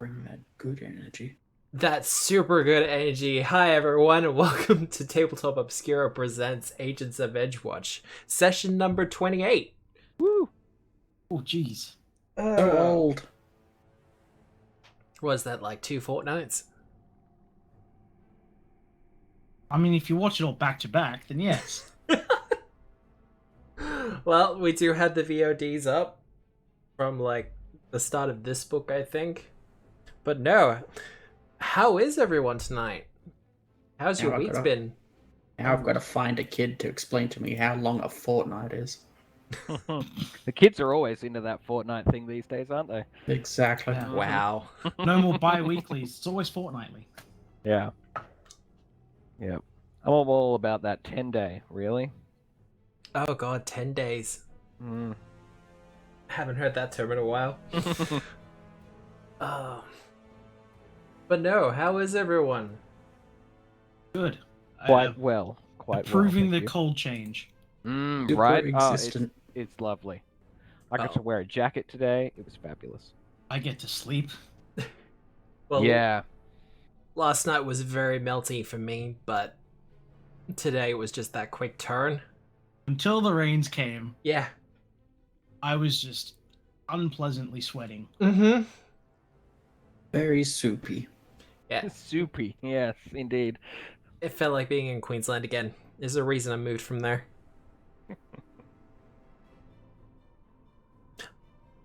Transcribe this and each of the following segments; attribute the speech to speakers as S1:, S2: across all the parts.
S1: Bring that good energy.
S2: That's super good energy. Hi everyone, and welcome to Tabletop Obscura presents Agents of Edgewatch, session number 28.
S3: Woo!
S1: Oh, jeez. So old.
S2: Was that like 2 fortnights?
S3: I mean, if you watch it all back to back, then yes.
S2: Well, we do have the VODs up from like the start of this book, I think. But no, how is everyone tonight? How's your week been?
S1: Now I've got to find a kid to explain to me how long a fortnight is.
S4: The kids are always into that Fortnite thing these days, aren't they?
S1: Exactly.
S3: Yeah.
S2: Wow.
S3: No more bi-weeklies. It's always fortnightly.
S4: Yeah. Yep. I'm all about that 10-day, really.
S2: Oh god, 10 days.
S4: Mm.
S2: Haven't heard that term in a while. Oh. But no, how is everyone?
S3: Good.
S4: Quite well.
S3: Approving
S4: well,
S3: the cold change.
S1: Super
S4: Right?
S1: existent.
S4: It's lovely. I got
S2: Oh.
S4: to wear a jacket today. It was fabulous.
S3: I get to sleep.
S2: Well,
S4: Yeah.
S2: last night was very melty for me, but today it was just that quick turn.
S3: Until the rains came,
S2: Yeah.
S3: I was just unpleasantly sweating.
S2: Mm-hmm.
S1: Very soupy.
S2: Yeah.
S4: Soupy. Yes, indeed.
S2: It felt like being in Queensland again. There's a reason I moved from there.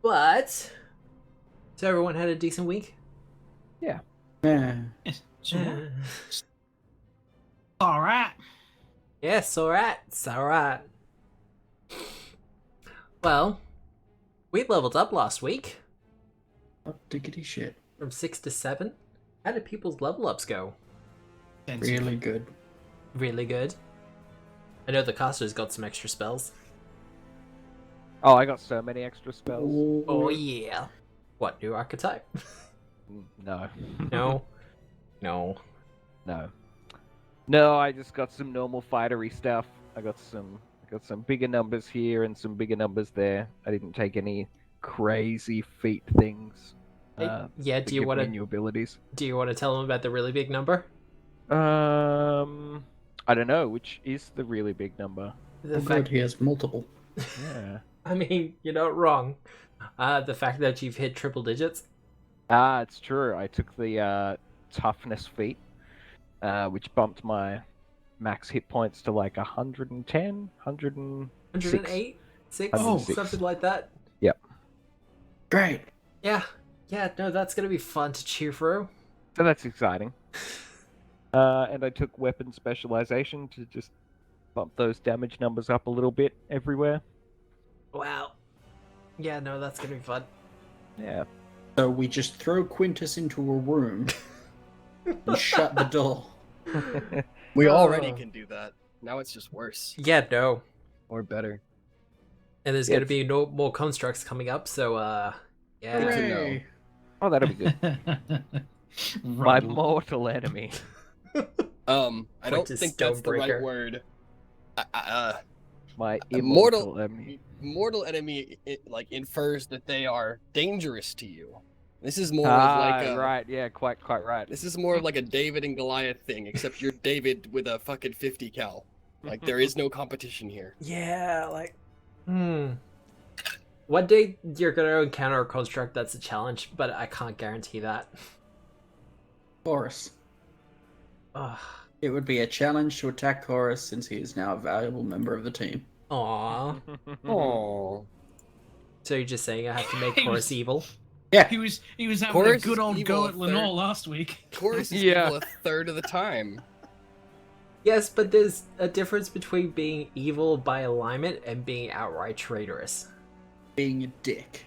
S2: But, so everyone had a decent week?
S1: Yeah.
S3: Yes, sure. All right.
S2: Yes, alright. It's alright. Well, we leveled up last week
S1: Oh, diggity shit.
S2: from 6 to 7. How did people's level ups go?
S1: Really good.
S2: Really good. I know the caster's got some extra spells.
S4: Oh, I got so many extra spells.
S2: Oh yeah. What, new archetype?
S4: No.
S2: No. No.
S4: No. No, I just got some normal fightery stuff. I got some bigger numbers here and some bigger numbers there. I didn't take any crazy feat things.
S2: Yeah,
S4: to
S2: do you
S4: give
S2: want
S4: me
S2: to
S4: new abilities?
S2: tell them about the really big number?
S4: I don't know, which is the really big number.
S2: The
S1: Oh, good, he has multiple.
S4: Yeah.
S2: I mean, you're not wrong. The fact that you've hit triple digits.
S4: Ah, it's true. I took the toughness feat, which bumped my max hit points to like 110, 106.
S2: 108? 6?
S4: 106.
S2: Something like that.
S4: Yep.
S1: Great.
S2: Yeah. Yeah, no, that's gonna be fun to cheer through.
S4: So that's exciting. And I took weapon specialization to just bump those damage numbers up a little bit everywhere.
S2: Wow. Yeah, no, that's gonna be fun.
S4: Yeah.
S1: So we just throw Quintus into a room and shut the door.
S5: We already
S2: Oh.
S5: can do that. Now it's just worse
S2: Yeah, no.
S5: or better.
S2: And there's
S4: Yeah,
S2: gonna be no more constructs coming up, so yeah.
S5: Good to know.
S1: Hooray.
S4: Oh, that'll be good. My mortal enemy.
S5: I don't
S2: Quintus
S5: think that's the
S2: Stonebreaker.
S5: right word.
S4: My
S5: Mortal-
S4: immortal enemy.
S5: Mortal enemy like infers that they are dangerous to you. This is more of
S4: Ah,
S5: like a
S4: right. Yeah, quite right.
S5: This is more of like a David and Goliath thing, except you're David with a fucking 50 cal. Like there is no competition here.
S2: Yeah, like one day you're gonna encounter a construct that's a challenge, but I can't guarantee that.
S1: Chorus.
S2: Ugh.
S1: It would be a challenge to attack Chorus since he is now a valuable member of the team.
S2: Aww.
S5: Oh.
S2: So you're just saying I have to make
S3: He
S2: Chorus
S3: was-
S2: evil?
S1: Yeah.
S3: He was having
S5: Chorus
S3: a good
S5: is
S3: old
S5: evil
S3: go
S5: a
S3: at Lenore
S5: third.
S3: last week.
S5: Chorus is
S4: Yeah.
S5: evil a third of the time.
S2: Yes, but there's a difference between being evil by alignment and being outright traitorous.
S1: Being a dick.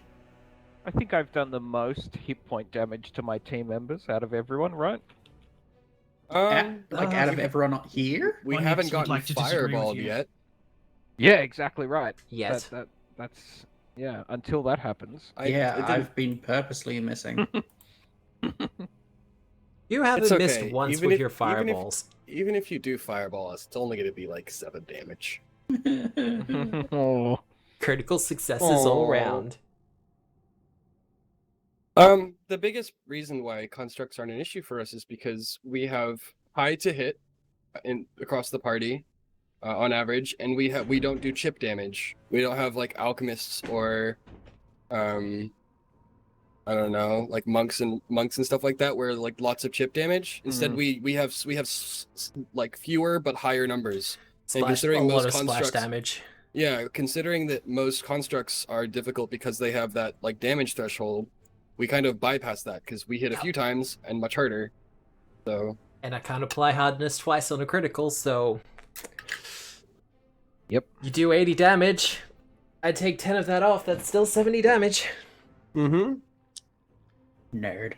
S4: I think I've done the most hit point damage to my team members out of everyone, right?
S1: Out of everyone here?
S5: We
S3: One
S5: haven't
S3: Hicks would
S5: gotten
S3: like to disagree with
S5: fireballed
S3: you.
S5: yet.
S4: Yeah, exactly right.
S2: Yes.
S4: That's yeah. Until that happens.
S5: It
S1: Yeah,
S5: didn't-
S1: I've been purposely missing.
S2: You haven't
S5: It's
S2: missed
S5: okay.
S2: once
S5: Even
S2: with
S5: if-
S2: your
S5: even if-
S2: fireballs.
S5: Even if you do fireball us, it's only going to be like 7 damage.
S4: Oh.
S2: Critical successes all
S5: Aw.
S2: round.
S5: the biggest reason why constructs aren't an issue for us is because we have high to hit across the party on average, and we don't do chip damage. We don't have like alchemists or I don't know, like monks and stuff like that, where like lots of chip damage. Instead, we have like fewer but higher numbers. And considering
S2: a lot
S5: most
S2: of splash
S5: constructs,
S2: damage.
S5: yeah, considering that most constructs are difficult because they have that like damage threshold, we kind of bypass that because we hit a few times and much harder. So.
S2: And I can't apply hardness twice on a critical, so.
S4: Yep.
S2: You do 80 damage. I take 10 of that off. That's still 70 damage.
S5: Mm-hmm.
S1: Nerd.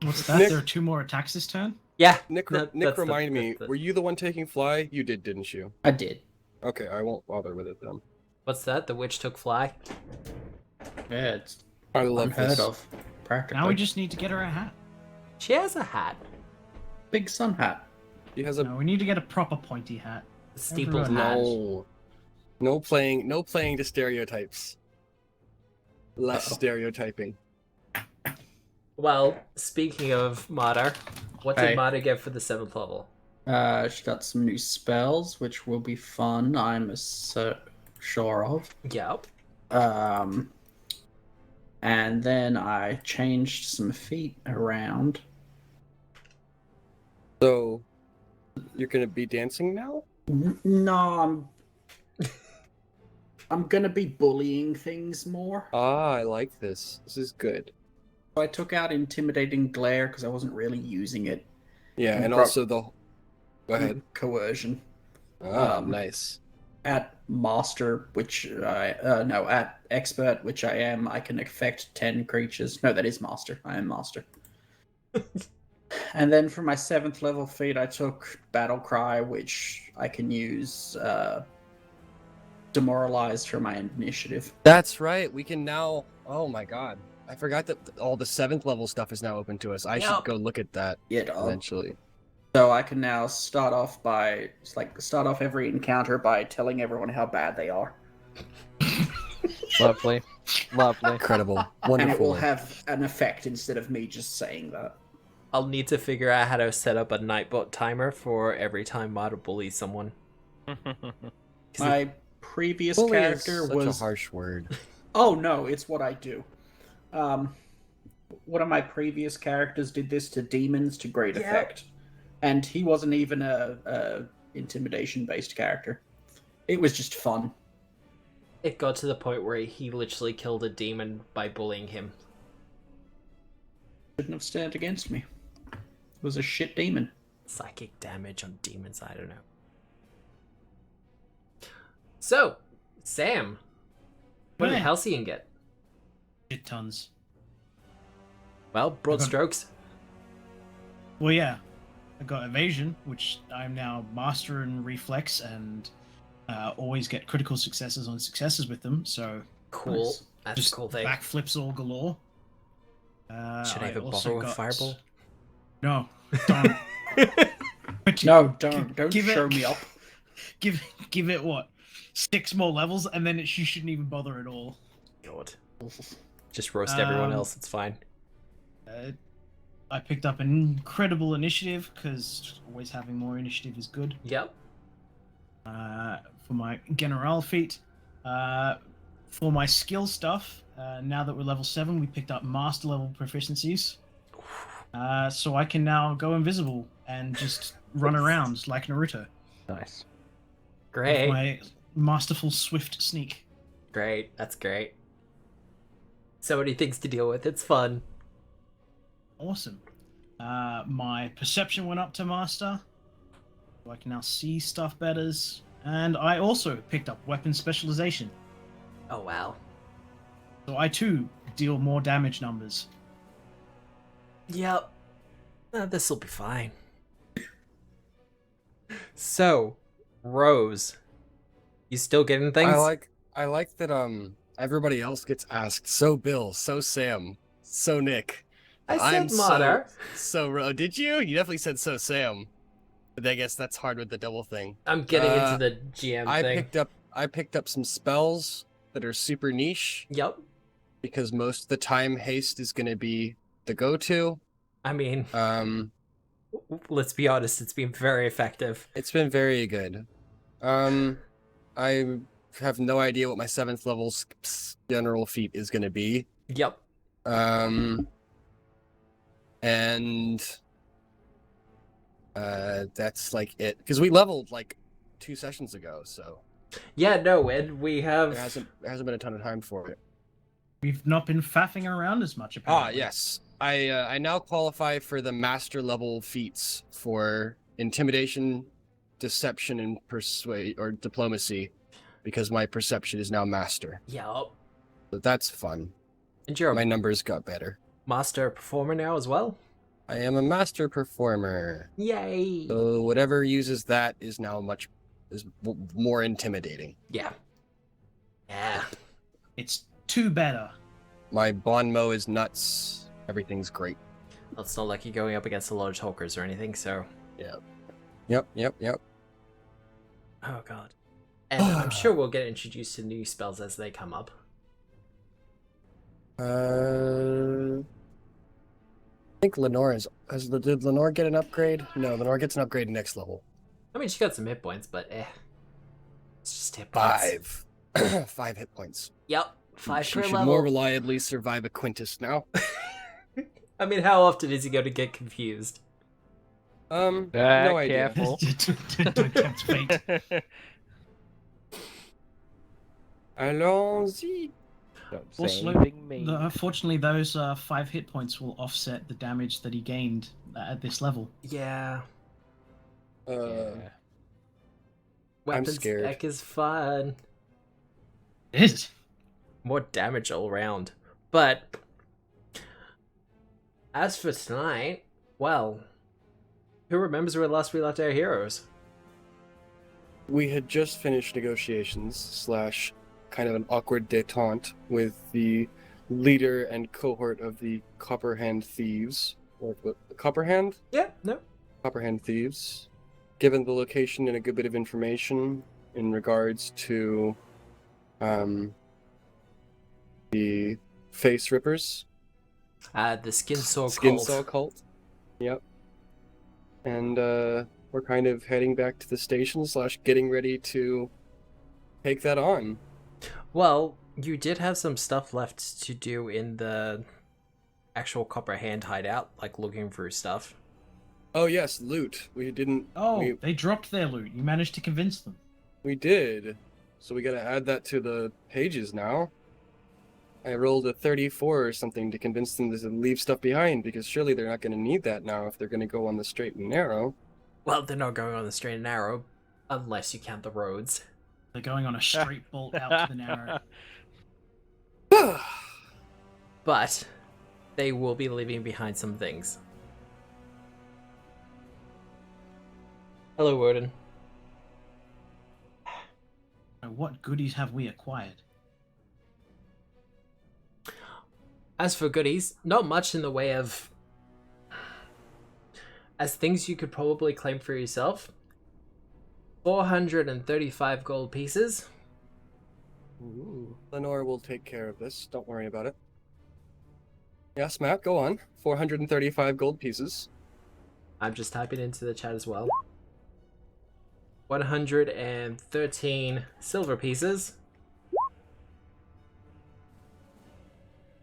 S3: What's that?
S5: Nick-
S3: There are 2 more attacks this turn?
S2: Yeah.
S5: Nick,
S2: that's
S5: remind me, were you the one taking fly? You did, didn't you?
S1: I did.
S5: Okay, I won't bother with it then.
S2: What's that? The witch took fly?
S1: Yeah, it's
S5: I love
S1: unheard
S5: this.
S1: of. Practically.
S3: Now we just need to get her a hat.
S2: She has a hat.
S1: Big sun hat.
S5: He has a
S3: No, we need to get a proper pointy hat.
S2: Steepled
S3: Everyone
S2: hat.
S5: no playing to stereotypes. Less
S1: Uh-oh.
S5: stereotyping.
S2: Well, speaking of Mata, what did
S1: Hey.
S2: Mata get for the 7th level?
S1: She got some new spells, which will be fun. I'm so sure of.
S2: Yep.
S1: And then I changed some feet around.
S5: So, you're gonna be dancing now?
S1: No, I'm gonna be bullying things more.
S5: Ah, I like this. This is good.
S1: I took out intimidating glare because I wasn't really using it.
S5: Yeah, and
S1: Pro-
S5: also the. Go ahead.
S1: Coercion.
S5: Ah, nice.
S1: At master, which at expert, which I am, I can affect 10 creatures. No, that is master. I am master. And then for my 7th level feat, I took battle cry, which I can use demoralized for my initiative.
S5: That's right. We can now. Oh my god, I forgot that all the 7th level stuff is now open to us. I
S2: Yep.
S5: should go look at that
S1: Yeah, dog.
S5: eventually.
S1: So I can now start off every encounter by telling everyone how bad they are.
S4: Lovely. Lovely.
S5: Incredible.
S1: And it will
S5: Wonderful.
S1: have an effect instead of me just saying that.
S2: I'll need to figure out how to set up a Nightbot timer for every time Mata bullies someone.
S1: My previous
S5: Bully is
S1: character
S5: such
S1: was
S5: a harsh word.
S1: Oh no, it's what I do. One of my previous characters did this to demons to great
S2: Yep.
S1: effect, and he wasn't even a intimidation-based character. It was just fun.
S2: It got to the point where he literally killed a demon by bullying him.
S1: Shouldn't have stood against me. It was a shit demon.
S2: Psychic damage on demons, I don't know. So, Sam, what did
S3: Hey.
S2: Halcyon get?
S3: Shit tons.
S2: Well, broad
S3: Okay.
S2: strokes.
S3: Well, yeah. I got evasion, which I'm now master in reflex and always get critical successes on successes with them. So
S2: Cool.
S1: Nice.
S2: That's a
S3: just
S2: cool thing.
S3: backflips all galore.
S2: Should I even
S3: also
S2: bother with Fireball?
S3: No, don't. But
S1: No, don't
S3: give it-
S1: show me up.
S3: give it what 6 more levels, and then you shouldn't even bother at all.
S2: God. Just roast everyone
S3: Um,
S2: else, it's fine.
S3: I picked up an incredible initiative because always having more initiative is good.
S2: Yep.
S3: For my general feat, for my skill stuff, now that we're level 7, we picked up master level proficiencies. So I can now go invisible and just run around like Naruto.
S4: Nice.
S3: With
S2: Great.
S3: my masterful swift sneak.
S2: Great. That's great. So many things to deal with. It's fun.
S3: Awesome. My perception went up to master. So I can now see stuff better. And I also picked up weapon specialization.
S2: Oh, wow.
S3: So I too deal more damage numbers.
S2: Yep. This'll be fine. So, Rose, you still getting things?
S5: I like that everybody else gets asked. So Bill, so Sam, so Nick.
S2: I
S5: I'm
S2: said Mata.
S5: Did you? You definitely said so Sam. But I guess that's hard with the double thing.
S2: I'm getting into the GM thing.
S5: I picked up some spells that are super niche
S2: Yep.
S5: because most of the time haste is going to be the go-to.
S2: I mean,
S5: Um,
S2: let's be honest, it's been very effective.
S5: it's been very good. I have no idea what my 7th level general feat is going to be.
S2: Yep.
S5: And that's like it, because we leveled like 2 sessions ago, so
S2: Yeah, no, and we have...
S5: there hasn't been a ton of time for it.
S3: We've not been faffing around as much, apparently.
S5: Yes, I now qualify for the master level feats for intimidation, deception, and persuade or diplomacy, because my perception is now master.
S2: Yep.
S5: So that's fun.
S2: And you're
S5: My
S2: a
S5: numbers got better.
S2: master performer now as well?
S5: I am a master performer.
S2: Yay!
S5: So whatever uses that is now more intimidating.
S2: Yeah. Yeah.
S3: It's two better.
S5: My Bonmo is nuts. Everything's great.
S2: Well, it's not like you're going up against a lot of talkers or anything, so...
S5: Yep.
S2: Oh, God. And I'm sure we'll get introduced to new spells as they come up.
S5: I think Lenore did Lenore get an upgrade? No, Lenore gets an upgrade next level.
S2: I mean, she got some hit points, but it's just hit points.
S5: 5. 5 hit points.
S2: Yep, 5
S5: She
S2: per
S5: should
S2: level.
S5: more reliably survive a Quintus now.
S2: I mean, how often is he going to get confused?
S5: No idea.
S4: Careful.
S3: Don't tempt fate.
S5: Allons-y.
S4: Don't say
S3: Also,
S4: anything mean.
S3: Fortunately, those 5 hit points will offset the damage that he gained at this level.
S2: Yeah.
S4: Yeah.
S2: Weapons
S5: scared.
S2: deck is fun.
S3: It is.
S2: More damage all around. But as for tonight, well, who remembers where last we left our heroes?
S5: We had just finished negotiations / kind of an awkward detente with the leader and cohort of the Copperhand Thieves. Or Copperhand?
S2: Yeah, no.
S5: Copperhand Thieves. Given the location and a good bit of information in regards to the Face Rippers.
S2: The Skinsaw
S5: Skinsaw Cult. Yep. And we're kind of heading back to the station / getting ready to take that on.
S2: Well, you did have some stuff left to do in the actual Copperhand hideout, like looking through stuff.
S5: Oh yes, loot. We didn't.
S3: Oh, they dropped their loot. You managed to convince them.
S5: We did. So we gotta add that to the pages now. I rolled a 34 or something to convince them to leave stuff behind, because surely they're not gonna need that now if they're gonna go on the straight and narrow.
S2: Well, they're not going on the straight and narrow, unless you count the roads.
S3: They're going on a straight bolt out to the narrow.
S2: But they will be leaving behind some things. Hello, Woden.
S3: What goodies have we acquired?
S2: As for goodies, not much in the way of... As things you could probably claim for yourself. 435 gold pieces.
S5: Ooh. Lenore will take care of this. Don't worry about it. Yes, Matt, go on. 435 gold pieces.
S2: I'm just typing into the chat as well. 113 silver pieces.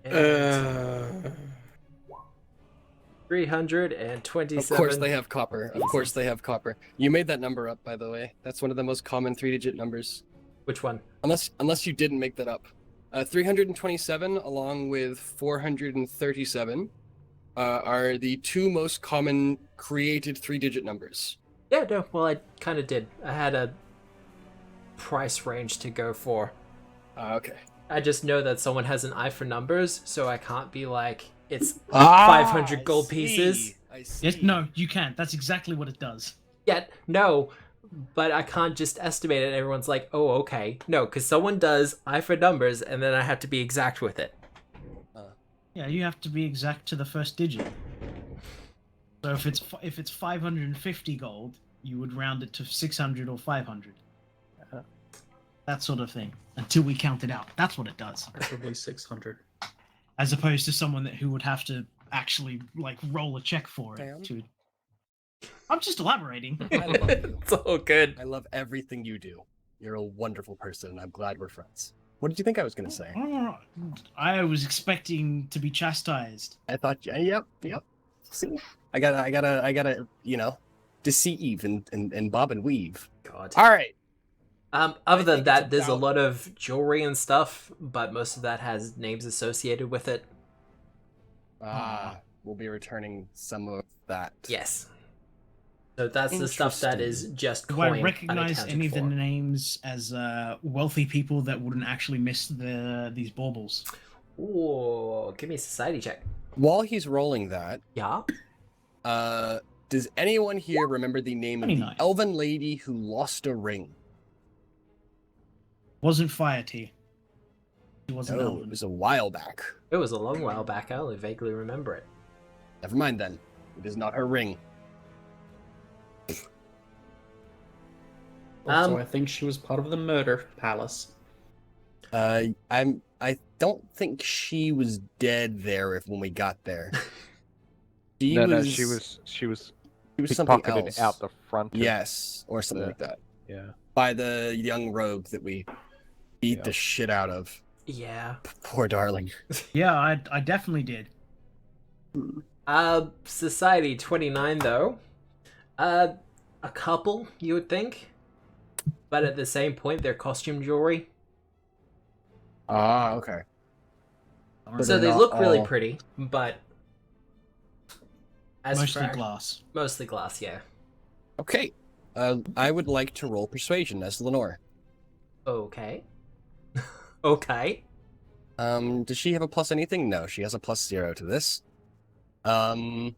S2: And 327.
S5: Of course they have copper. Of course they have copper. You made that number up, by the way. That's one of the most common 3-digit numbers.
S2: Which one?
S5: Unless you didn't make that up. 327 along with 437 are the 2 most common created 3-digit numbers.
S2: Yeah, no, well, I kind of did. I had a price range to go for.
S5: Okay.
S2: I just know that someone has an eye for numbers, so I can't be like, it's 500 gold pieces.
S5: I see.
S3: Yes, no, you can't. That's exactly what it does.
S2: Yet, no, but I can't just estimate it and everyone's like, oh, okay. No, because someone does eye for numbers, and then I have to be exact with it.
S3: Yeah, you have to be exact to the first digit. So if it's 550 gold, you would round it to 600 or 500. That sort of thing. Until we count it out. That's what it does.
S1: Probably 600.
S3: As opposed to someone who would have to actually like roll a check for it.
S5: Damn.
S3: I'm just elaborating.
S5: I love you.
S2: It's all good.
S5: I love everything you do. You're a wonderful person, and I'm glad we're friends. What did you think I was going to say?
S3: I was expecting to be chastised.
S5: I thought, yep. See, I gotta, deceive and bob and weave.
S2: God.
S5: All right.
S2: Other than
S5: think
S2: that,
S5: it's
S2: there's a
S5: about-
S2: lot of jewelry and stuff, but most of that has names associated with it.
S5: We'll be returning some of that.
S2: Yes. So that's the stuff that is
S5: Interesting.
S2: just
S3: Do
S2: coin
S3: I recognize
S2: unaccounted
S3: any of the
S2: for.
S3: names as wealthy people that wouldn't actually miss these baubles?
S2: Ooh, give me a society check.
S5: While he's rolling that,
S2: Yeah.
S5: does anyone here remember the name of the
S3: 29.
S5: elven lady who lost a ring?
S3: Wasn't Fire Tea. It wasn't
S5: No,
S3: Elven.
S5: it was a while back.
S2: It was a long while back. I only vaguely remember it.
S5: Never mind then. It is not her ring.
S1: Also, I think she was part of the murder palace.
S5: I don't think she was dead there when we got there.
S4: She was
S5: something
S4: pickpocketed
S5: else.
S4: out the front. of-
S5: Yes, or something
S4: the-
S5: like that.
S4: Yeah.
S5: By the young rogue that we beat
S4: Yeah.
S5: the shit out of.
S2: Yeah.
S5: Poor darling.
S3: Yeah, I definitely did.
S2: Society 29 though. A couple, you would think. But at the same point, they're costume jewelry.
S5: Ah, okay.
S2: So
S5: they're
S2: they
S5: not
S2: look really
S5: all-
S2: pretty, but as
S3: Mostly
S2: for-
S3: glass.
S2: Mostly glass, yeah.
S5: Okay. I would like to roll persuasion as Lenore.
S2: Okay. Okay.
S5: Does she have a plus anything? No, she has a +0 to this. Come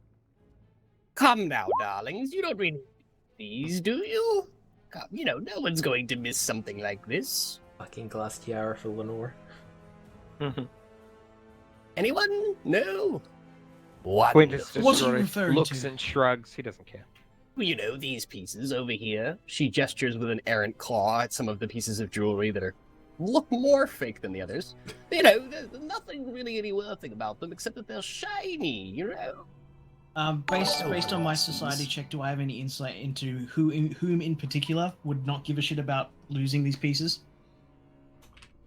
S5: now, darlings. You don't really need these, do you? Come, no one's going to miss something like this.
S2: Fucking glass tiara for Lenore.
S5: Anyone? No? What?
S4: Quintus
S3: What's
S4: just
S3: he
S4: sort of
S3: referring
S4: looks
S3: to?
S4: and shrugs. He doesn't care.
S5: These pieces over here. She gestures with an errant claw at some of the pieces of jewelry that look more fake than the others. There's nothing really any worth about them except that they're shiny,
S3: Based on my society check, do I have any insight into whom in particular would not give a shit about losing these pieces?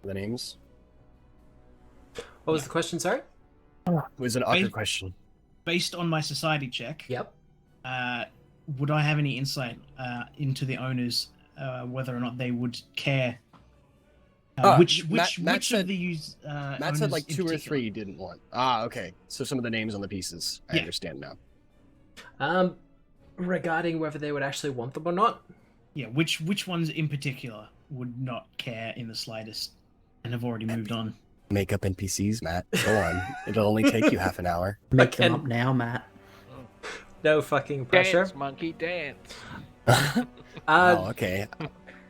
S5: The names?
S2: What was the question, sorry?
S5: It was an awkward
S3: Wait.
S5: question.
S3: Based on my society check,
S2: Yep.
S3: would I have any insight into the owners, whether or not they would care? Which
S5: Matt said-
S3: of these
S5: Matt said like 2 or 3 didn't want. Ah, okay. So some of the names on the pieces. I
S3: Yeah.
S5: understand now.
S2: Regarding whether they would actually want them or not,
S3: Yeah, which ones in particular would not care in the slightest and have already moved on?
S5: Make up NPCs, Matt. Go on. It'll only take you half an hour.
S1: Make them
S2: Fucking-
S1: up now, Matt.
S2: no fucking pressure.
S4: Dance, monkey, dance.
S5: Oh, okay.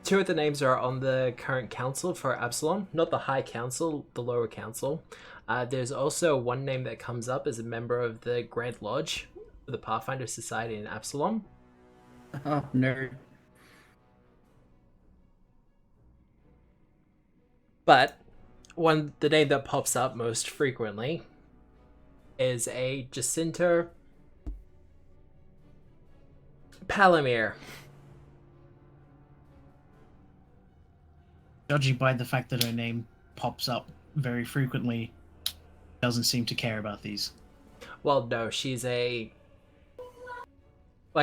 S2: 2 of the names are on the current council for Absalom, not the High Council, the lower council. There's also one name that comes up as a member of the Grand Lodge, the Pathfinder Society in Absalom.
S1: Oh, no.
S2: But the name that pops up most frequently is a Jacinta Palomir.
S3: Judging by the fact that her name pops up very frequently, doesn't seem to care about these.
S2: Well, no, she's like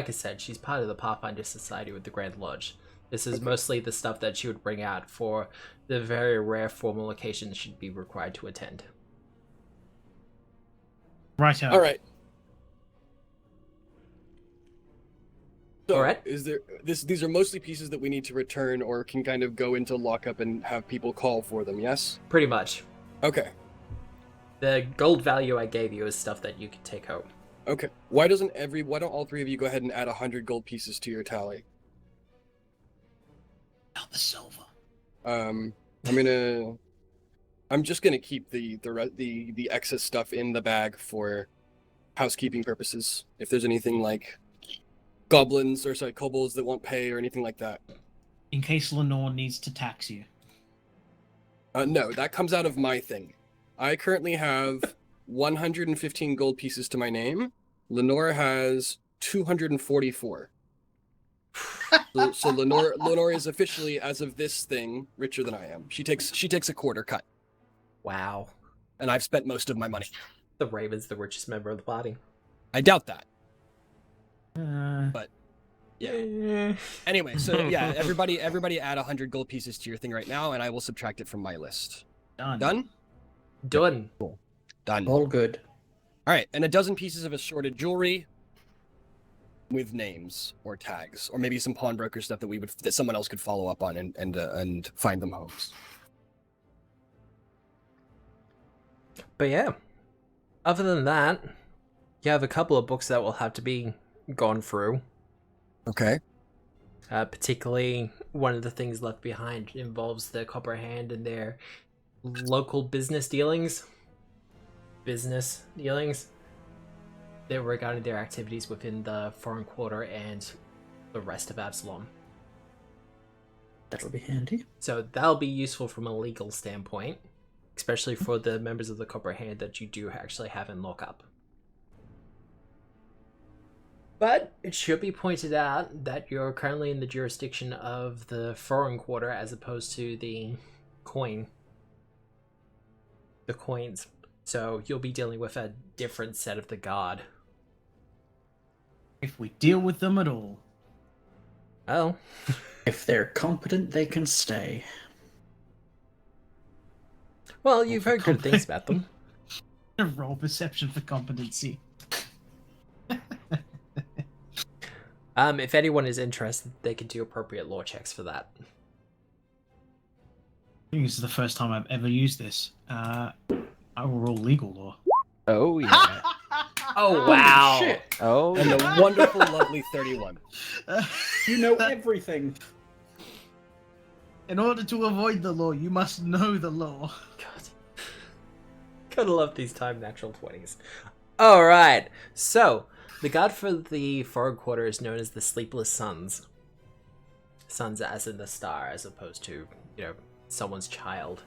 S2: I said, she's part of the Pathfinder Society with the Grand Lodge. This is mostly the stuff that she would bring out for the very rare formal occasions she'd be required to attend.
S3: Righto.
S5: All right. So,
S2: All right.
S5: Is there these are mostly pieces that we need to return or can kind of go into lockup and have people call for them, yes?
S2: Pretty much.
S5: Okay.
S2: The gold value I gave you is stuff that you could take home.
S5: Okay. Why don't all 3 of you go ahead and add 100 gold pieces to your tally?
S3: Not the silver.
S5: I'm just gonna keep the excess stuff in the bag for housekeeping purposes. If there's anything like kobolds that won't pay or anything like that.
S3: In case Lenore needs to tax you.
S5: No, that comes out of my thing. I currently have 115 gold pieces to my name. Lenore has 244. So Lenore is officially, as of this thing, richer than I am. She takes a quarter cut,
S2: Wow.
S5: and I've spent most of my money.
S2: The Raven's the richest member of the party.
S5: I doubt that.
S3: But
S5: Yeah. Anyway, so yeah, everybody add 100 gold pieces to your thing right now, and I will subtract it from my list.
S3: done.
S5: Done?
S2: Done.
S5: Done.
S1: All good.
S5: All right, and a dozen pieces of assorted jewelry with names or tags, or maybe some pawnbroker stuff that someone else could follow up on and find them homes.
S2: But yeah, other than that, you have a couple of books that will have to be gone through.
S5: Okay.
S2: Particularly, one of the things left behind involves the Copperhand and their local business dealings. They're regarding their activities within the foreign quarter and the rest of Absalom.
S1: That'll be handy.
S2: So that'll be useful from a legal standpoint, especially for the members of the Copperhand that you do actually have in lockup. But it should be pointed out that you're currently in the jurisdiction of the foreign quarter as opposed to the coins. So you'll be dealing with a different set of the guard.
S3: If we deal with them at all.
S2: Oh.
S1: If they're competent, they can stay.
S2: Well, you've heard good things about them.
S3: Roll perception for competency.
S2: If anyone is interested, they can do appropriate law checks for that.
S3: I think this is the first time I've ever used this. I will roll legal law.
S4: Oh yeah.
S2: Oh, wow.
S1: Shit.
S4: Oh,
S5: And
S4: yeah.
S5: the wonderful, lovely 31.
S1: You know everything.
S3: In order to avoid the law, you must know the law.
S2: God. Gotta love these time natural 20s. Alright, so the guard for the foreign quarter is known as the Sleepless Suns. Suns as in the star, as opposed to, someone's child.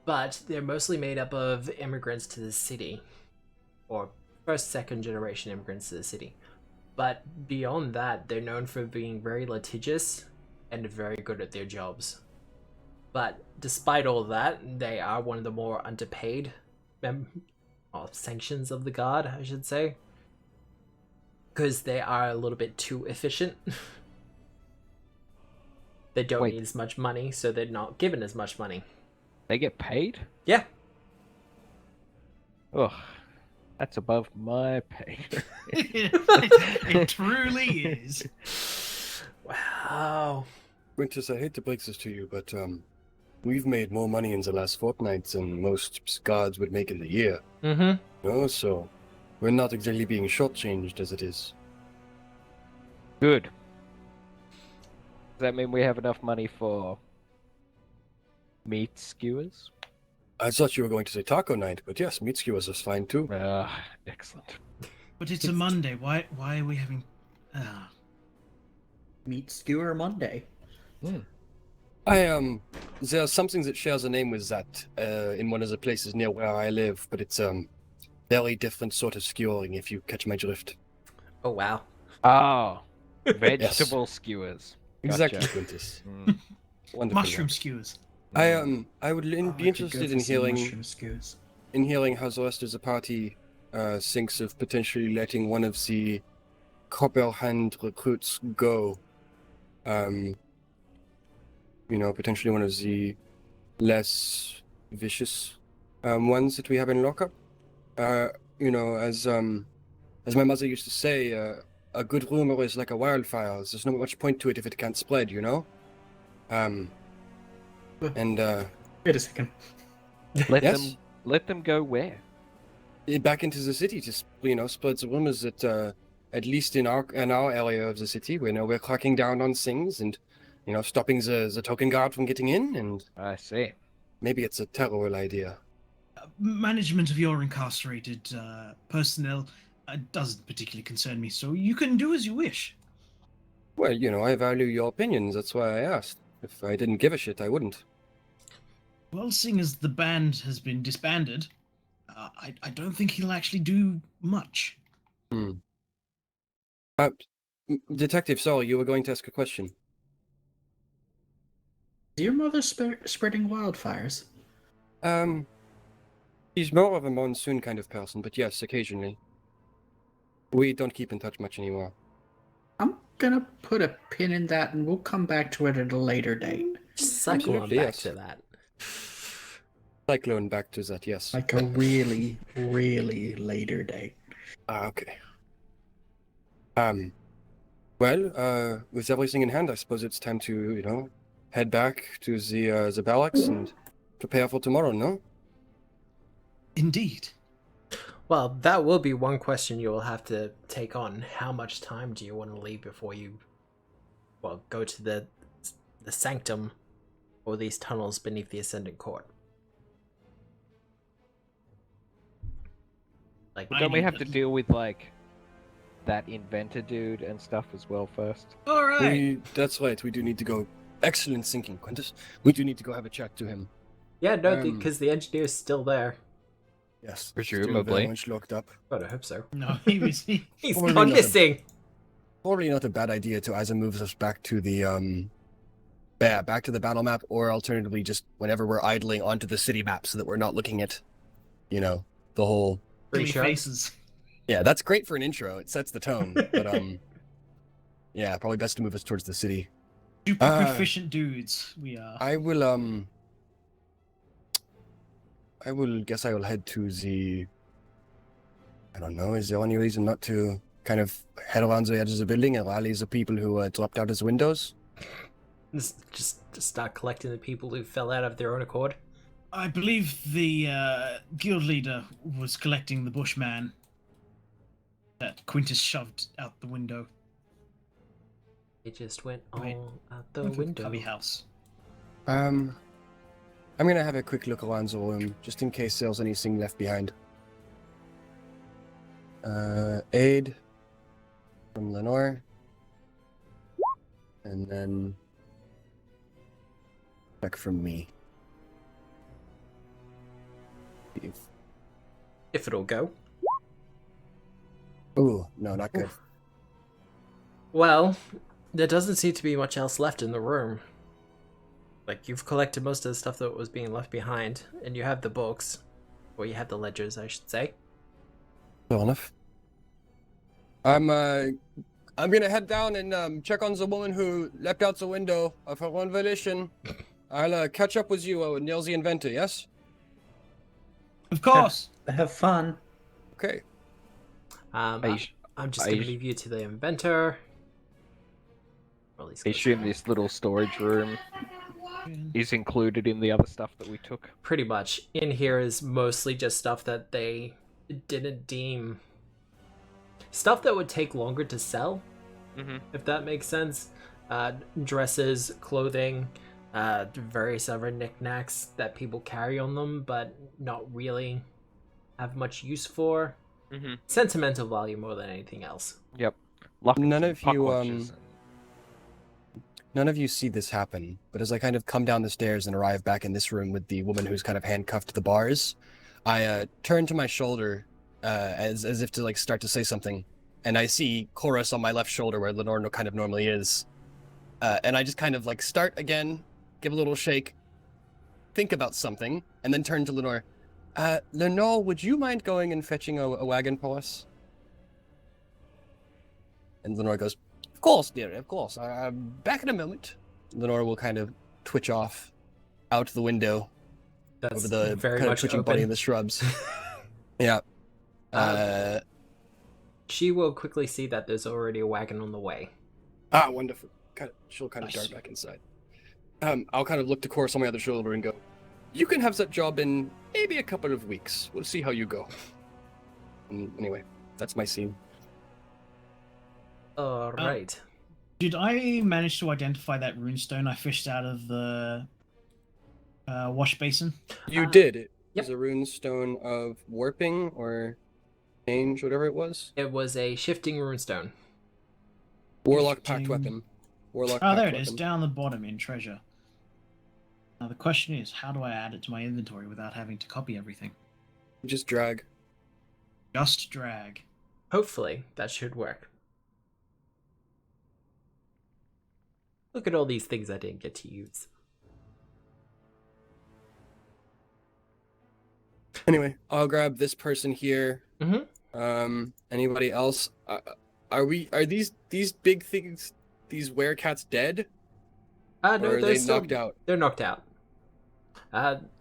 S2: But they're mostly made up of immigrants to the city. Or first, second generation immigrants to the city. But beyond that, they're known for being very litigious and very good at their jobs. But despite all that, they are one of the more underpaid sanctions of the guard, I should say. Because they are a little bit too efficient. They don't need as much money, so they're not given as much money.
S4: They get paid?
S2: Yeah.
S4: Ugh, that's above my pay.
S3: It truly is.
S2: Wow.
S5: Quintus, I hate to break this to you, but we've made more money in the last fortnight than most guards would make in the year.
S2: Mm-hmm.
S5: No, so we're not exactly being shortchanged as it is.
S4: Good. Does that mean we have enough money for meat skewers?
S5: I thought you were going to say taco night, but yes, meat skewers is fine too.
S4: Excellent.
S3: But it's a Monday. Why are we having...
S1: Meat Skewer Monday.
S5: There's something that shares a name with that in one of the places near where I live, but it's very different sort of skewering, if you catch my drift.
S2: Oh, wow.
S4: Oh, vegetable skewers. Gotcha.
S5: Exactly, Quintus. Wonderful.
S3: mushroom skewers.
S5: I would be interested in hearing
S1: mushroom skewers.
S5: how the rest of the party thinks of potentially letting one of the Copperhand recruits go. Potentially one of the less vicious ones that we have in lockup. As my mother used to say, a good rumor is like a wildfire. There's not much point to it if it can't spread, And
S1: Wait a second.
S4: Let them go where?
S5: back into the city to spread the rumors that at least in our area of the city, we're cracking down on things and stopping the token guard from getting in, and
S4: I see.
S5: maybe it's a terrible idea.
S3: Management of your incarcerated personnel doesn't particularly concern me, so you can do as you wish.
S5: Well, I value your opinions. That's why I asked. If I didn't give a shit, I wouldn't.
S3: Well, seeing as the band has been disbanded, I don't think he'll actually do much.
S5: Detective Saul, you were going to ask a question.
S1: Is your mother spreading wildfires?
S5: He's more of a monsoon kind of person, but yes, occasionally. We don't keep in touch much anymore.
S1: I'm gonna put a pin in that, and we'll come back to it at a later date.
S2: Cycle on
S5: Absolutely,
S2: back
S5: yes.
S2: to that.
S5: Cyclone back to that, yes.
S1: Like a really, really later date.
S5: Okay. Well, with everything in hand, I suppose it's time to, head back to the barracks and prepare for tomorrow, no?
S3: Indeed.
S2: Well, that will be one question you will have to take on. How much time do you want to leave before you, go to the sanctum or these tunnels beneath the Ascendant Court? Like,
S4: Don't we have to deal with, like, that inventor dude and stuff as well first?
S3: All right.
S5: That's right, we do need to go. Excellent thinking, Quintus. We do need to go have a chat to him.
S2: yeah, no, because the engineer's still there.
S5: Yes.
S4: Presumably.
S5: Still very much locked up.
S2: God, I hope so.
S3: No, he's
S2: gone
S5: Probably not a-
S2: missing.
S5: Probably not a bad idea to either move us back to the back to the battle map, or alternatively just whenever we're idling onto the city map so that we're not looking at, the whole.
S2: Pretty sure.
S3: faces.
S5: Yeah, that's great for an intro. It sets the tone. But yeah, probably best to move us towards the city.
S3: Super proficient dudes we are.
S5: I will guess I will head to the. I don't know. Is there any reason not to kind of head around the edges of the building and rally the people who dropped out of the windows?
S2: Just start collecting the people who fell out of their own accord.
S3: I believe the guild leader was collecting the bushman that Quintus shoved out the window.
S2: It just went
S3: Right.
S2: all out the
S3: Went for
S2: window.
S3: Cubby house.
S5: I'm gonna have a quick look around the room just in case there's anything left behind. Aid from Lenore, and then check from me.
S2: If it'll go.
S5: Ooh, no, not good.
S2: Well, there doesn't seem to be much else left in the room. Like, you've collected most of the stuff that was being left behind, and you have the books. Or you have the ledgers, I should say.
S5: Fair enough. I'm gonna head down and check on the woman who leapt out the window of her own volition. I'll catch up with you near the inventor, yes?
S3: Of course.
S1: Have fun.
S5: Okay.
S2: I'm just going to leave you to the inventor.
S4: I assume this little storage room is included in the other stuff that we took.
S2: Pretty much. In here is mostly just stuff that they didn't deem... Stuff that would take longer to sell, if that makes sense. Dresses, clothing, various other knickknacks that people carry on them, but not really have much use for. Sentimental value more than anything else.
S4: Yep.
S5: None of
S4: Puck
S5: you
S4: watches.
S5: None of you see this happen, but as I kind of come down the stairs and arrive back in this room with the woman who's kind of handcuffed to the bars, I turn to my shoulder as if to like start to say something, and I see Chorus on my left shoulder where Lenore kind of normally is, and I just kind of like start again, give a little shake, think about something, and then turn to Lenore. Lenore, would you mind going and fetching a wagon for us? And Lenore goes, of course, dear, of course. I'm back in a moment. Lenore will kind of twitch off out the window
S2: That's
S5: over the
S2: very
S5: kind of
S2: much
S5: twitching body in the shrubs. Yeah.
S2: She will quickly see that there's already a wagon on the way.
S5: Wonderful. She'll kind of dart back inside. I'll kind of look to Chorus on my other shoulder and go, you can have that job in maybe a couple of weeks. We'll see how you go. Anyway, that's my scene.
S2: Alright.
S3: Did I manage to identify that runestone I fished out of the wash basin?
S5: You did. It
S2: yep.
S5: was a rune stone of warping or change, whatever it was.
S2: It was a shifting runestone.
S5: Warlock packed
S3: Shifting-
S5: weapon. Warlock
S3: Oh, there
S5: packed
S3: it is,
S5: weapon.
S3: down the bottom in treasure. Now the question is, how do I add it to my inventory without having to copy everything?
S5: Just drag.
S3: Just drag.
S2: Hopefully, that should work. Look at all these things I didn't get to use.
S5: Anyway, I'll grab this person here.
S2: Mm-hmm.
S5: Anybody else? Are these big things, these werecats dead?
S2: No,
S5: Or are
S2: they're
S5: they
S2: still,
S5: knocked out?
S2: They're knocked out.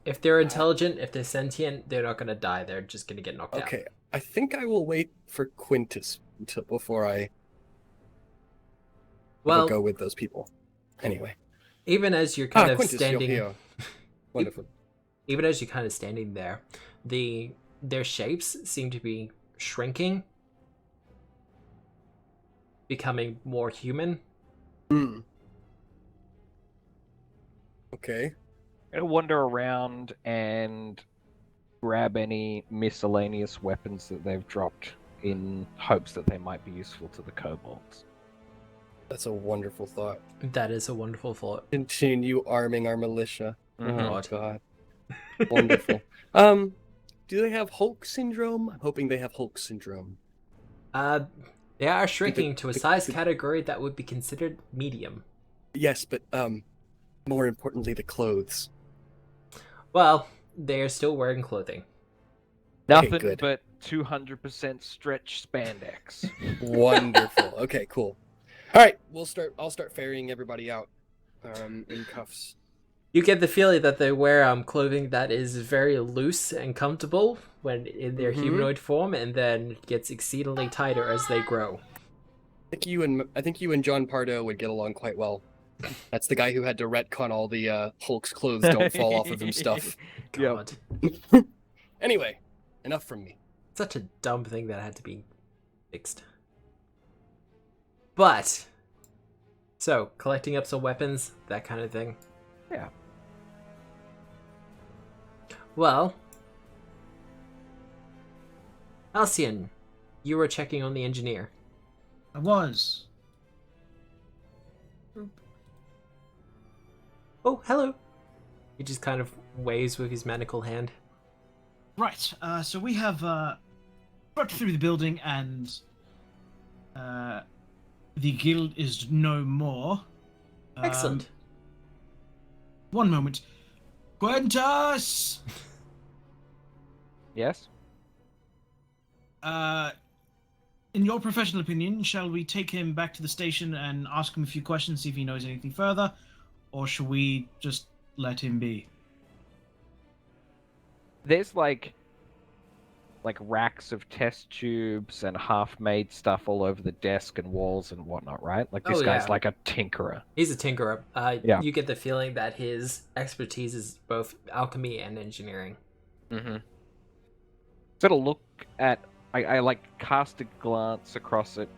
S2: If they're intelligent, if they're sentient, they're not gonna die. They're just gonna get knocked out.
S5: Okay, I think I will wait for Quintus before I go with those people. Anyway.
S2: Even as you're kind of
S5: Quintus,
S2: standing,
S5: you're here. Wonderful.
S2: even as you're kind of standing there, their shapes seem to be shrinking, becoming more human.
S5: Hmm. Okay.
S4: I'm gonna wander around and grab any miscellaneous weapons that they've dropped in hopes that they might be useful to the kobolds.
S5: That's a wonderful thought.
S2: That is a wonderful thought.
S5: Continue arming our militia.
S4: Mhm.
S5: Oh god. Wonderful. Do they have Hulk syndrome? I'm hoping they have Hulk syndrome.
S2: They are shrinking to a size category that would be considered medium.
S5: Yes, but more importantly, the clothes.
S2: Well, they are still wearing clothing.
S4: Nothing
S5: good.
S4: but 200% stretch spandex.
S5: Wonderful. Okay, cool. All right, I'll start ferrying everybody out in cuffs.
S2: You get the feeling that they wear clothing that is very loose and comfortable when in their humanoid form, and then gets exceedingly tighter as they grow.
S5: I think you and John Pardo would get along quite well. That's the guy who had to retcon all the Hulk's clothes don't fall off of him stuff.
S2: God.
S5: Anyway, enough from me.
S2: Such a dumb thing that had to be fixed. But, so, collecting up some weapons, that kind of thing.
S4: Yeah.
S2: Well, Alcyon, you were checking on the engineer.
S3: I was.
S2: Oh, hello. He just kind of waves with his manacle hand.
S3: Right, so we have got through the building and the guild is no more.
S2: Excellent.
S3: One moment. Quintus!
S4: Yes?
S3: In your professional opinion, shall we take him back to the station and ask him a few questions, see if he knows anything further? Or shall we just let him be?
S4: There's like racks of test tubes and half-made stuff all over the desk and walls and whatnot, right? Like this guy's like a tinkerer.
S2: He's a tinkerer.
S4: Yeah.
S2: You get the feeling that his expertise is both alchemy and engineering.
S4: Mm-hmm. Sort of look at... I like cast a glance across it,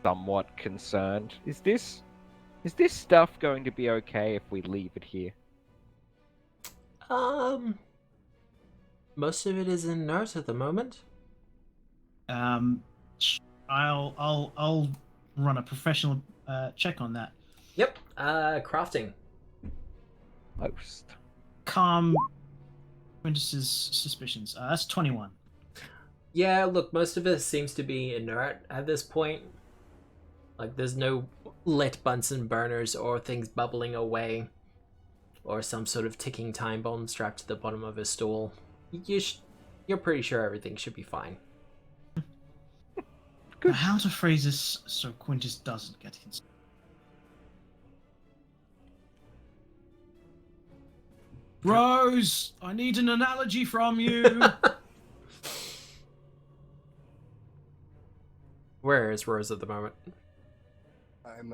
S4: somewhat concerned. Is this stuff going to be okay if we leave it here?
S2: Most of it is inert at the moment.
S3: I'll run a professional check on that.
S2: Yep. Crafting.
S4: Most.
S3: Calm Quintus's suspicions. That's 21.
S2: Yeah, look, most of it seems to be inert at this point. Like, there's no lit Bunsen burners or things bubbling away, or some sort of ticking time bomb strapped to the bottom of a stool. You're pretty sure everything should be fine.
S3: Good. How to phrase this so Quintus doesn't get his... Rose, I need an analogy from you.
S2: Where is Rose at the moment?
S5: I'm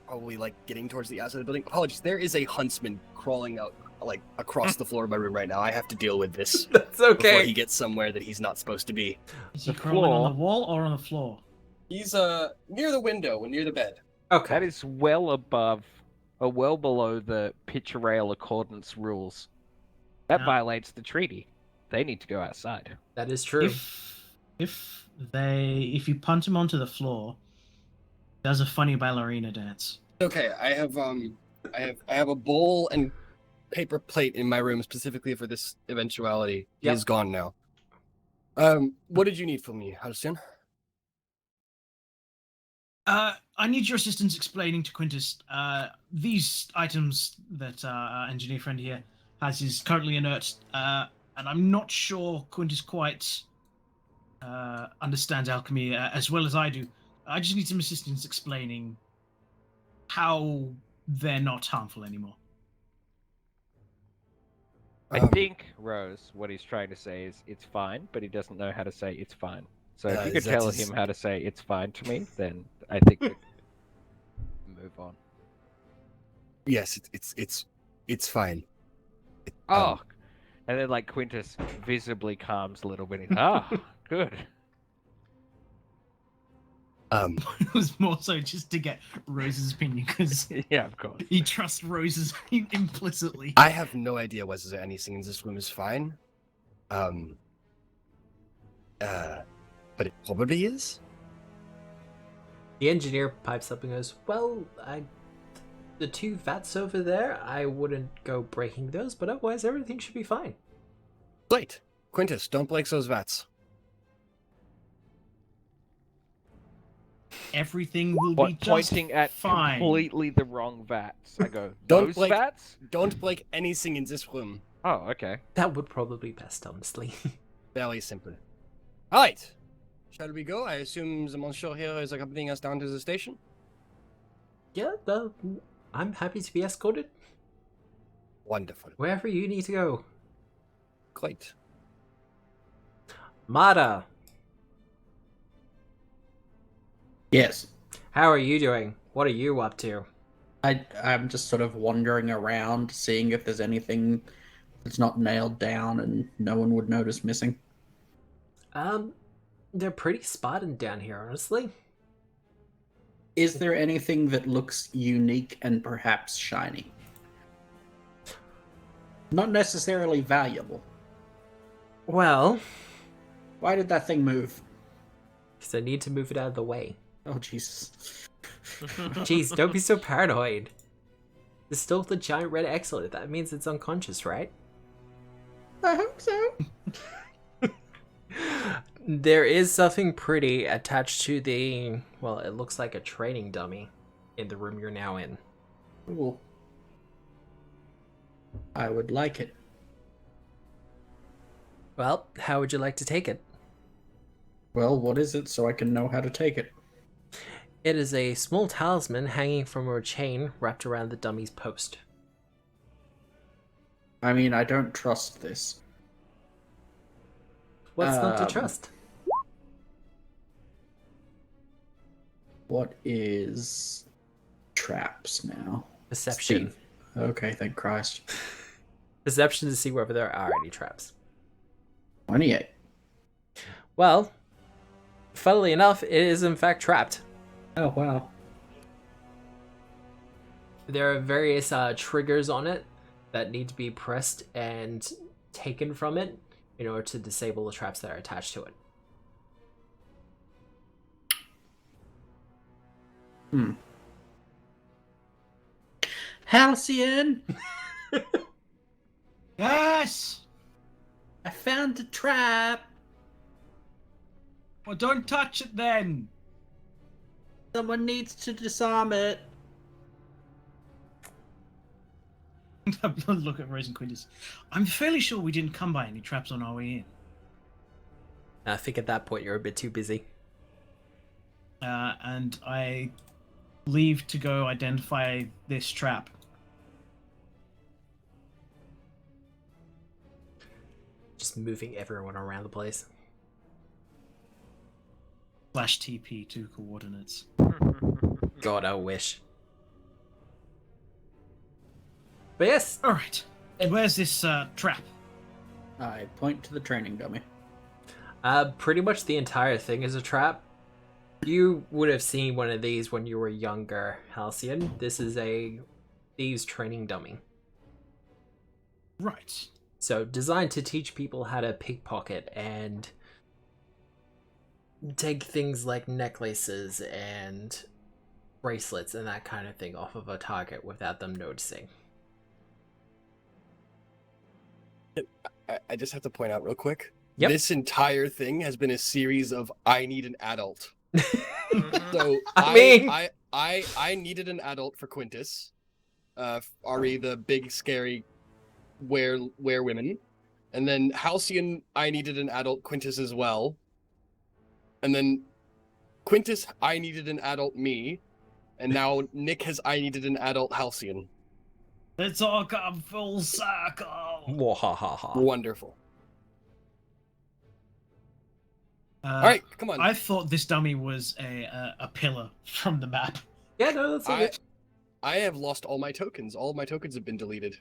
S5: probably getting towards the outside of the building. Apologies, there is a huntsman crawling out across the floor of my room right now. I have to deal with this.
S2: That's okay.
S5: Before he gets somewhere that he's not supposed to be.
S3: Is he crawling on the wall or on the floor?
S5: He's near the window and near the bed.
S2: Okay.
S4: That is well below the pitch rail accordance rules. That violates the treaty. They need to go outside.
S2: That is true.
S3: If you punt him onto the floor, he does a funny ballerina dance.
S5: Okay, I have a bowl and paper plate in my room specifically for this eventuality. He
S2: Yep.
S5: is gone now. What did you need from me, Halcyon?
S3: I need your assistance explaining to Quintus. These items that our engineer friend here has is currently inert, and I'm not sure Quintus quite understands alchemy as well as I do. I just need some assistance explaining how they're not harmful anymore.
S4: I think, Rose, what he's trying to say is it's fine, but he doesn't know how to say it's fine. So if you could tell him how to say it's fine to me, then I think we can move on.
S5: Yes, it's fine.
S4: Oh, and then like Quintus visibly calms a little bit. Good.
S3: It was more so just to get Rose's opinion because
S4: Yeah, of course.
S3: he trusts Rose's implicitly.
S5: I have no idea whether anything in this room is fine. But it probably is.
S2: The engineer pipes up and goes, well, the 2 vats over there, I wouldn't go breaking those, but otherwise everything should be fine.
S5: Great. Quintus, don't break those vats.
S3: Everything will be just
S4: Pointing at
S3: fine.
S4: completely the wrong vats. I go,
S5: Don't
S4: those
S5: break-
S4: vats?
S5: Don't break anything in this room.
S4: Oh, okay.
S2: That would probably be best, honestly.
S5: Very simple. Alright. Shall we go? I assume the monsieur here is accompanying us down to the station?
S2: Yeah, I'm happy to be escorted.
S5: Wonderful.
S2: Wherever you need to go.
S5: Great.
S2: Mada,
S1: Yes.
S2: how are you doing? What are you up to?
S1: I'm just sort of wandering around, seeing if there's anything that's not nailed down and no one would notice missing.
S2: They're pretty spotted down here, honestly.
S1: Is there anything that looks unique and perhaps shiny? Not necessarily valuable.
S2: Well,
S1: Why did that thing move?
S2: because I need to move it out of the way.
S1: Oh, Jesus.
S2: Jeez, don't be so paranoid. There's still the giant red X on it. That means it's unconscious, right?
S1: I hope so.
S2: There is something pretty attached to the... Well, it looks like a training dummy in the room you're now in.
S1: Cool. I would like it.
S2: Well, how would you like to take it?
S1: Well, what is it so I can know how to take it?
S2: It is a small talisman hanging from a chain wrapped around the dummy's post.
S1: I mean, I don't trust this.
S2: What's not to trust?
S1: What is traps now?
S2: Perception.
S1: Steve. Okay, thank Christ.
S2: Perception to see whether there are any traps.
S1: 28.
S2: Well, funnily enough, it is in fact trapped.
S1: Oh, wow.
S2: There are various triggers on it that need to be pressed and taken from it in order to disable the traps that are attached to it.
S1: Halcyon!
S3: Yes!
S1: I found a trap!
S3: Well, don't touch it then.
S1: Someone needs to disarm it.
S3: Look at Rose and Quintus. I'm fairly sure we didn't come by any traps on our way in.
S2: I think at that point you're a bit too busy.
S3: And I leave to go identify this trap.
S2: Just moving everyone around the place.
S3: /TP to coordinates.
S2: God, I wish. But yes,
S3: All right. Where's this trap?
S1: I point to the training dummy.
S2: pretty much the entire thing is a trap. You would have seen one of these when you were younger, Halcyon. This is a thieves training dummy.
S3: Right.
S2: So designed to teach people how to pickpocket and take things like necklaces and bracelets and that kind of thing off of a target without them noticing.
S5: I just have to point out real quick.
S2: Yep.
S5: This entire thing has been a series of I need an adult. So I needed an adult for Quintus. Ari, the big scary women. And then Halcyon, I needed an adult Quintus as well. And then Quintus, I needed an adult me. And now Nick has I needed an adult Halcyon.
S3: Let's all come full circle.
S2: Mwahaha.
S5: Wonderful.
S3: All
S5: right, come on.
S3: I thought this dummy was a pillar from the map.
S2: Yeah, no, that's all good.
S5: I have lost all my tokens. All my tokens have been deleted.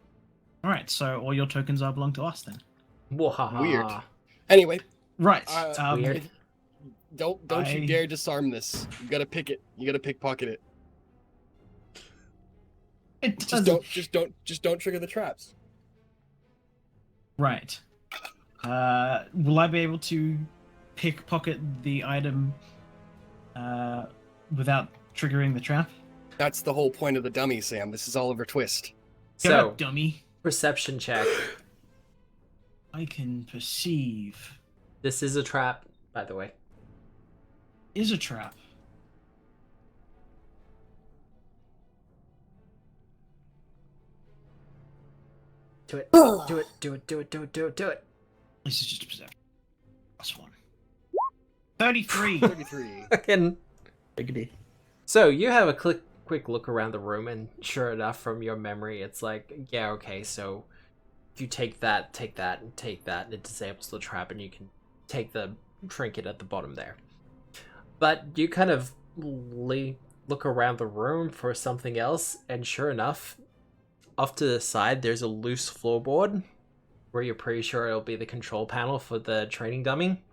S3: All right, so all your tokens are belong to us then.
S2: Mwahaha.
S5: Weird. Anyway,
S3: Right.
S2: Weird.
S5: don't you dare disarm this. You gotta pick it. You gotta pickpocket it.
S3: It
S5: Just
S3: doesn't.
S5: don't trigger the traps.
S3: Right. Will I be able to pickpocket the item without triggering the trap?
S5: That's the whole point of the dummy, Sam. This is Oliver Twist.
S3: Get
S2: So,
S3: up, dummy.
S2: perception check.
S3: I can perceive.
S2: This is a trap, by the way.
S3: Is a trap.
S2: Do it. Do it. Do it. Do it. Do it. Do it. Do it.
S3: This is just a perception. Plus 1. 33.
S5: 33.
S2: Fucking.
S1: Biggity.
S2: So you have a quick look around the room, and sure enough, from your memory, it's like, yeah, okay, so if you take that, and take that, and it disables the trap, and you can take the trinket at the bottom there. But you kind of look around the room for something else, and sure enough, off to the side, there's a loose floorboard where you're pretty sure it'll be the control panel for the training dummy.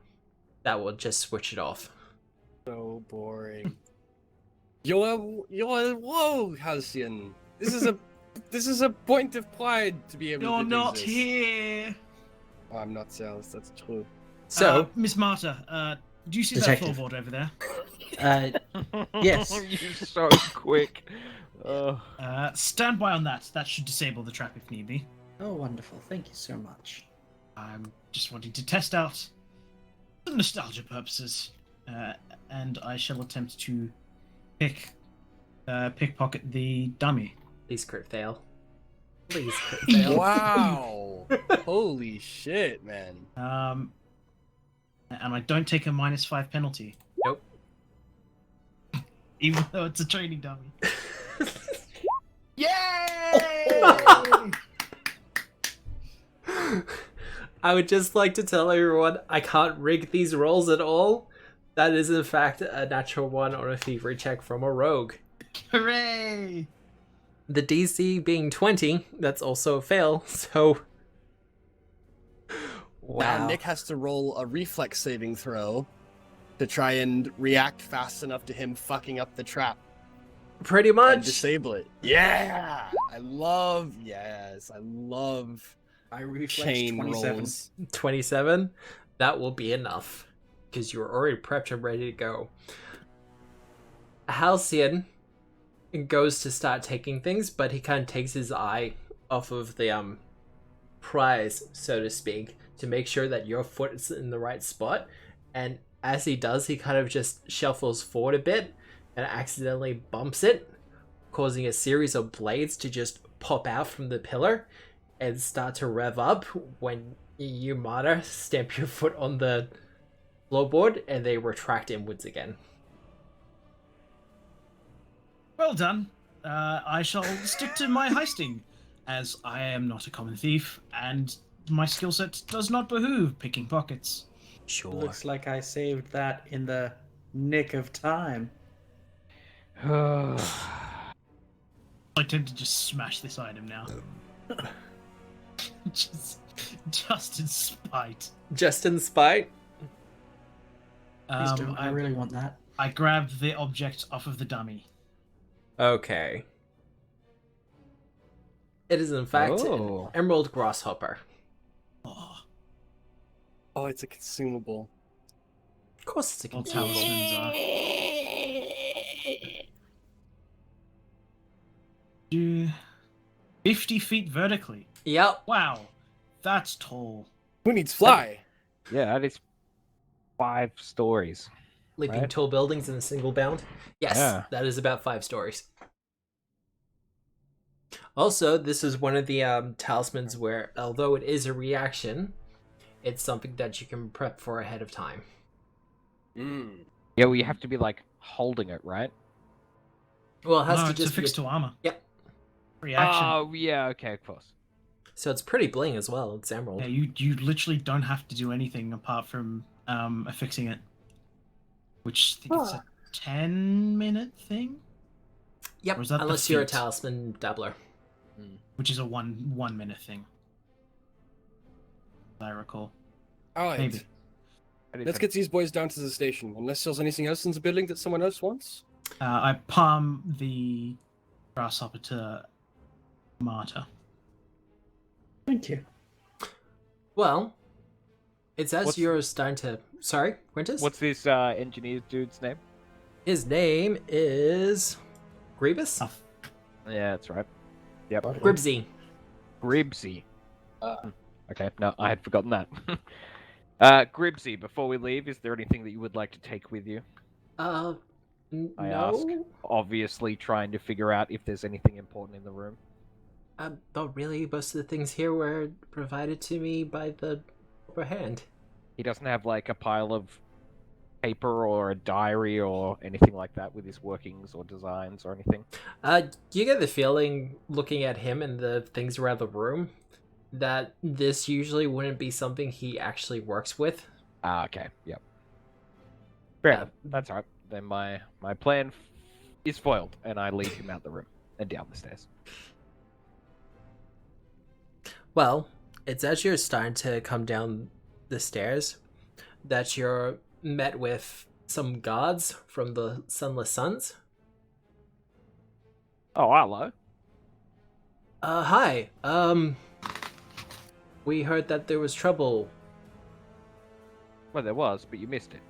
S2: That will just switch it off.
S5: So boring. Whoa, Halcyon. This is a point of pride to be able to
S3: You're
S5: do
S3: not
S5: this.
S3: here.
S5: Oh, I'm not jealous, that's true.
S2: So,
S3: Miss Marta, do you see
S1: Detective.
S3: that floorboard over there?
S1: Yes.
S4: You're so quick.
S3: Stand by on that. That should disable the trap if need be.
S1: Oh, wonderful. Thank you so much.
S3: I'm just wanting to test out for nostalgia purposes, and I shall attempt to pickpocket the dummy.
S2: please crit fail. Please crit fail.
S5: Wow. Holy shit, man.
S3: And I don't take a -5 penalty.
S2: Nope.
S3: Even though it's a training dummy.
S1: Yay!
S2: I would just like to tell everyone I can't rig these rolls at all. That is in fact a natural 1 on a thievery check from a rogue.
S3: Hooray!
S2: The DC being 20, that's also a fail, so...
S5: Now Nick has to roll a reflex saving throw to try and react fast enough to him fucking up the trap
S2: Pretty
S5: and
S2: much.
S5: disable it. Yeah! I love
S1: I reflex
S5: chain
S1: 27.
S5: rolls.
S2: 27, that will be enough. Because you're already prepped and ready to go. Halcyon goes to start taking things, but he kind of takes his eye off of the prize, so to speak, to make sure that your foot is in the right spot. And as he does, he kind of just shuffles forward a bit and accidentally bumps it, causing a series of blades to just pop out from the pillar and start to rev up when you, Marta, stamp your foot on the floorboard and they retract inwards again.
S3: Well done. I shall stick to my heisting, as I am not a common thief, and my skill set does not behoove picking pockets.
S2: Sure.
S1: Looks like I saved that in the nick of time.
S3: I tend to just smash this item now. just in spite.
S2: Just in spite?
S1: Please don't. I really want that.
S3: I grab the object off of the dummy.
S2: Okay. It is in fact
S4: Oh.
S2: an emerald grasshopper.
S5: Oh, it's a consumable.
S2: Of course it's a
S3: All
S2: consumable.
S3: talismans are. 50 feet vertically.
S2: Yep.
S3: Wow. That's tall.
S5: Who needs fly?
S4: Yeah, that is 5 stories.
S2: Leaping
S4: Right.
S2: tall buildings in a single bound. Yes,
S4: Yeah.
S2: that is about 5 stories. Also, this is one of the talismans where, although it is a reaction, it's something that you can prep for ahead of time.
S5: Mm.
S4: Yeah, well, you have to be like holding it, right?
S2: Well, it has
S3: No,
S2: to
S3: it's
S2: just
S3: affixed
S2: be.
S3: to armor.
S2: Yep.
S3: Reaction.
S4: Oh, yeah, okay, of course.
S2: So it's pretty bling as well. It's emerald.
S3: Yeah, you literally don't have to do anything apart from affixing it. Which I think it's a 10-minute thing,
S2: Yep,
S3: or is that the
S2: unless you're a
S3: feat?
S2: talisman dabbler.
S3: which is a 1 minute thing. As I recall.
S5: All right.
S3: Maybe.
S5: Let's get these boys down to the station. Unless there's anything else in the building that someone else wants.
S3: I palm the grasshopper to Marta.
S1: Thank you.
S2: Well, it's as
S4: What's-
S2: you're starting to. Sorry, Quintus?
S4: What's this engineer dude's name?
S2: His name is. Grievous?
S3: Oh.
S4: Yeah, that's right. Yep.
S2: Gribsy.
S4: Gribsy. Okay, no, I had forgotten that. Gribsy, before we leave, is there anything that you would like to take with you?
S2: I
S4: I
S2: no.
S4: ask. Obviously trying to figure out if there's anything important in the room.
S2: Not really. Most of the things here were provided to me by the upper hand.
S4: He doesn't have like a pile of paper or a diary or anything like that with his workings or designs or anything.
S2: You get the feeling, looking at him and the things around the room, that this usually wouldn't be something he actually works with.
S4: Ah, okay, yep. Fair enough. That's alright. Then my plan is foiled, and I lead him out the room and down the stairs.
S2: Well, it's as you're starting to come down the stairs that you're met with some guards from the Sunless Suns.
S4: Oh, hello.
S2: Hi. We heard that there was trouble.
S4: Well, there was, but you missed it.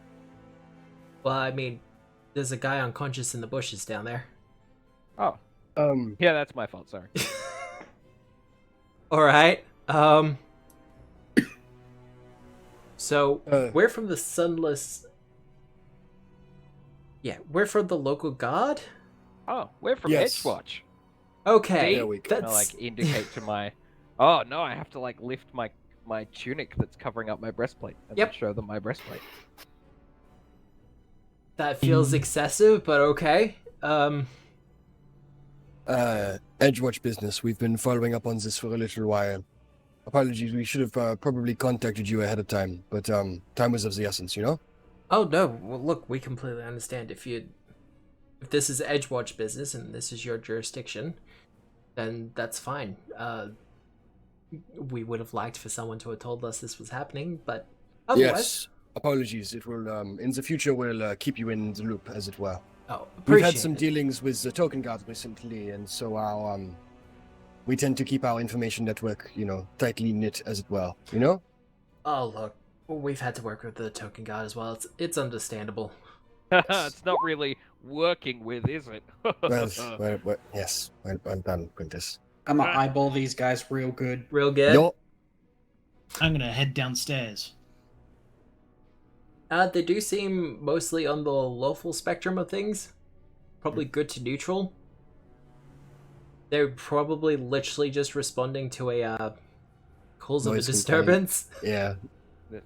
S2: Well, I mean, there's a guy unconscious in the bushes down there.
S4: Oh,
S5: Um,
S4: yeah, that's my fault, sorry.
S2: Alright, so, we're from the Sunless... Yeah, we're from the local guard?
S4: Oh, we're from
S5: Yes.
S4: Edgewatch.
S2: Okay,
S5: There we go.
S4: I like indicate to my... Oh, no, I have to like lift my tunic that's covering up my breastplate and then
S2: Yep.
S4: show them my breastplate.
S2: that feels excessive, but okay.
S5: Edgewatch business. We've been following up on this for a little while. Apologies, we should have probably contacted you ahead of time, but time was of the essence, you know?
S2: Oh no, well look, we completely understand. If this is Edgewatch business and this is your jurisdiction, then that's fine. We would have liked for someone to have told us this was happening, but otherwise...
S5: Yes. Apologies. It will in the future we'll keep you in the loop, as it were.
S2: Oh,
S5: We've
S2: appreciate
S5: had some
S2: it.
S5: dealings with the token guards recently, and so our we tend to keep our information network, tightly knit, as it were. You know?
S2: Oh look, we've had to work with the token guard as well. It's understandable.
S4: It's not really working with, is it?
S5: Well, yes. Well done, Quintus.
S1: I'm gonna eyeball these guys real good.
S2: Real good.
S5: Yo,
S3: I'm gonna head downstairs.
S2: They do seem mostly on the lawful spectrum of things. Probably good to neutral. They're probably literally just responding to a cause of a
S5: Noise complaint.
S2: disturbance.
S5: yeah,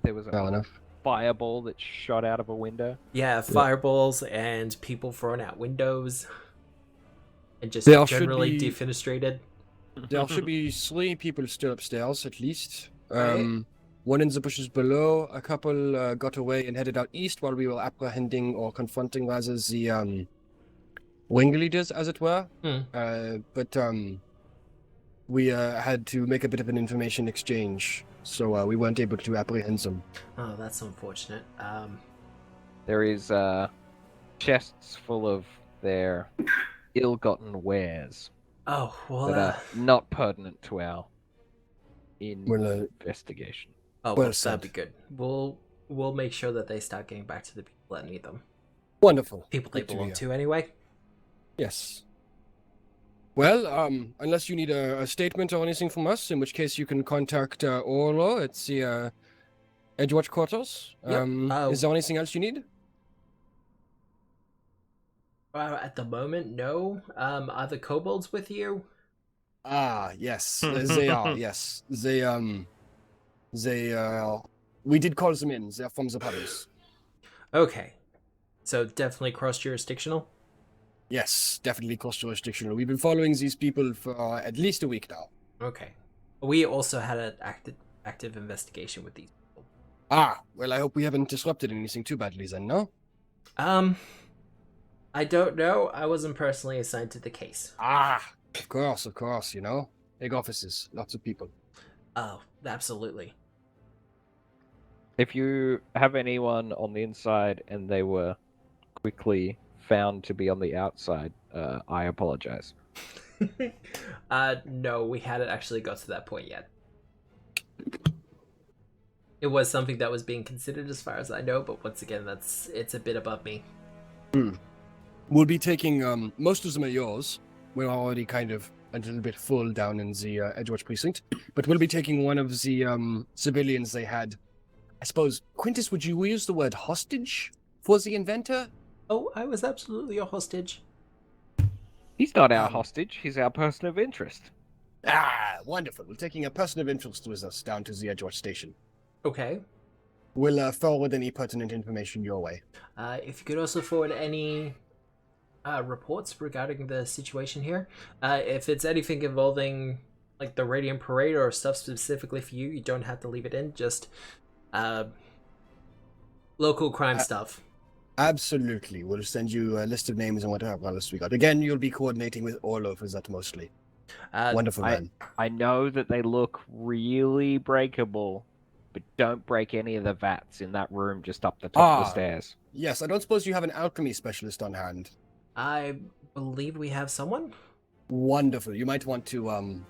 S4: There was
S5: fair
S4: a
S5: enough.
S4: fireball that shot out of a window.
S2: Yeah, fireballs and people throwing out windows. And just
S5: There should
S2: generally
S5: be-
S2: defenestrated.
S5: There should be 3 people still upstairs, at least.
S2: Right.
S5: One in the bushes below. A couple got away and headed out east while we were apprehending or confronting, rather, the ringleaders, as it were. But we had to make a bit of an information exchange, so we weren't able to apprehend them.
S2: Oh, that's unfortunate.
S4: There is chests full of their ill-gotten wares
S2: Oh, well,
S4: that are not pertinent to our
S5: Well,
S4: investigation.
S2: oh,
S5: well
S2: well,
S5: said.
S2: that'd be good. We'll make sure that they start getting back to the people that need them.
S5: wonderful.
S2: People they
S5: Good
S2: belong
S5: hear.
S2: to anyway.
S5: Yes. Well, unless you need a statement or anything from us, in which case you can contact Orlo at the Edgewatch quarters.
S2: Yep.
S5: Is there anything else you need?
S2: At the moment, no. Are the kobolds with you?
S5: Ah, yes, they are. Yes, we did call them in. They're from the palace.
S2: Okay. So definitely cross-jurisdictional?
S5: Yes, definitely cross-jurisdictional. We've been following these people for at least a week now.
S2: Okay. We also had an active investigation with these people.
S5: Ah, well, I hope we haven't disrupted anything too badly then, no?
S2: I don't know. I wasn't personally assigned to the case.
S5: Ah, of course, you know. Big offices, lots of people.
S2: Oh, absolutely.
S4: If you have anyone on the inside and they were quickly found to be on the outside, I apologize.
S2: No, we hadn't actually got to that point yet. It was something that was being considered as far as I know, but once again, it's a bit above me.
S5: We'll be taking, most of them are yours. We're already kind of a little bit full down in the Edgewatch precinct, but we'll be taking one of the civilians they had. I suppose, Quintus, would you use the word hostage for the inventor?
S2: Oh, I was absolutely a hostage.
S4: He's not our hostage, he's our person of interest.
S5: Ah, wonderful. We're taking a person of interest with us down to the Edgewatch station.
S2: Okay.
S5: We'll forward any pertinent information your way.
S2: If you could also forward any reports regarding the situation here. If it's anything involving like the Radiant Parade or stuff specifically for you, you don't have to leave it in. Just local crime stuff.
S5: Absolutely. We'll send you a list of names and whatever else we got. Again, you'll be coordinating with Orlo for that mostly. Wonderful, man.
S4: I know that they look really breakable, but don't break any of the vats in that room just up the top of the stairs.
S5: Yes, I don't suppose you have an alchemy specialist on hand.
S2: I believe we have someone.
S5: Wonderful. You might want to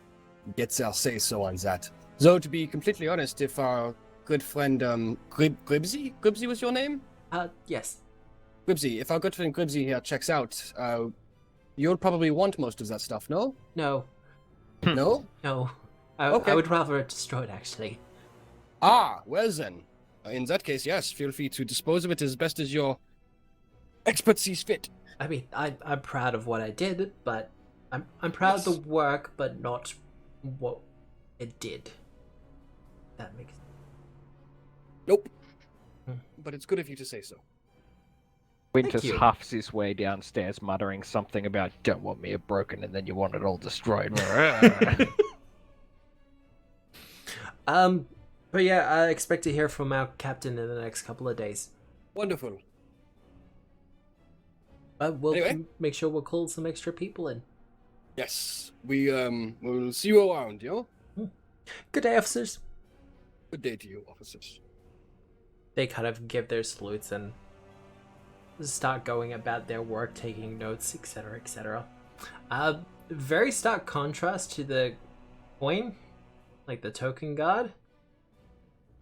S5: get our say-so on that. Though, to be completely honest, if our good friend Gribsy was your name?
S2: Yes.
S5: Gribsy, if our good friend Gribsy here checks out, you'll probably want most of that stuff, no?
S2: No.
S5: No?
S2: No.
S5: Okay.
S2: I would rather it destroyed, actually.
S5: Ah, well then. In that case, yes, feel free to dispose of it as best as your expert sees fit.
S2: I mean, I'm proud of what I did, but I'm proud of the work, but not what it did. That makes sense.
S5: Nope. But it's good of you to say so.
S4: Quintus
S2: you.
S4: huffs his way downstairs, muttering something about "don't want me broken, and then you want it all destroyed."
S2: But yeah, I expect to hear from our captain in the next couple of days.
S5: Wonderful.
S2: We'll
S5: Anyway.
S2: make sure we'll call some extra people in.
S5: Yes, we'll see you around, yo?
S2: Good day, officers.
S5: Good day to you, officers.
S2: They kind of give their salutes and start going about their work, taking notes, etc., etc. Very stark contrast to the coin, like the token guard,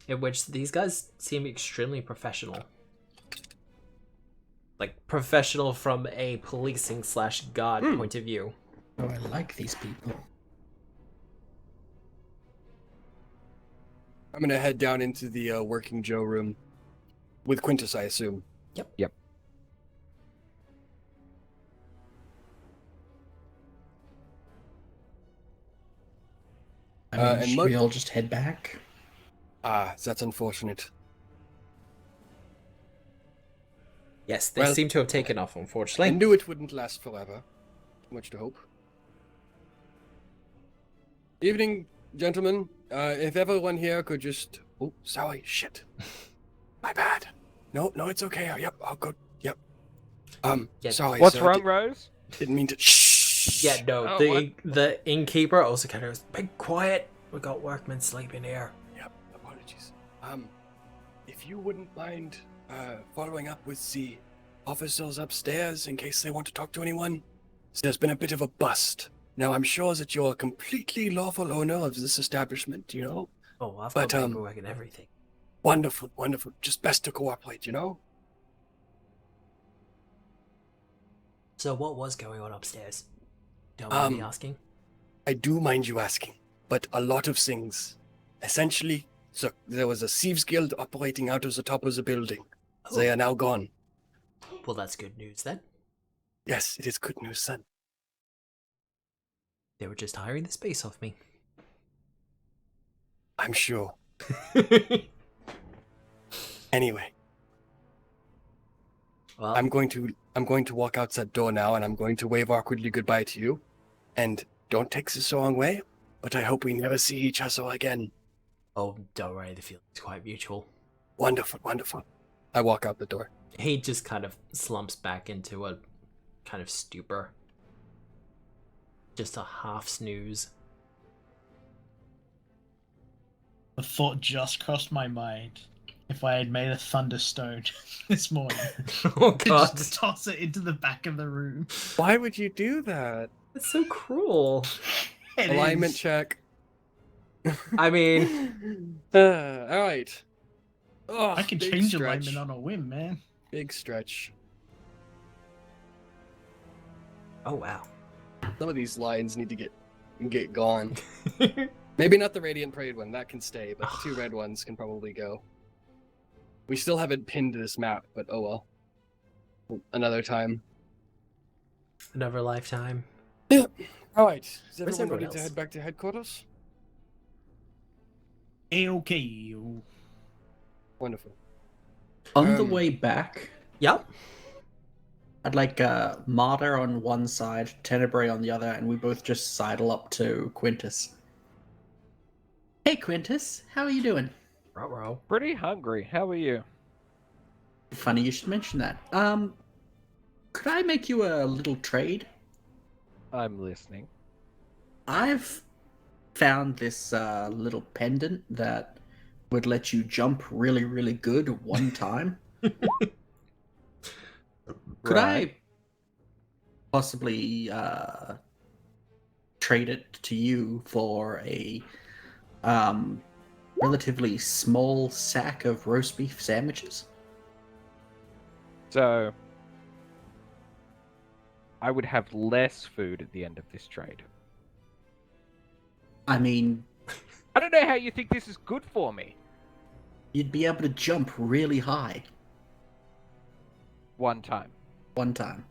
S2: in which these guys seem extremely professional. Like, professional from a policing / guard point of view.
S1: Oh, I like these people.
S5: I'm gonna head down into the working Joe room with Quintus, I assume.
S4: Yep.
S1: I mean,
S5: and
S1: should we all just head back?
S5: Ah, that's unfortunate.
S2: Yes, they
S5: Well,
S2: seem to have taken off,
S5: I
S2: unfortunately.
S5: knew it wouldn't last forever. Too much to hope. Evening, gentlemen. If everyone here could just... Oh, sorry, shit. My bad. No, it's okay. Yep, I'll go. Yep.
S2: Yeah.
S5: Sorry,
S4: What's
S5: sir.
S4: wrong, Rose?
S5: Didn't mean to... Shh.
S2: Yeah, no,
S4: Oh,
S2: the innkeeper also kind of goes, "Be quiet, we got workmen sleeping here."
S5: Yep, apologies. If you wouldn't mind following up with the officers upstairs in case they want to talk to anyone. There's been a bit of a bust. Now, I'm sure that you're a completely lawful owner of this establishment, you know?
S2: Oh, I've
S5: But,
S2: got paperwork and everything.
S5: Wonderful. Just best to cooperate, you know?
S2: So what was going on upstairs? Don't mind me asking.
S5: I do mind you asking, but a lot of things. Essentially, so there was a thieves guild operating out of the top of the building. They are now gone.
S2: Well, that's good news then.
S5: Yes, it is good news, son.
S2: They were just hiring the space off me.
S5: I'm sure. Anyway,
S2: Well,
S5: I'm going to walk out that door now, and I'm going to wave awkwardly goodbye to you. And don't take this the wrong way, but I hope we never see each other again.
S2: oh, don't worry, the feeling's quite mutual.
S5: Wonderful, wonderful. I walk out the door.
S2: He just kind of slumps back into a kind of stupor. Just a half snooze.
S3: The thought just crossed my mind. If I had made a thunderstone this morning,
S2: Oh
S3: to
S2: god,
S3: just toss it into the back of the room.
S5: Why would you do that?
S2: that's so cruel.
S3: It
S5: Alignment
S3: is.
S5: check.
S2: I mean,
S5: All right. Oh,
S3: I can
S5: big
S3: change
S5: stretch.
S3: alignment on a whim, man.
S5: Big stretch.
S2: oh wow.
S5: Some of these lines need to get gone. Maybe not the Radiant Parade one, that can stay, but the two red ones can probably go. We still haven't pinned this map, but oh well. Another time.
S2: Another lifetime.
S5: Alright, is
S2: Where's
S5: everyone ready
S2: everyone
S5: to
S2: else?
S5: head back to headquarters?
S3: A-okay.
S5: Wonderful.
S1: On the
S5: Um,
S1: way back,
S2: Yep.
S1: I'd like Martyr on one side, Tenebrae on the other, and we both just sidle up to Quintus. Hey Quintus, how are you doing?
S2: Ruh-roh.
S4: Pretty hungry. How are you?
S1: Funny you should mention that. Could I make you a little trade?
S4: I'm listening.
S1: I've found this little pendant that would let you jump really, really good one time. Could
S4: Right.
S1: I possibly trade it to you for a relatively small sack of roast beef sandwiches?
S4: So, I would have less food at the end of this trade.
S1: I mean,
S4: I don't know how you think this is good for me.
S1: you'd be able to jump really high
S4: One time.
S1: one time.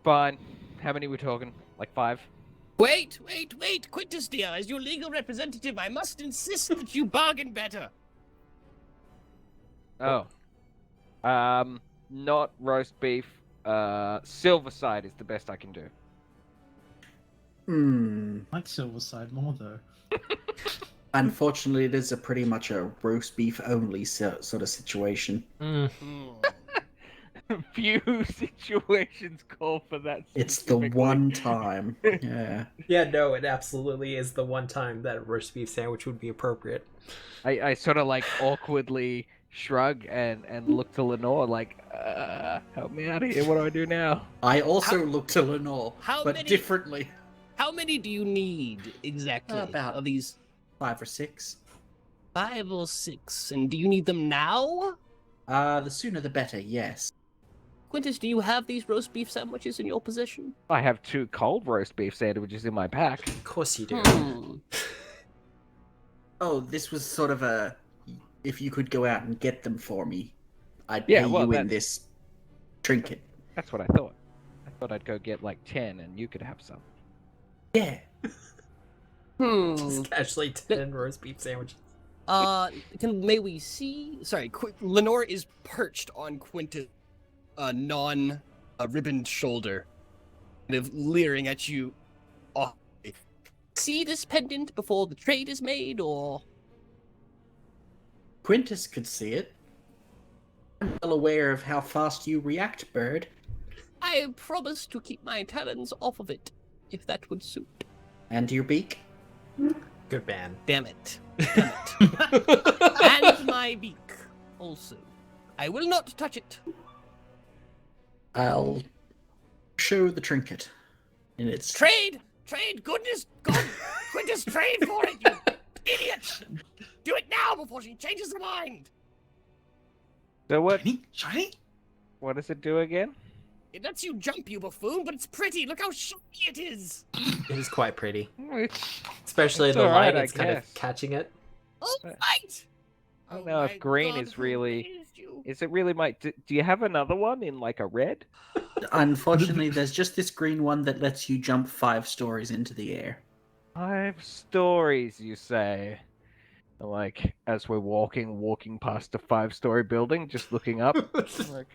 S4: Fine. How many we talking? Like 5?
S6: Wait, Quintus dear, as your legal representative, I must insist that you bargain better.
S4: Oh. Not roast beef. Silver side is the best I can do.
S3: I like Silverside more, though.
S1: Unfortunately, it is pretty much a roast beef only sort of situation.
S2: Mm.
S4: Few situations call for that.
S1: It's the
S4: specifically.
S1: one time. Yeah.
S2: Yeah, no, it absolutely is the one time that a roast beef sandwich would be appropriate.
S4: I sort of like awkwardly shrug and look to Lenore like, help me out of here. What do I do now?
S1: I also look to Lenore,
S6: how
S1: but
S6: many-
S1: differently.
S6: How many do you need exactly?
S1: About-
S6: of these
S1: 5 or 6.
S6: 5 or 6, and do you need them now?
S1: The sooner the better, yes.
S6: Quintus, do you have these roast beef sandwiches in your possession?
S4: I have 2 cold roast beef sandwiches in my pack.
S2: Of course you do.
S6: Hmm.
S1: Oh, this was sort of a... If you could go out and get them for me, I'd
S4: Yeah,
S1: pay
S4: well,
S1: you in
S4: that-
S1: this trinket.
S4: That's what I thought. I thought I'd go get like 10 and you could have some.
S1: Yeah.
S2: Just casually 10 roast beef sandwiches.
S6: May we see? Sorry, Lenore is perched on Quintus' non-ribboned shoulder, kind of leering at you. See this pendant before the trade is made, or?
S1: Quintus could see it. I'm well aware of how fast you react, bird.
S6: I promise to keep my talons off of it, if that would suit.
S1: And your beak?
S2: Good man.
S6: Damn it. And my beak, also. I will not touch it.
S1: I'll show the trinket. And it's...
S6: Trade! Goodness God! Quintus, trade for it, you idiot! Do it now before she changes her mind!
S4: So what?
S3: Shiny? Shiny?
S4: What does it do again?
S6: It lets you jump, you buffoon, but it's pretty. Look how shiny it is.
S2: It is quite pretty.
S4: It's,
S2: Especially
S4: It's
S2: the
S4: alright,
S2: light,
S4: I
S2: it's kind of
S4: guess.
S2: catching it.
S6: Oh, right.
S4: I don't know if green
S6: God,
S4: is
S6: who
S4: really...
S6: raised you?
S4: Is it really my... Do you have another one in, like, a red?
S1: Unfortunately, there's just this green one that lets you jump 5 stories into the air.
S4: 5 stories, you say? Like, as we're walking past a 5-story building, just looking up. Like,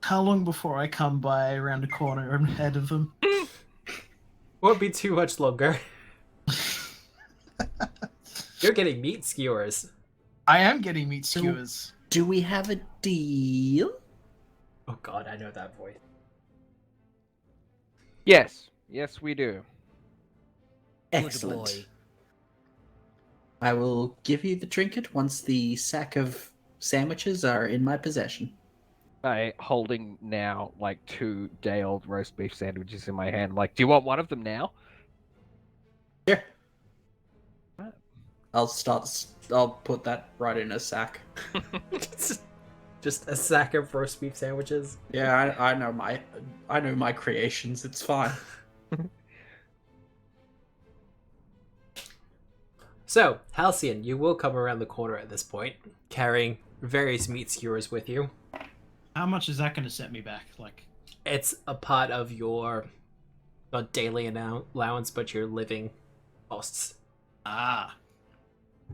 S3: How long before I come by around a corner and ahead of them?
S2: Won't be too much longer. You're getting meat skewers.
S3: I am getting meat skewers.
S1: Do we have a deal?
S2: Oh god, I know that voice.
S4: Yes. Yes, we do.
S1: Excellent.
S6: boy.
S1: I will give you the trinket once the sack of sandwiches are in my possession.
S4: I holding now, like, 2 day-old roast beef sandwiches in my hand. Like, do you want one of them now?
S1: Here. I'll put that right in a sack.
S2: Just a sack of roast beef sandwiches.
S1: Yeah, I know my creations. It's fine.
S2: So, Halcyon, you will come around the corner at this point, carrying various meat skewers with you.
S3: How much is that going to set me back? Like,
S2: It's a part of your not daily allowance, but your living costs.
S3: ah,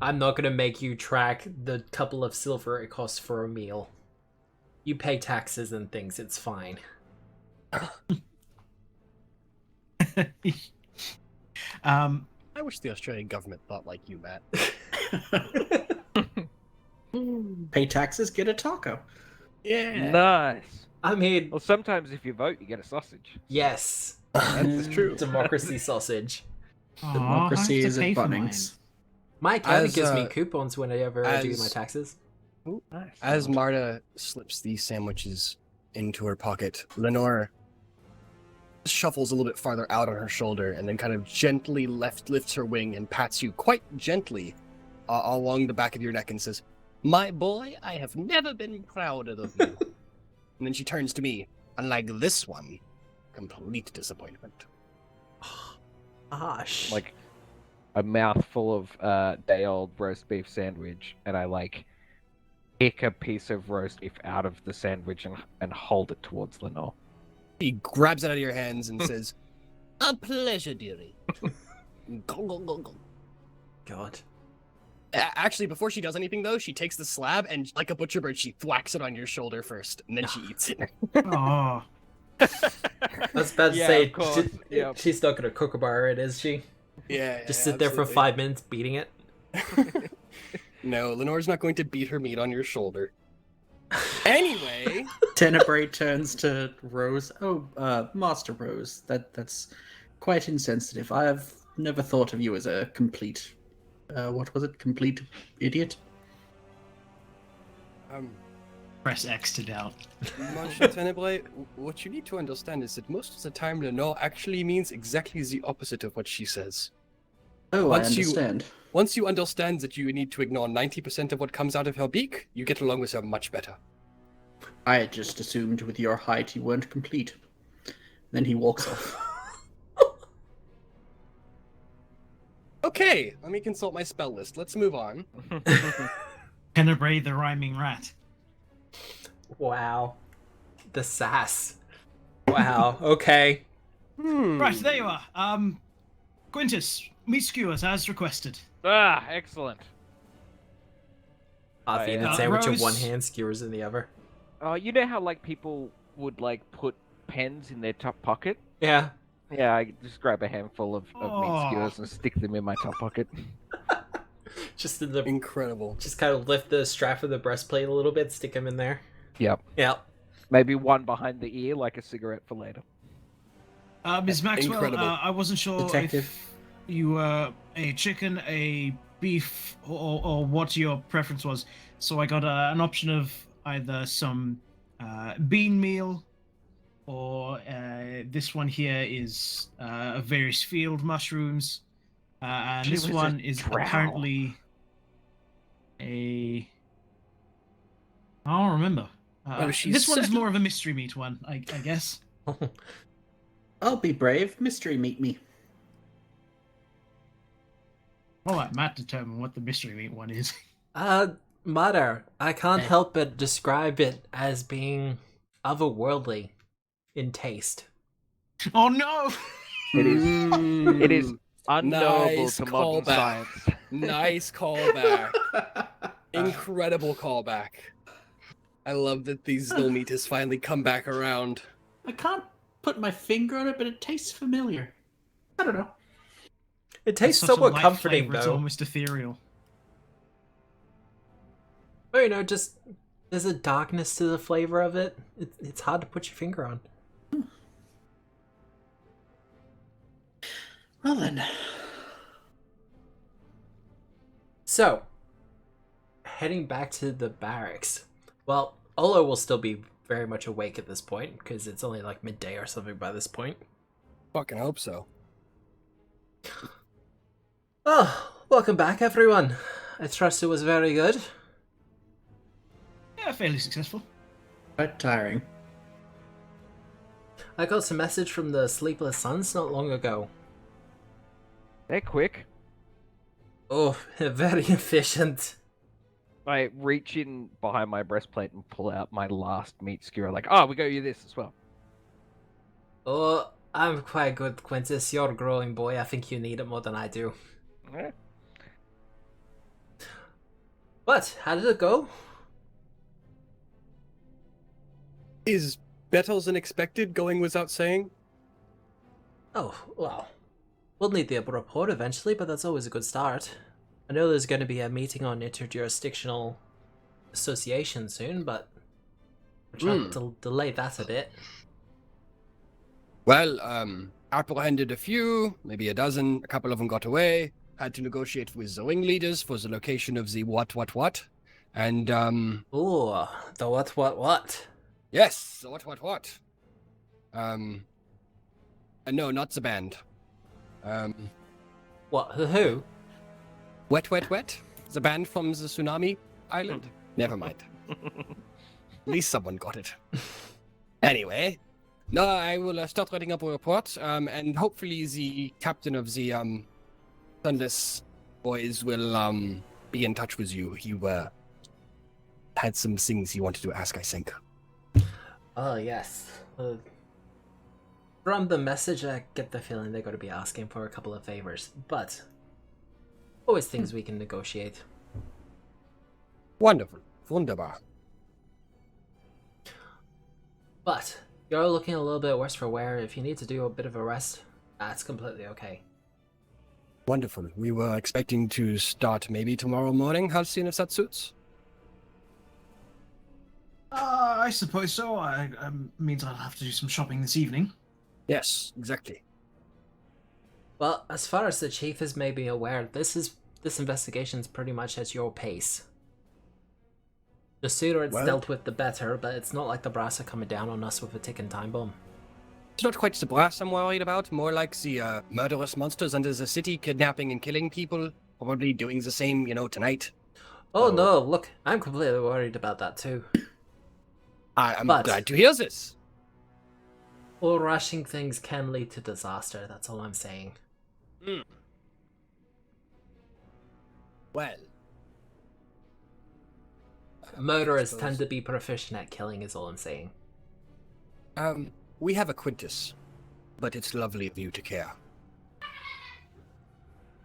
S2: I'm not gonna make you track the couple of silver it costs for a meal. You pay taxes and things, it's fine.
S5: I wish the Australian government thought like you, Matt.
S1: Pay taxes, get a taco.
S5: Yeah.
S4: Nice.
S2: I mean,
S4: Well, sometimes if you vote, you get a sausage.
S2: yes.
S5: That's true.
S2: Democracy sausage.
S1: Democracy is at Bunnings.
S2: My account
S5: As,
S2: gives me coupons whenever I do my
S5: as-
S2: taxes.
S4: Nice.
S5: As Marta slips these sandwiches into her pocket, Lenore shuffles a little bit farther out on her shoulder and then kind of gently lifts her wing and pats you quite gently along the back of your neck and says, "My boy, I have never been prouder of you." And then she turns to me, unlike this one, complete disappointment.
S2: Gosh.
S4: Like a mouthful of day-old roast beef sandwich, and I like pick a piece of roast beef out of the sandwich and hold it towards Lenore.
S5: He grabs it out of your hands and says, "A pleasure, dearie." Gong, gong, gong, gong.
S2: God.
S5: Actually, before she does anything, though, she takes the slab and, like a butcher bird, she thwacks it on your shoulder first, and then she eats it.
S3: oh,
S2: I was about to
S4: Yeah,
S2: say,
S4: of course, yep.
S2: she's not gonna cook a bar it, is she?
S5: Yeah.
S2: Just sit there for 5 minutes beating it?
S5: No, Lenore's not going to beat her meat on your shoulder. Anyway,
S1: Tenebrae turns to Rose. Oh, Master Rose, that's quite insensitive. I have never thought of you as a complete, what was it? Complete idiot?
S3: press X to doubt.
S5: Monsieur Tenebrae, what you need to understand is that most of the time Lenore actually means exactly the opposite of what she says.
S1: Oh,
S5: Once
S1: I understand.
S5: Once you understand that you need to ignore 90% of what comes out of her beak, you get along with her much better.
S1: I had just assumed with your height you weren't complete. Then he walks off.
S5: Okay, let me consult my spell list. Let's move on.
S3: Tenebrae the rhyming rat.
S2: Wow. The sass. Wow, okay.
S3: Right, there you are. Quintus, meat skewers as requested.
S4: Ah, excellent.
S2: Coffee and a
S3: Uh,
S2: sandwich in
S3: Rose-
S2: one hand, skewers in the other.
S4: Oh, you know how like people would like put pens in their top pocket?
S2: Yeah.
S4: Yeah, I just grab a handful of meat
S3: Oh.
S4: skewers and stick them in my top pocket.
S2: Just in the
S5: Incredible.
S2: just kind of lift the strap of the breastplate a little bit, stick them in there.
S4: Yep.
S2: Yep.
S4: Maybe one behind the ear, like a cigarette for later.
S3: Ms. Maxwell,
S5: Incredible.
S3: I wasn't sure
S1: Detective.
S3: if you were a chicken, a beef, or what your preference was. So I got an option of either some bean meal, or this one here is various field mushrooms. And
S4: She
S3: this
S4: was a
S3: one is
S4: drow.
S3: apparently a... I don't remember.
S5: she's
S3: This one's
S5: settled.
S3: more of a mystery meat one, I guess.
S1: I'll be brave. Mystery meet me.
S3: I'll let Matt determine what the mystery meat one is.
S2: Mother, I can't
S1: Hey.
S2: help but describe it as being otherworldly in taste.
S3: Oh no!
S4: It is. It is
S5: Mm,
S4: unknowable
S5: nice
S4: to modern
S5: callback.
S4: science.
S5: Nice callback. Incredible callback. I love that these little meat has finally come back around.
S1: I can't put my finger on it, but it tastes familiar. I don't know.
S2: It tastes
S3: It's such a
S2: somewhat
S3: light
S2: comforting,
S3: flavor, It's
S2: though.
S3: almost ethereal.
S2: But, just there's a darkness to the flavor of it. It's hard to put your finger on.
S1: Well then.
S2: So, heading back to the barracks. Well, Olo will still be very much awake at this point, because it's only like midday or something by this point.
S5: Fucking hope so.
S2: Oh, welcome back, everyone. I trust it was very good.
S3: Yeah, fairly successful.
S1: Quite tiring.
S2: I got some message from the Sleepless Suns not long ago.
S4: They're quick.
S2: Oh, very efficient.
S4: I reach in behind my breastplate and pull out my last meat skewer. Like, oh, we got you this as well.
S2: Oh, I'm quite good, Quintus. You're a growing boy. I think you need it more than I do.
S4: Yeah.
S2: But, how did it go?
S5: Is Bettles Unexpected going without saying?
S2: Oh, well. We'll need the report eventually, but that's always a good start. I know there's going to be a meeting on interjurisdictional association soon, but we're trying to delay that a bit.
S5: Well, apprehended a few, maybe a dozen, a couple of them got away, had to negotiate with the ringleaders for the location of the what, and,
S2: Ooh, the what?
S5: yes, the what. No, not the band.
S2: What, who?
S5: Wet? The band from the Tsunami Island? Never mind. At least someone got it. Anyway, no, I will start writing up a report, and hopefully the captain of the Sunless Boys will be in touch with you. He had some things he wanted to ask, I think.
S2: Oh, yes. From the message, I get the feeling they're going to be asking for a couple of favors, but always things we can negotiate.
S5: Wonderful. Wunderbar.
S2: But you're looking a little bit worse for wear. If you need to do a bit of a rest, that's completely okay.
S5: Wonderful. We were expecting to start maybe tomorrow morning, Halcyon, if that suits.
S3: I suppose so. Means I'll have to do some shopping this evening.
S5: Yes, exactly.
S2: Well, as far as the chief is maybe aware, this investigation's pretty much at your pace. The sooner it's dealt with, the better, but it's not like the brass are coming down on us with a ticking time bomb.
S5: It's not quite the brass I'm worried about, more like the murderous monsters under the city kidnapping and killing people, probably doing the same, tonight.
S2: Oh no, look, I'm completely worried about that too.
S5: I'm
S2: But-
S5: glad to hear this.
S2: All rushing things can lead to disaster, that's all I'm saying.
S5: Well.
S2: Murderers tend to be proficient at killing is all I'm saying.
S5: We have a Quintus, but it's lovely of you to care.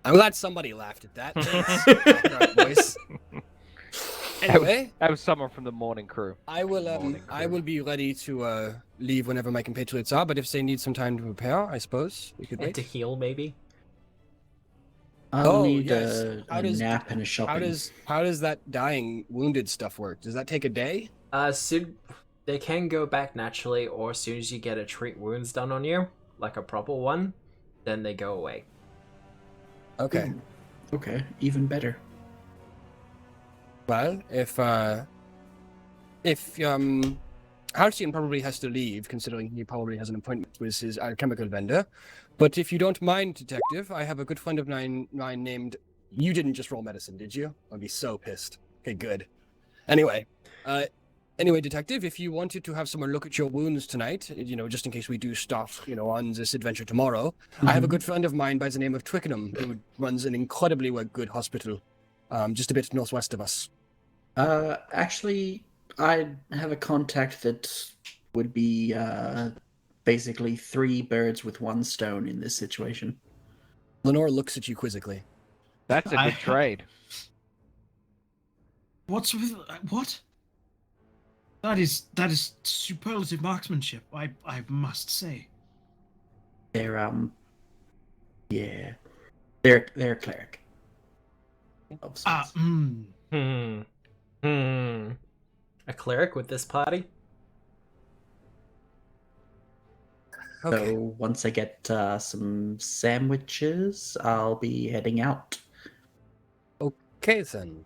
S5: I'm glad somebody laughed at that. Thanks. Voice. Anyway,
S4: That was someone from the morning crew.
S5: I will be ready to leave whenever my compatriots are, but if they need some time to prepare, I suppose we could
S2: And
S5: wait.
S2: to heal, maybe?
S1: I'll need
S5: yes.
S1: a nap and a shopping.
S5: How does that dying wounded stuff work? Does that take a day?
S2: Soon they can go back naturally, or as soon as you get a treat wounds done on you, like a proper one, then they go away.
S5: Okay.
S1: Okay, even better.
S5: Well, if Halcyon probably has to leave, considering he probably has an appointment with his alchemical vendor. But if you don't mind, Detective, I have a good friend of mine named... You didn't just roll medicine, did you? I'd be so pissed. Okay, good. Anyway, Anyway, Detective, if you wanted to have someone look at your wounds tonight, just in case we do start, on this adventure tomorrow, I have a good friend of mine by the name of Twickenham who runs an incredibly good hospital, just a bit northwest of us.
S1: Actually, I have a contact that would be basically 3 birds with 1 stone in this situation.
S5: Lenore looks at you quizzically.
S4: That's a good trade.
S3: What's with what? That is superlative marksmanship. I must say.
S1: They're yeah, they're a cleric. Of sorts.
S2: A cleric with this party?
S5: Okay.
S1: So once I get some sandwiches, I'll be heading out.
S5: Okay, then.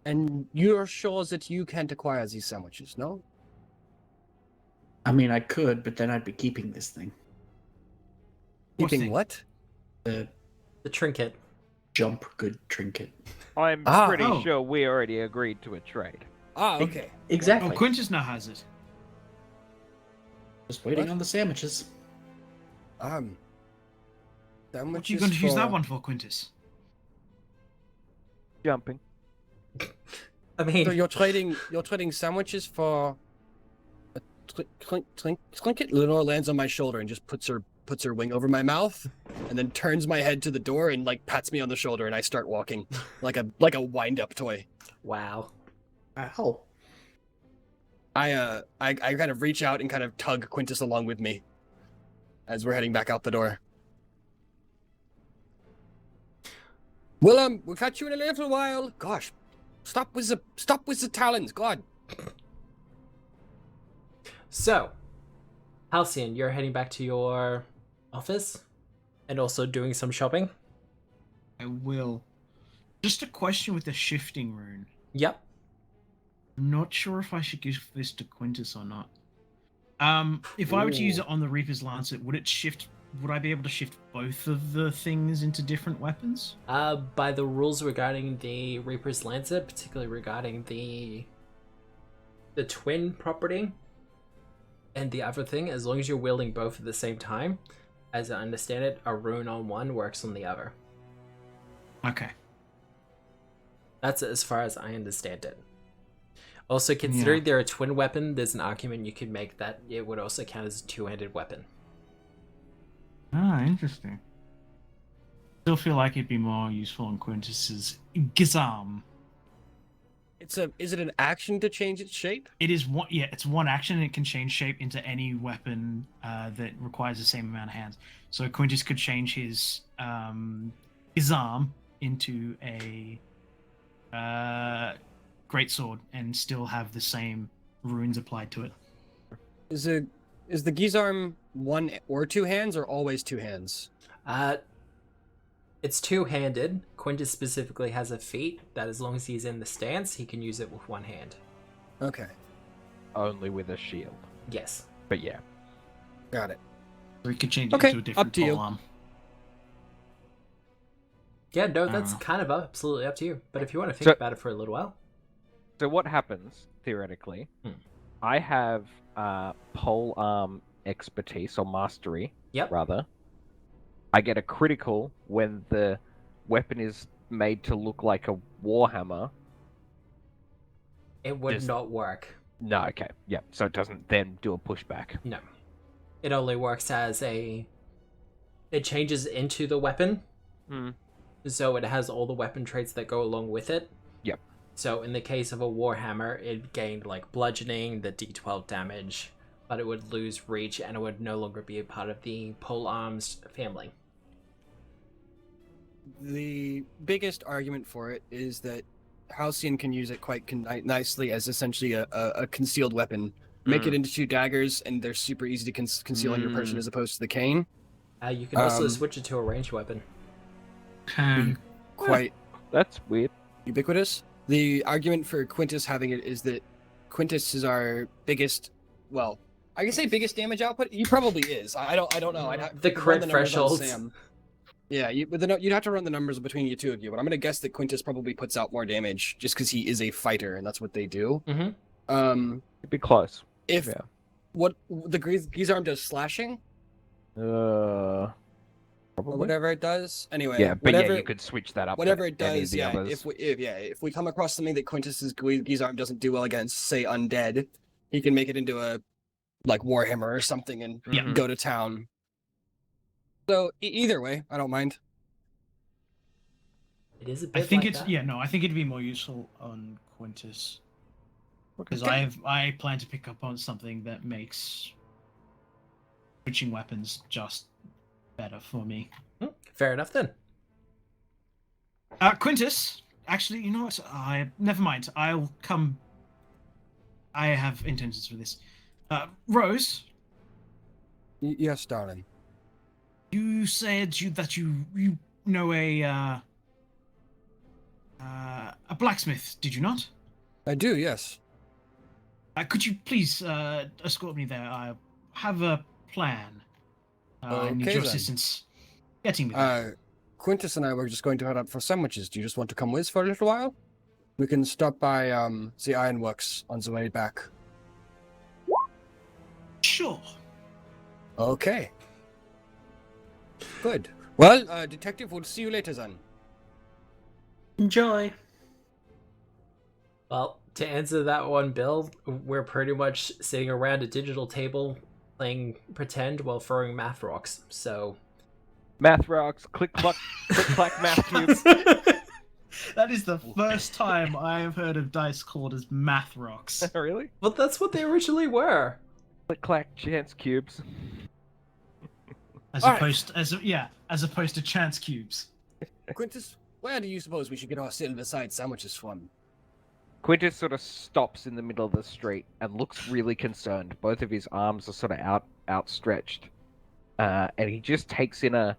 S5: And you're sure that you can't acquire these sandwiches, no?
S1: I mean, I could, but then I'd be keeping this thing.
S5: Keeping what?
S1: The
S2: The trinket.
S1: jump good trinket.
S4: I'm pretty
S3: Oh.
S4: sure we already agreed to a trade.
S5: Okay.
S1: Exactly.
S3: Oh, Quintus now has it.
S1: Just waiting
S5: What?
S1: on the sandwiches.
S3: What are
S5: Sandwiches
S3: you going to use that
S5: for-
S3: one for, Quintus?
S4: Jumping.
S2: I mean,
S5: So you're trading sandwiches for a trinket? Lenore lands on my shoulder and just puts her wing over my mouth, and then turns my head to the door and pats me on the shoulder, and I start walking like a wind up toy.
S2: wow.
S1: Ow.
S5: I kind of reach out and kind of tug Quintus along with me as we're heading back out the door. Well, we'll catch you in a little while. Gosh, stop with the talons, God.
S2: So, Halcyon, you're heading back to your office and also doing some shopping?
S3: I will. Just a question with the shifting rune.
S2: Yep.
S3: I'm not sure if I should give this to Quintus or not. If I were to use it on the Reaper's Lancet, would I be able to shift both of the things into different weapons?
S2: By the rules regarding the Reaper's Lancet, particularly regarding the twin property and the other thing, as long as you're wielding both at the same time, as I understand it, a rune on one works on the other.
S3: Okay.
S2: That's as far as I understand it. Also, considering they're a twin weapon, there's an argument you could make that it would also count as a two-handed weapon.
S3: Ah, interesting. Still feel like it'd be more useful on Quintus's Gizam.
S5: Is it an action to change its shape?
S3: It is one. Yeah, it's one action, and it can change shape into any weapon that requires the same amount of hands. So Quintus could change his Gizam into a greatsword and still have the same runes applied to it.
S5: Is the Gizarm 1 or 2 hands, or always 2 hands?
S2: It's two-handed. Quintus specifically has a feat that as long as he's in the stance, he can use it with one hand.
S5: Okay,
S4: Only with a shield.
S2: Yes.
S4: But yeah.
S5: got it.
S3: Or he could change
S5: Okay,
S3: it to a different
S5: up to you.
S3: polearm.
S2: Yeah, no, that's
S3: Uh.
S2: kind of absolutely up to you. But if you want to think
S4: So-
S2: about it for a little while.
S4: So what happens, theoretically,
S2: Hmm.
S4: I have pole arm expertise, or mastery,
S2: Yep.
S4: rather. I get a critical when the weapon is made to look like a warhammer.
S2: It would
S4: Just-
S2: not work.
S4: No, okay. Yeah, so it doesn't then do a pushback.
S2: No. It only works as it changes into the weapon.
S4: Hmm.
S2: So it has all the weapon traits that go along with it.
S4: Yep.
S2: So in the case of a warhammer, it gained like bludgeoning, the d12 damage, but it would lose reach and it would no longer be a part of the pole arms family.
S5: The biggest argument for it is that Halcyon can use it quite nicely as essentially a concealed weapon. Make it into 2 daggers, and they're super easy to conceal on your person as opposed to the cane.
S2: You can also
S5: Um,
S2: switch it to a ranged weapon.
S5: Quite
S4: That's weird.
S5: ubiquitous. The argument for Quintus having it is that Quintus is our biggest, well, I can say biggest damage output. He probably is. I don't know. I'd have
S2: The
S5: to run
S2: crit
S5: numbers on
S2: thresholds.
S5: Sam. Yeah, you'd have to run the numbers between you two of you, but I'm gonna guess that Quintus probably puts out more damage just because he is a fighter and that's what they do.
S2: Mhm.
S4: It'd be close.
S5: If
S4: Yeah.
S5: what the Gizarm does slashing
S4: Probably.
S5: or whatever it does. Anyway,
S4: Yeah, but
S5: whatever
S4: yeah, you could switch that up. to
S5: whatever it
S4: any of
S5: does.
S4: the
S5: Yeah,
S4: others.
S5: if we come across something that Quintus's Gizarm doesn't do well against, say undead, he can make it into a like Warhammer or something and
S4: Mhm.
S5: go to town. So either way, I don't mind.
S2: It is a
S3: I
S2: bit
S3: think
S2: like
S3: it's
S2: that.
S3: yeah, no, I think it'd be more useful on Quintus because
S5: Okay.
S3: I plan to pick up on something that makes switching weapons just better for me.
S2: Fair enough then.
S3: Quintus, actually, you know what? Never mind. I'll come. I have intentions for this. Rose,
S5: Yes, darling.
S3: you said that you know a blacksmith, did you not?
S5: I do. Yes.
S3: Could you please escort me there? I have a plan. I need
S5: Okay,
S3: your
S5: then.
S3: assistance getting me there.
S5: Quintus and I were just going to head out for sandwiches. Do you just want to come with for a little while? We can stop by the ironworks on the way back.
S3: Sure.
S5: Okay. Good. Well, detective, we'll see you later then.
S1: Enjoy.
S2: Well, to answer that one, Bill, we're pretty much sitting around a digital table playing pretend while throwing math rocks. So
S4: Math rocks, click clack math cubes.
S3: That is the first time I have heard of dice called as math rocks.
S4: Really?
S2: but that's what they originally were.
S4: Click clack chance cubes.
S3: As
S5: All right.
S3: opposed to chance cubes.
S5: Quintus, where do you suppose we should get our silver-side sandwiches from?
S4: Quintus sort of stops in the middle of the street and looks really concerned. Both of his arms are sort of outstretched, and he just takes in a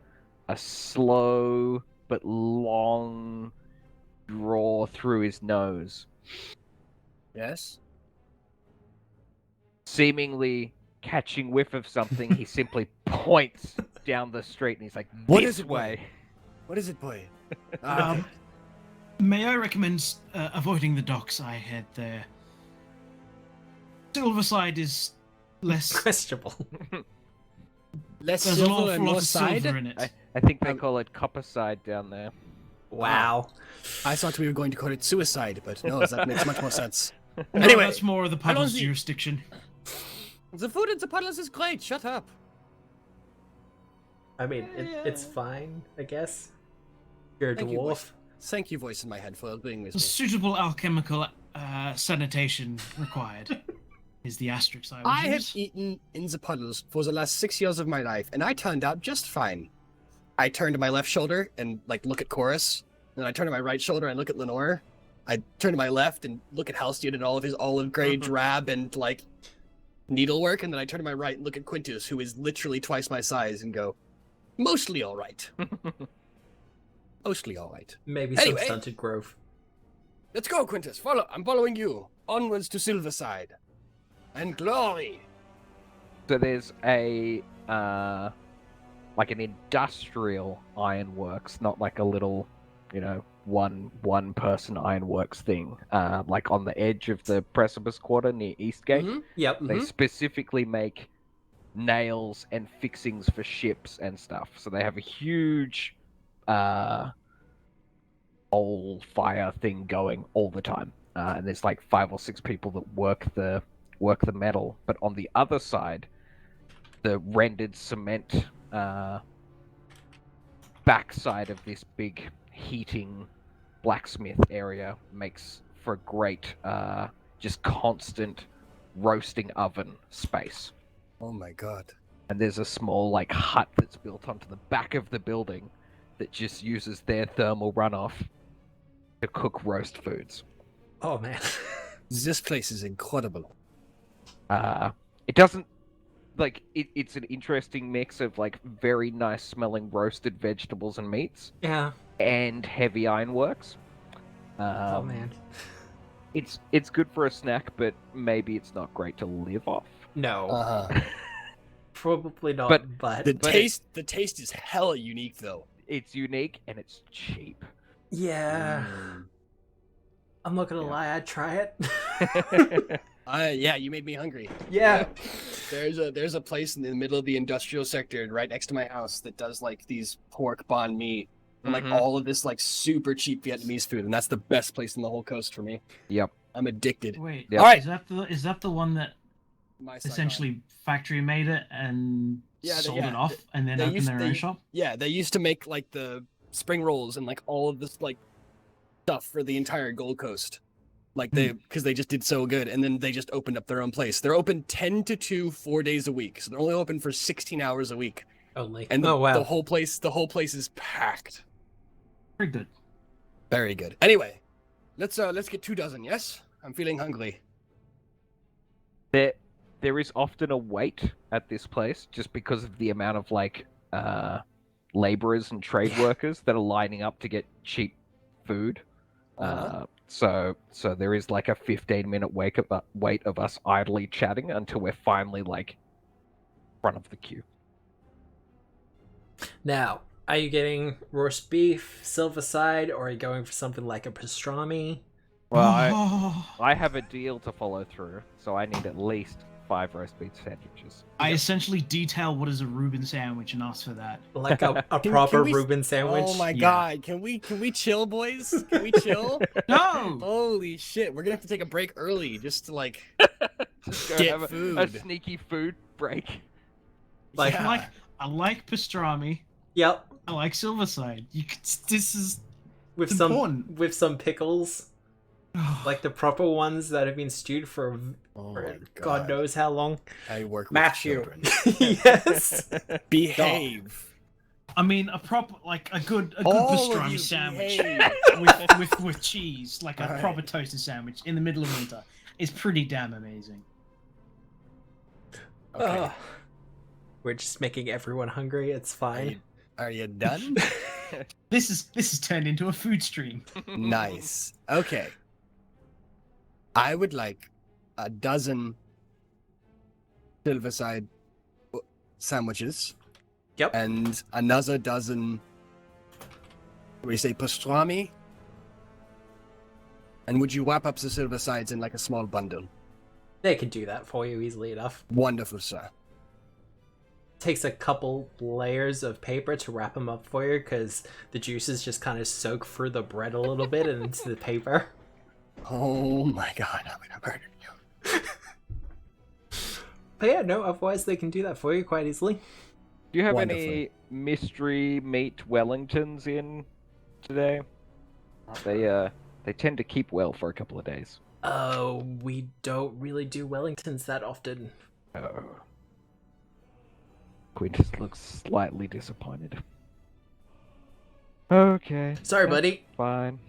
S4: slow but long draw through his nose,
S5: Yes?
S4: seemingly catching whiff of something. He simply points down the street and he's like,
S5: What
S4: "This
S5: is it,
S4: way."
S5: boy? What is it, boy?
S3: May I recommend avoiding the docks? I head there. Silverside is less.
S2: Questionable.
S5: Less
S3: There's an
S5: silver
S3: awful
S5: and
S3: lot
S5: more
S3: of silver
S5: side?
S3: in it.
S4: I think they call it copper side down there.
S2: Wow.
S5: I thought we were going to call it suicide, but no, that makes much more sense.
S3: No,
S5: Anyway,
S3: that's more of the puddle's
S5: Alonzi-
S3: jurisdiction.
S5: the food at the puddles is great. Shut up.
S2: I mean, it's fine, I guess. You're a
S5: Thank you,
S2: dwarf.
S5: voice. Thank you, voice in my head, for being with me.
S3: Suitable alchemical sanitation required. Is the asterisk I would
S5: I have
S3: use.
S5: eaten in the puddles for the last 6 years of my life, and I turned out just fine. I turn to my left shoulder and look at Chorus, and I turn to my right shoulder and look at Lenore. I turn to my left and look at Halstead and all of his olive gray drab and needlework, and then I turn to my right and look at Quintus, who is literally twice my size, and go, mostly all right. Mostly all right.
S2: Maybe
S5: Anyway.
S2: some stunted growth.
S5: Let's go, Quintus. I'm following you. Onwards to Silverside. And glory.
S4: So there's a like an industrial ironworks, not like a little, one person ironworks thing. Like on the edge of the Precipice Quarter near Eastgate.
S5: Mhm.
S2: Yep.
S4: They specifically make nails and fixings for ships and stuff. So they have a huge old fire thing going all the time. And there's like 5 or 6 people that work the metal. But on the other side, the rendered cement backside of this big heating blacksmith area makes for a great just constant roasting oven space.
S5: Oh my god.
S4: And there's a small hut that's built onto the back of the building that just uses their thermal runoff to cook roast foods.
S2: Oh man.
S5: This place is incredible.
S4: It doesn't it's an interesting mix of very nice smelling roasted vegetables and meats
S2: Yeah.
S4: and heavy ironworks.
S2: Oh man.
S4: It's good for a snack, but maybe it's not great to live off.
S2: No.
S5: Uh-huh.
S2: Probably not.
S4: but
S2: But,
S5: The taste is hella unique though.
S4: It's unique and it's cheap.
S2: yeah.
S5: Mm.
S2: I'm not gonna
S4: Yeah.
S2: lie. I'd try it.
S5: Yeah, you made me hungry.
S2: Yeah.
S5: There's a place in the middle of the industrial sector right next to my house that does like these pork banh mi and like all of this like super cheap Vietnamese food, and that's the best place in the whole coast for me.
S4: Yep.
S5: I'm addicted.
S3: Wait,
S4: Yep.
S5: All right.
S3: is that the one that
S5: My side
S3: essentially factory made it and sold it off and then opened their own shop?
S5: Yeah, they used to make like the spring rolls and like all of this like stuff for the entire Gold Coast. Like because they just did so good, and then they just opened up their own place. They're open 10 to 2, 4 days a week, so they're only open for 16 hours a week.
S2: Only.
S5: And
S2: oh wow.
S5: the whole place is packed.
S3: Very good.
S5: Very good. Anyway, let's get 24. Yes, I'm feeling hungry.
S4: There is often a wait at this place just because of the amount of like laborers and trade workers that are lining up to get cheap food. So there is like a 15-minute wait of us idly chatting until we're finally like front of the queue.
S2: Now, are you getting roast beef, silver side, or are you going for something like a pastrami?
S4: Well, I have a deal to follow through, so I need at least 5 roast beef sandwiches.
S3: I essentially detail what is a Reuben sandwich and ask for that.
S2: Like a proper Reuben sandwich?
S5: Oh my
S3: Yeah.
S5: god, can we chill, boys? Can we chill?
S3: No!
S5: Holy shit, we're gonna have to take a break early just to like
S4: Just go
S5: get
S4: have
S5: food.
S4: a sneaky food break.
S2: Like,
S5: Yeah.
S3: I like pastrami.
S2: Yep.
S3: I like Silverside. This is
S2: With
S3: important.
S2: some pickles. Like the proper ones that have been stewed for
S5: Oh my
S2: God knows how long.
S5: I work with
S1: Matthew.
S5: children.
S2: Yes.
S5: Behave.
S3: I mean, a proper, like a good
S5: All of
S3: pastrami
S5: you
S3: sandwich
S5: behave.
S3: with cheese, like a
S5: Alright.
S3: proper toasted sandwich in the middle of winter, is pretty damn amazing.
S5: Okay.
S2: Ugh. We're just making everyone hungry. It's fine.
S5: Are you done?
S3: This is turned into a food stream.
S5: Nice. Okay. I would like a dozen Silverside sandwiches.
S2: Yep.
S5: And another dozen. What do you say, pastrami? And would you wrap up the Silversides in like a small bundle?
S2: They can do that for you easily enough.
S5: Wonderful, sir.
S2: Takes a couple layers of paper to wrap them up for you because the juices just kind of soak through the bread a little bit and into the paper.
S5: Oh my god, I'm gonna murder you.
S2: But yeah, no, otherwise they can do that for you quite easily.
S4: Do you have
S5: Wonderful.
S4: any mystery meat Wellingtons in today? They tend to keep well for a couple of days.
S2: Oh, we don't really do Wellingtons that often.
S4: Oh. Quintus looks slightly disappointed. Okay.
S2: Sorry, buddy.
S4: Fine.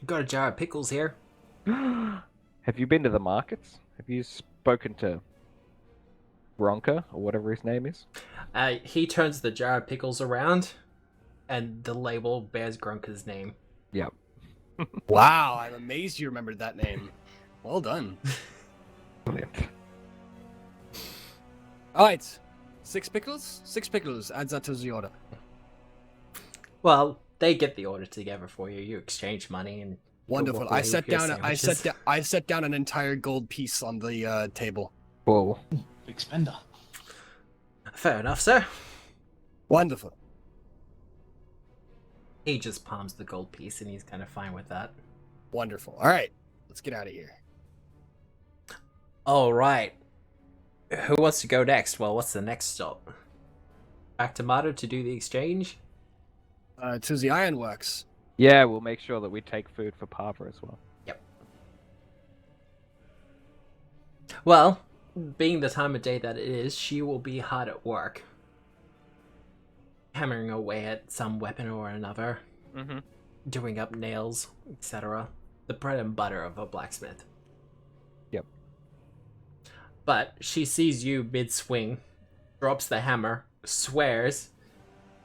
S2: Got a jar of pickles here.
S4: Have you been to the markets? Have you spoken to Bronca or whatever his name is?
S2: He turns the jar of pickles around, and the label bears Grunka's name.
S4: Yep.
S5: Wow, I'm amazed you remembered that name. Well done.
S4: Brilliant.
S5: Alright. 6 pickles? 6 pickles. Adds that to the order.
S2: Well, they get the order together for you. You exchange money and
S5: Wonderful.
S2: walk away
S5: I
S2: with
S5: set
S2: your
S5: down
S2: sandwiches.
S5: I set down an entire gold piece on the table.
S4: Whoa.
S3: Big spender.
S2: Fair enough, sir.
S5: Wonderful.
S2: He just palms the gold piece and he's kind of fine with that.
S5: Wonderful. Alright. Let's get out of here.
S2: All right. Who wants to go next? Well, what's the next stop? Back to Mato to do the exchange?
S5: To the ironworks.
S4: Yeah, we'll make sure that we take food for Pava as well.
S2: Yep. Well, being the time of day that it is, she will be hard at work. Hammering away at some weapon or another.
S4: Mm-hmm.
S2: Doing up nails, etc. The bread and butter of a blacksmith.
S4: Yep.
S2: But she sees you mid-swing, drops the hammer, swears,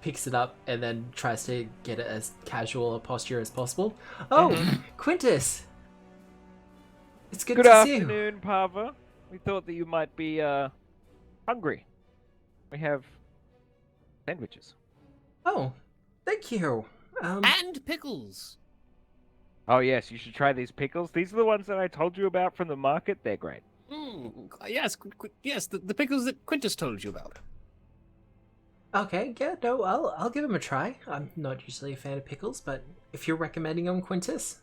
S2: picks it up, and then tries to get it as casual a posture as possible. Oh, Quintus! It's good
S4: Good
S2: to see you.
S4: afternoon, Pava. We thought that you might be hungry. We have sandwiches.
S2: Oh, thank you.
S6: And pickles.
S4: Oh yes, you should try these pickles. These are the ones that I told you about from the market. They're great.
S6: Yes, yes, the pickles that Quintus told you about.
S2: Okay, yeah, no, I'll give them a try. I'm not usually a fan of pickles, but if you're recommending them, Quintus.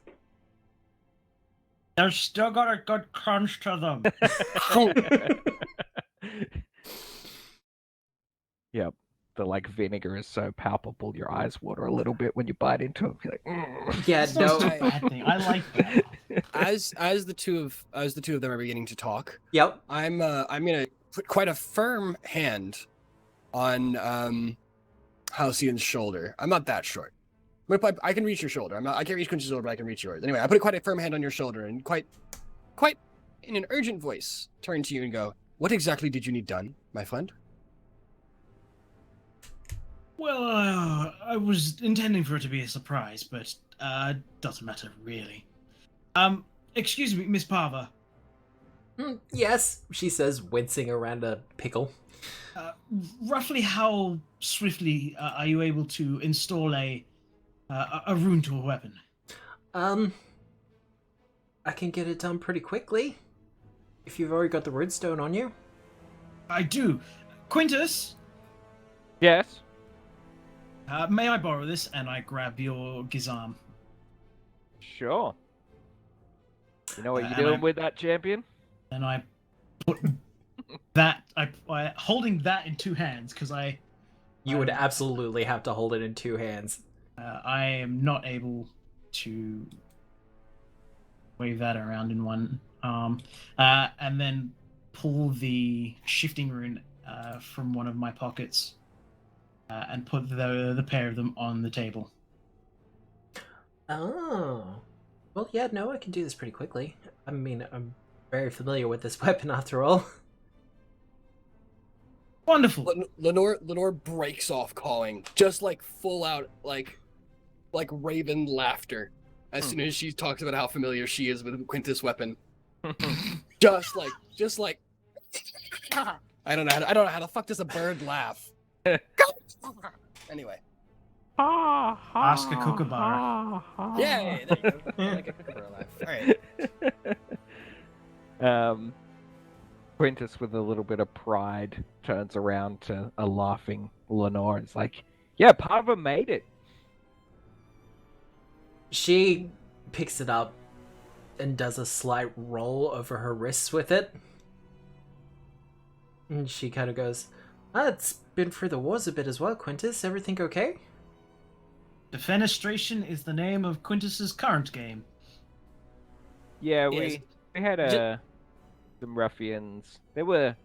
S3: They've still got a good crunch to them.
S4: Yep. The like vinegar is so palpable, your eyes water a little bit when you bite into it. You're like,
S2: Yeah,
S3: It's not
S2: no.
S3: such a bad thing. I like that.
S5: As the two of them are beginning to talk,
S2: Yep.
S5: I'm gonna put quite a firm hand on Halcyon's shoulder. I'm not that short. I can reach your shoulder. I can't reach Quintus' shoulder, but I can reach yours. Anyway, I put quite a firm hand on your shoulder and quite in an urgent voice turn to you and go, "What exactly did you need done, my friend?"
S3: Well, I was intending for it to be a surprise, but doesn't matter really. Excuse me, Miss Parva.
S2: Yes, she says, wincing around a pickle.
S3: Roughly how swiftly are you able to install a rune to a weapon?
S2: I can get it done pretty quickly. If you've already got the runestone on you.
S3: I do. Quintus,
S4: yes.
S3: may I borrow this? And I grab your gizam.
S4: Sure. You know what you're
S3: And
S4: doing
S3: I-
S4: with that, champion?
S3: And I put that, I holding that in two hands, because
S2: You would absolutely have to hold it in two hands.
S3: I am not able to wave that around in one arm, and then pull the shifting rune from one of my pockets, and put the pair of them on the table.
S2: Oh. Well, yeah, no, I can do this pretty quickly. I mean, I'm very familiar with this weapon after all.
S3: Wonderful.
S5: Lenore breaks off calling, just like full out like raven laughter as soon as she talks about how familiar she is with Quintus' weapon. just like I don't know how the fuck does a bird laugh. Anyway.
S3: Ask a kookaburra.
S5: Yeah, there you go. Like a kookaburra laugh. All right.
S4: Quintus, with a little bit of pride, turns around to a laughing Lenore. It's like, yeah, Parva made it.
S2: She picks it up and does a slight roll over her wrists with it. And she kind of goes, it's been through the wars a bit as well, Quintus. Everything okay?
S3: Defenestration is the name of Quintus's current game.
S4: Yeah,
S2: Yes.
S4: we had some ruffians. They were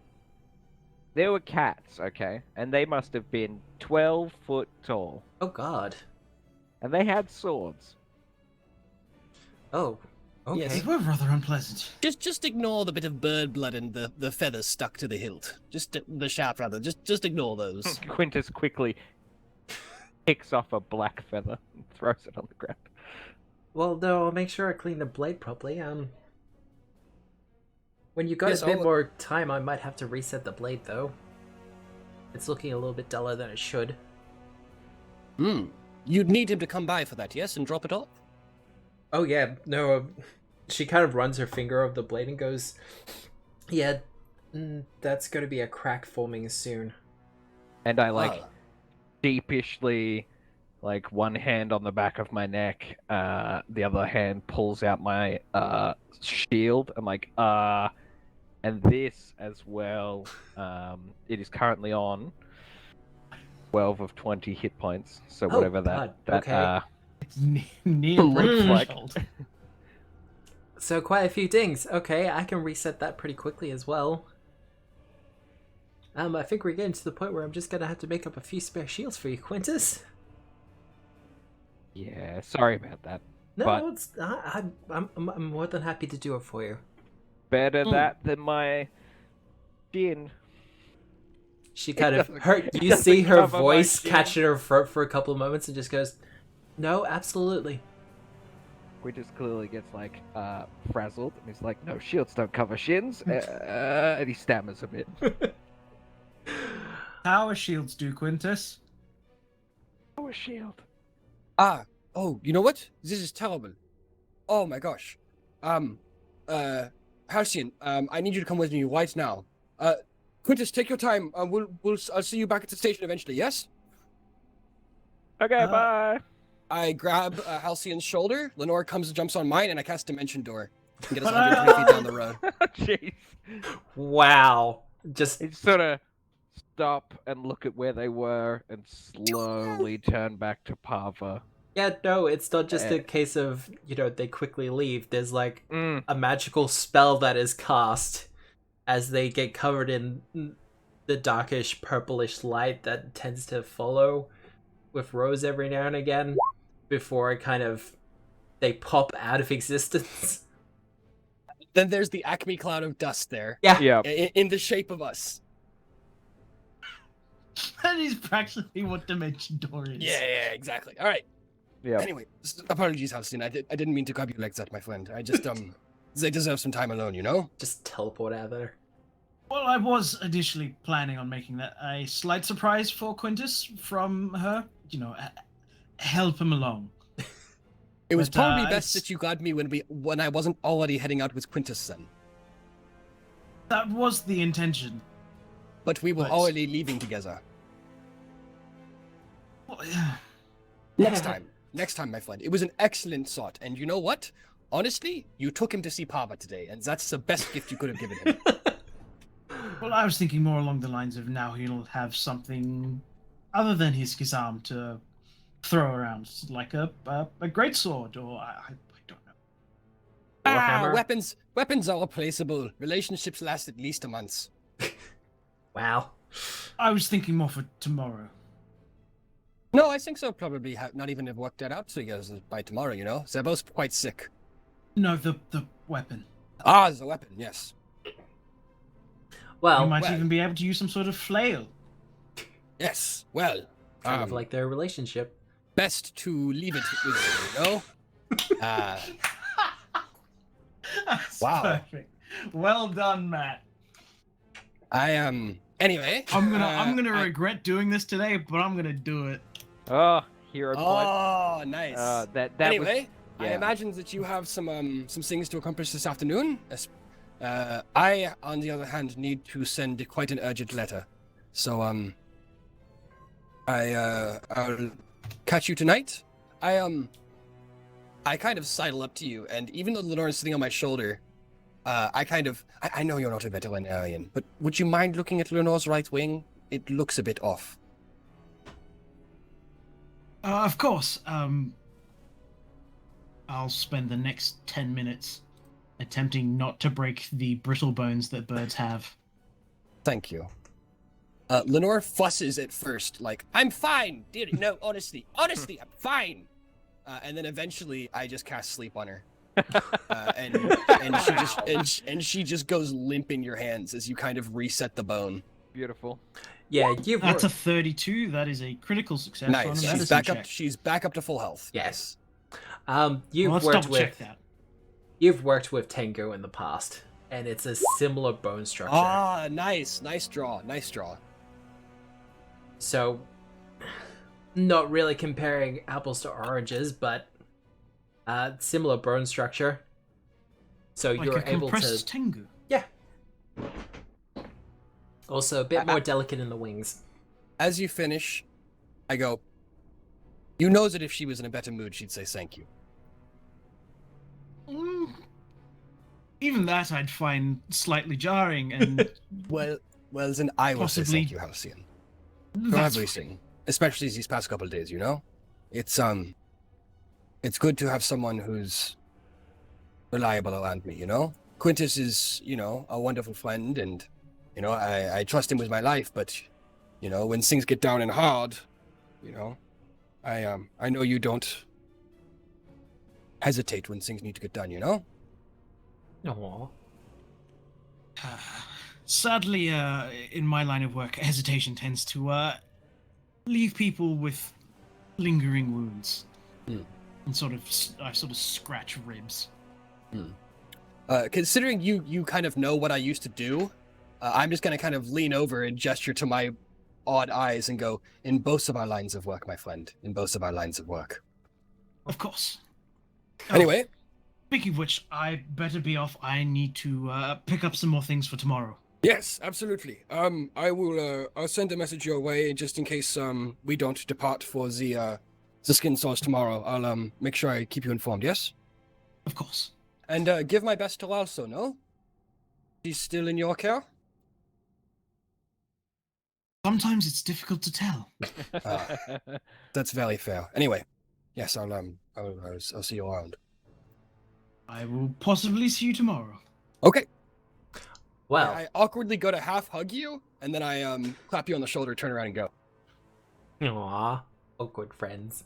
S4: cats, okay, and they must have been 12 foot tall,
S2: Oh, God.
S4: and they had swords.
S2: Oh, okay.
S5: Yes.
S3: They were rather unpleasant.
S6: Just ignore the bit of bird blood and the feathers stuck to the hilt. Just the shaft rather. Just ignore those.
S4: Quintus quickly picks off a black feather and throws it on the ground.
S2: Well, no, I'll make sure I clean the blade properly. When you got
S5: Yes,
S2: a bit
S5: I'll-
S2: more time, I might have to reset the blade, though. It's looking a little bit duller than it should.
S6: You'd need him to come by for that, yes, and drop it off.
S2: Oh, yeah, no, she kind of runs her finger over the blade and goes, yeah, that's going to be a crack forming soon.
S4: And I sheepishly, like, one hand on the back of my neck, the other hand pulls out my shield. I'm like, and this as well. It is currently on 12 of 20 hit points. So
S2: Oh,
S4: whatever
S2: God,
S4: that
S2: okay.
S3: It's near break
S4: Looks like-
S3: threshold.
S2: So quite a few things. Okay, I can reset that pretty quickly as well. I think we're getting to the point where I'm just gonna have to make up a few spare shields for you, Quintus.
S4: Yeah, sorry about that.
S2: No,
S4: But-
S2: it's I'm more than happy to do it for you.
S4: Better that than my skin.
S2: She kind of
S4: It
S2: you
S4: doesn't
S2: see her
S4: cover my
S2: voice
S4: chin.
S2: catch in her throat for a couple of moments and just goes, "No, absolutely."
S4: Quintus clearly gets like frazzled and he's like, no, shields don't cover shins. And he stammers a bit.
S3: Power shields do, Quintus.
S4: Oh, a shield.
S5: Oh, you know what? This is terrible. Oh my gosh. Halcyon, I need you to come with me right now. Quintus, take your time. I'll see you back at the station eventually. Yes.
S4: Okay, bye.
S5: I grab Halcyon's shoulder. Lenore comes and jumps on mine, and I cast Dimension Door. And get us 120 feet down the road.
S4: Jeez.
S2: Wow. Just
S4: It sort of stop and look at where they were and slowly turn back to Pava.
S2: yeah, no, it's not just a case of, they quickly leave. There's like a magical spell that is cast as they get covered in the darkish purplish light that tends to follow with Rose every now and again before they pop out of existence.
S5: Then there's the Acme cloud of dust there.
S2: Yeah.
S5: In the shape of us.
S3: That is practically what Dimension Door is.
S5: Yeah, exactly. All right.
S4: Yeah.
S5: Anyway, apologies, Halcyon. I didn't mean to grab your legs that, my friend. I just they deserve some time alone, you know.
S2: Just teleport out of there.
S3: Well, I was initially planning on making that a slight surprise for Quintus from her. Help him along.
S5: It was
S3: But,
S5: probably best
S3: it's-
S5: that you got me when I wasn't already heading out with Quintus then.
S3: That was the intention.
S5: But we were
S3: But-
S5: already leaving together.
S3: Well,
S5: Next time, my friend. It was an excellent thought, and you know what? Honestly, you took him to see Pava today, and that's the best gift you could have given him.
S3: Well, I was thinking more along the lines of now he'll have something other than his Kazam to throw around, like a greatsword, or I don't know.
S2: Warhammer?
S5: Weapons are replaceable. Relationships last at least a month.
S2: Wow.
S3: I was thinking more for tomorrow.
S5: No, I think so. Probably not even have worked that out to you by tomorrow. You know, they're both quite sick.
S3: No, the weapon.
S5: Ah, the weapon. Yes.
S2: Well,
S3: You might even be able to use some sort of flail.
S5: Yes. Well,
S2: kind of like their relationship.
S5: best to leave it with you. You know.
S3: That's
S5: Wow.
S3: perfect. Well done, Matt.
S5: Anyway.
S3: I'm gonna
S5: I-
S3: regret doing this today, but I'm gonna do it.
S4: Oh, hero point.
S5: Oh, nice.
S4: That
S5: Anyway,
S4: was,
S5: I
S4: yeah.
S5: imagine that you have some things to accomplish this afternoon. I, on the other hand, need to send quite an urgent letter. So I'll catch you tonight. I kind of sidle up to you, and even though Lenore is sitting on my shoulder, I know you're not a veterinarian, but would you mind looking at Lenore's right wing? It looks a bit off.
S3: Of course. I'll spend the next 10 minutes attempting not to break the brittle bones that birds have.
S5: Thank you. Lenore fusses at first, like, I'm fine, dear. No, honestly, I'm fine. And then eventually, I just cast sleep on her, and she just goes limp in your hands as you kind of reset the bone.
S4: Beautiful.
S2: Yeah,
S3: That's a 32. That is a critical success. on a
S5: Nice. She's
S3: medicine
S5: back
S3: check.
S5: up. She's back up to full health.
S2: Yes.
S3: Well,
S2: You've
S3: let's
S2: worked
S3: double check
S2: with
S3: that.
S2: you've worked with Tengu in the past, and it's a similar bone structure.
S5: Ah, nice draw.
S2: So, not really comparing apples to oranges, but similar bone structure. So
S3: Like
S2: you're
S3: a
S2: able
S3: compressed
S2: to,
S3: Tengu.
S2: yeah. Also, a bit more delicate in the wings.
S5: As you finish, I go. You know that if she was in a better mood, she'd say thank you.
S3: Even that I'd find slightly jarring, and
S5: Well, then I will say
S3: Possibly-
S5: thank you, Halcyon. For
S3: that's
S5: everything, especially these past couple of days, you know? It's good to have someone who's reliable around me, you know? Quintus is, a wonderful friend, and, I trust him with my life, but, when things get down and hard, I know you don't hesitate when things need to get done, you know?
S2: Aww.
S3: Sadly, in my line of work, hesitation tends to leave people with lingering wounds, and I sort of scratch ribs.
S5: Considering you kind of know what I used to do, I'm just gonna kind of lean over and gesture to my odd eyes and go, in both of our lines of work, my friend, in both of our lines of work.
S3: Of course.
S5: Anyway,
S3: Speaking of which, I better be off. I need to pick up some more things for tomorrow.
S5: Yes, absolutely. I will. I'll send a message your way just in case we don't depart for the Skinsaws tomorrow. I'll make sure I keep you informed. Yes.
S3: Of course.
S5: And give my best to also. No. He's still in your care.
S3: Sometimes it's difficult to tell.
S5: That's very fair. Anyway, yes, I'll see you around.
S3: I will possibly see you tomorrow.
S5: Okay.
S2: Well,
S5: I awkwardly go to half hug you, and then I clap you on the shoulder, turn around, and go.
S2: aw, awkward friends.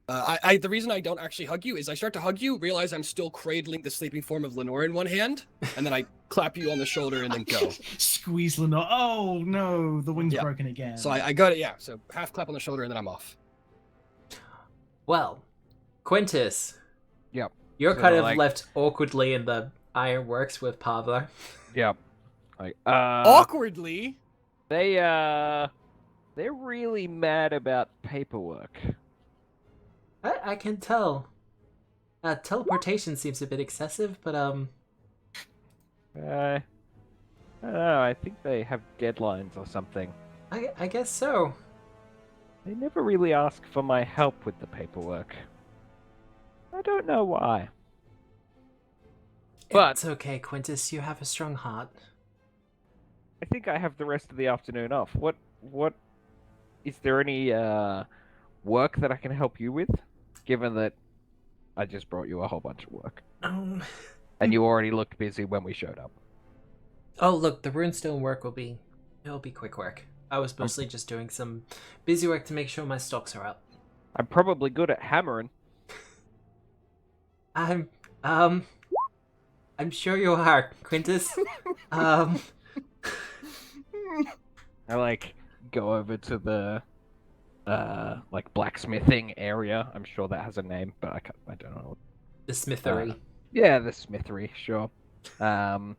S5: The reason I don't actually hug you is I start to hug you, realize I'm still cradling the sleeping form of Lenore in one hand, and then I clap you on the shoulder and then go.
S3: Squeeze Lenore. Oh no, the wing's broken again.
S5: So I got it. Yeah. So half clap on the shoulder and then I'm off.
S2: Well, Quintus.
S4: Yep.
S2: You're
S4: So,
S2: kind of
S4: like-
S2: left awkwardly in the ironworks with Pablo.
S4: Yep. Like,
S5: Awkwardly.
S4: they're really mad about paperwork.
S2: I can tell. Teleportation seems a bit excessive, but
S4: I don't know, I think they have deadlines or something.
S2: I guess so.
S4: They never really ask for my help with the paperwork. I don't know why. But
S2: It's okay, Quintus. You have a strong heart.
S4: I think I have the rest of the afternoon off. What is there any work that I can help you with? Given that I just brought you a whole bunch of work. And you already looked busy when we showed up.
S2: Oh, look, the runestone work it'll be quick work. I was mostly just doing some busy work to make sure my stocks are up.
S4: I'm probably good at hammering.
S2: I'm sure you are, Quintus.
S4: I like go over to the like blacksmithing area. I'm sure that has a name, but I don't know.
S2: The smithery.
S4: Yeah, the smithery, sure. And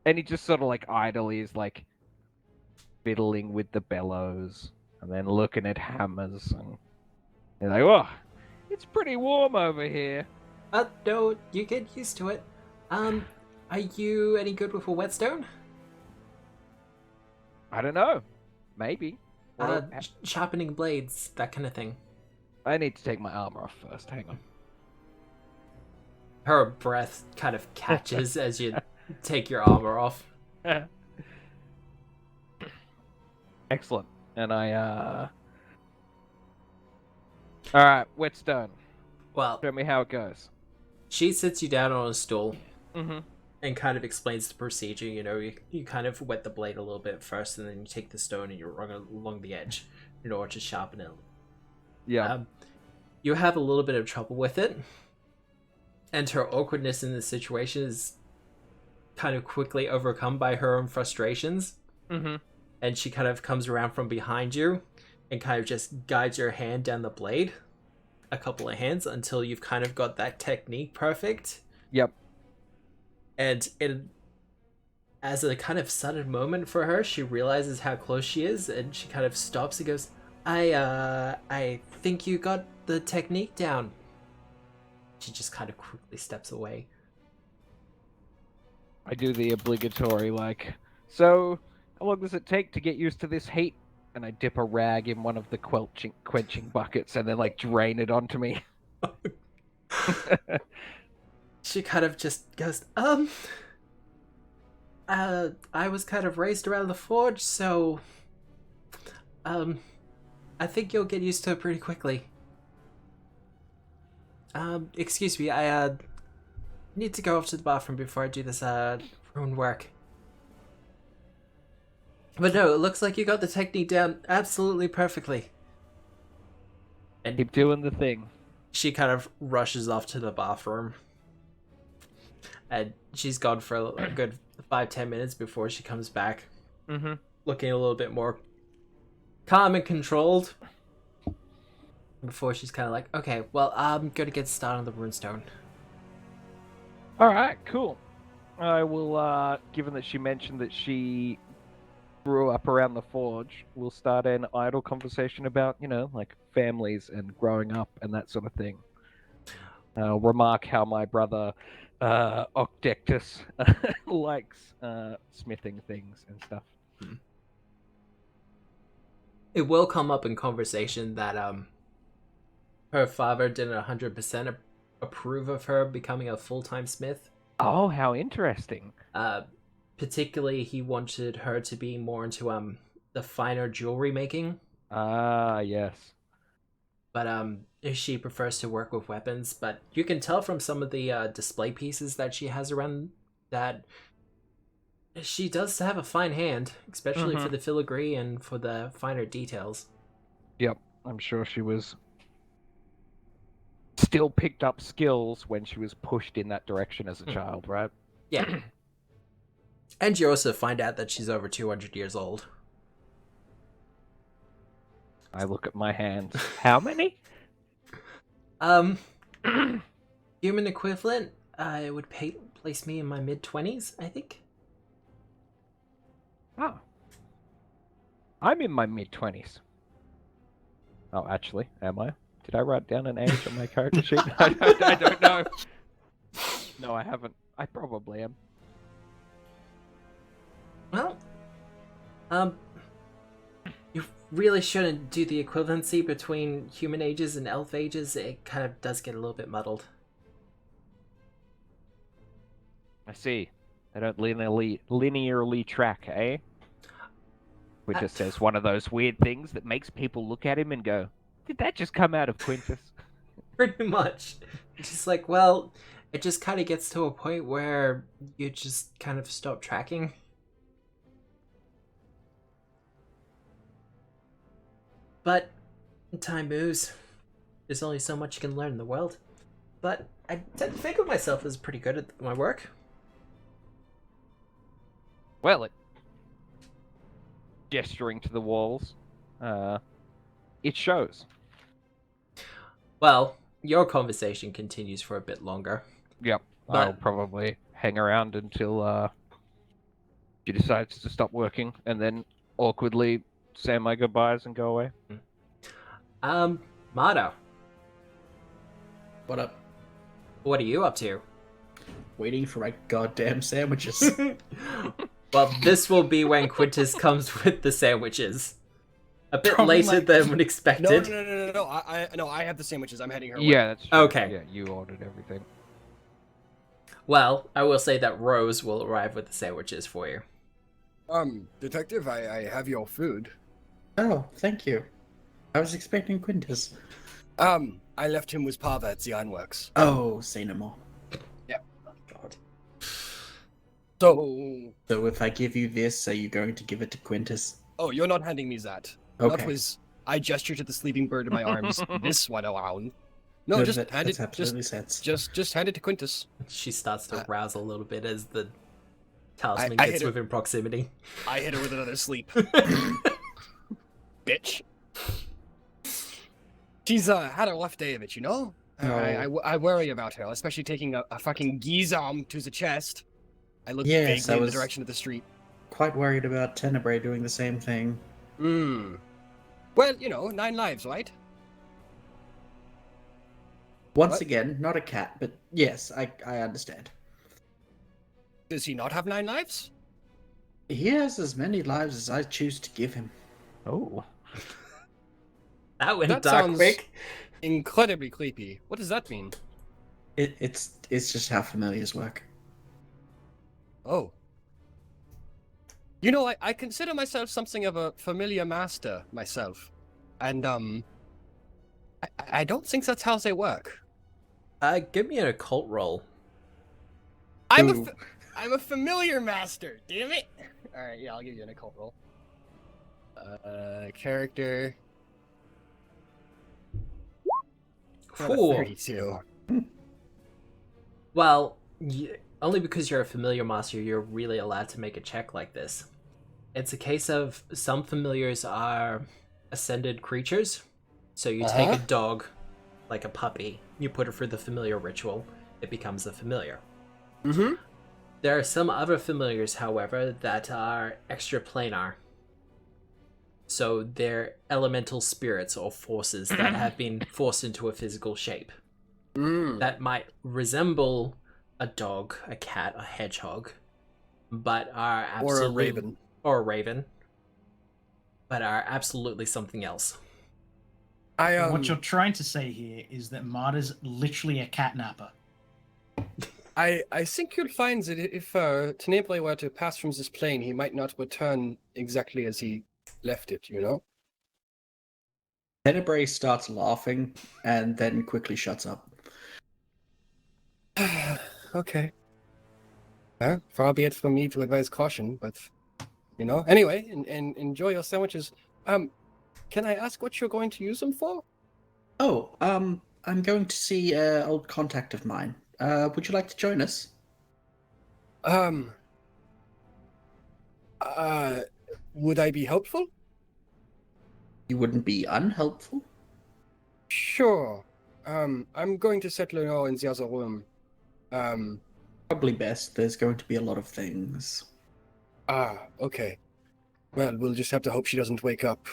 S4: he just sort of like idly is like fiddling with the bellows and then looking at hammers and he's like, "Oh, it's pretty warm over here."
S2: No, you get used to it. Are you any good with a whetstone?
S4: I don't know. Maybe.
S2: Sharpening blades, that kind of thing.
S4: I need to take my armor off first. Hang on.
S2: Her breath kind of catches as you take your armor off.
S4: Excellent. And I Alright, whetstone.
S2: Well,
S4: Show me how it goes.
S2: she sits you down on a stool
S4: Mm-hmm.
S2: and kind of explains the procedure. You know, you kind of wet the blade a little bit first, and then you take the stone and you run it along the edge in order to sharpen it.
S4: Yeah.
S2: You have a little bit of trouble with it, and her awkwardness in this situation is kind of quickly overcome by her own frustrations.
S4: Mm-hmm.
S2: And she kind of comes around from behind you and kind of just guides your hand down the blade a couple of hands until you've kind of got that technique perfect.
S4: Yep.
S2: And as a kind of sudden moment for her, she realizes how close she is, and she kind of stops and goes, I think you got the technique down. She just kind of quickly steps away.
S4: I do the obligatory, like, so how long does it take to get used to this heat? And I dip a rag in one of the quenching buckets and then, like, drain it onto me.
S2: She kind of just goes, I was kind of raised around the forge, so, I think you'll get used to it pretty quickly. Excuse me, I, need to go off to the bathroom before I do this, rune work. But no, it looks like you got the technique down absolutely perfectly. And
S4: Keep doing the thing.
S2: she kind of rushes off to the bathroom. And she's gone for a good 5-10 minutes before she comes back.
S4: Mm-hmm.
S2: Looking a little bit more calm and controlled. Before she's kind of like, okay, well, I'm going to get started on the runestone.
S4: Alright, cool. I will, given that she mentioned that she grew up around the forge, we'll start an idle conversation about, you know, like families and growing up and that sort of thing. remark how my brother Octectus likes smithing things and stuff.
S2: It will come up in conversation that her father didn't 100% approve of her becoming a full-time smith.
S4: Oh, how interesting.
S2: Particularly, he wanted her to be more into the finer jewelry making.
S4: Ah, yes.
S2: But she prefers to work with weapons. But you can tell from some of the display pieces that she has around that she does have a fine hand, especially for the filigree and for the finer details.
S4: Yep, I'm sure she was still picked up skills when she was pushed in that direction as a child, right?
S2: Yeah. And you also find out that she's over 200 years old.
S4: I look at my hands. How many?
S2: Human equivalent, it would place me in my mid-20s, I think.
S4: Oh. I'm in my mid-20s. Oh, actually, am I? Did I write down an age on my character sheet? I don't know. No, I haven't. I probably am.
S2: Well, you really shouldn't do the equivalency between human ages and elf ages. It kind of does get a little bit muddled.
S4: I see. I don't linearly track, eh? Which just says one of those weird things that makes people look at him and go, did that just come out of Quintus?
S2: Pretty much. It's just like, well, it just kind of gets to a point where you just kind of stop tracking. But time moves. There's only so much you can learn in the world. But I tend to think of myself as pretty good at my work.
S4: Well, gesturing to the walls, it shows.
S2: Well, your conversation continues for a bit longer.
S4: Yep,
S2: But-
S4: I'll probably hang around until she decides to stop working, and then awkwardly say my goodbyes and go away.
S2: Mado,
S1: What up?
S2: what are you up to?
S1: Waiting for my goddamn sandwiches.
S2: Well, this will be when Quintus comes with the sandwiches. A bit
S3: Probably
S2: later
S3: like-
S2: than expected.
S5: No. I have the sandwiches. I'm heading her way.
S4: Yeah, that's true.
S2: Okay.
S4: Yeah, you ordered everything.
S2: Well, I will say that Rose will arrive with the sandwiches for you.
S5: Detective, I have your food.
S1: Oh, thank you. I was expecting Quintus.
S5: I left him with Pava at the ironworks.
S1: Oh, say no more.
S5: Yeah.
S1: Oh, God.
S5: So,
S1: if I give you this, are you going to give it to Quintus?
S5: oh, you're not handing me that.
S1: Okay.
S5: That was, I gestured to the sleeping bird in my arms. This one around. No, just hand
S1: that's
S5: it.
S1: absolutely sense.
S5: Just hand it to Quintus.
S2: She starts to rouse a little bit as the talisman
S5: I
S2: gets
S5: hit her-
S2: within proximity.
S5: I hit her with another sleep. Bitch. She's had a rough day of it, you know? I worry about her, especially taking a fucking Gizom to the chest. I look
S1: Yes,
S5: vaguely
S1: I
S5: in
S1: was-
S5: the direction of the street.
S1: Quite worried about Tenebrae doing the same thing.
S5: Well, 9 lives, right?
S1: Once
S5: What?
S1: again, not a cat, but yes, I understand.
S5: Does he not have 9 lives?
S1: He has as many lives as I choose to give him.
S4: Oh.
S2: That went
S5: That
S2: dark
S5: sounds-
S2: quick.
S5: Incredibly creepy. What does that mean?
S1: It's just how familiars work.
S5: Oh. I consider myself something of a familiar master myself. And, I don't think that's how they work.
S2: Give me an occult roll.
S5: I'm a familiar master, damn it! Alright, yeah, I'll give you an occult roll. Character. Got a
S2: Cool.
S5: 32.
S2: Well, only because you're a familiar master, you're really allowed to make a check like this. It's a case of some familiars are ascended creatures. So you take a dog, like a puppy, you put it through the familiar ritual, it becomes a familiar.
S5: Mm-hmm.
S2: There are some other familiars, however, that are extraplanar. So they're elemental spirits or forces that have been forced into a physical shape. that might resemble a dog, a cat, a hedgehog, but are absolutely...
S5: Or a raven.
S2: Or a raven. But are absolutely something else.
S3: What you're trying to say here is that Marta's literally a catnapper.
S5: I think you'll find that if Tenebrae were to pass from this plane, he might not return exactly as he left it, you know?
S1: Tenebrae starts laughing and then quickly shuts up.
S5: Okay. Well, far be it from me to advise caution, but, you know. Anyway, and enjoy your sandwiches. Can I ask what you're going to use them for?
S1: Oh, I'm going to see an old contact of mine. Would you like to join us?
S5: Would I be helpful?
S1: You wouldn't be unhelpful?
S5: Sure. I'm going to settle now in the other room.
S1: Probably best. There's going to be a lot of things.
S5: Okay. Well, we'll just have to hope she doesn't wake up.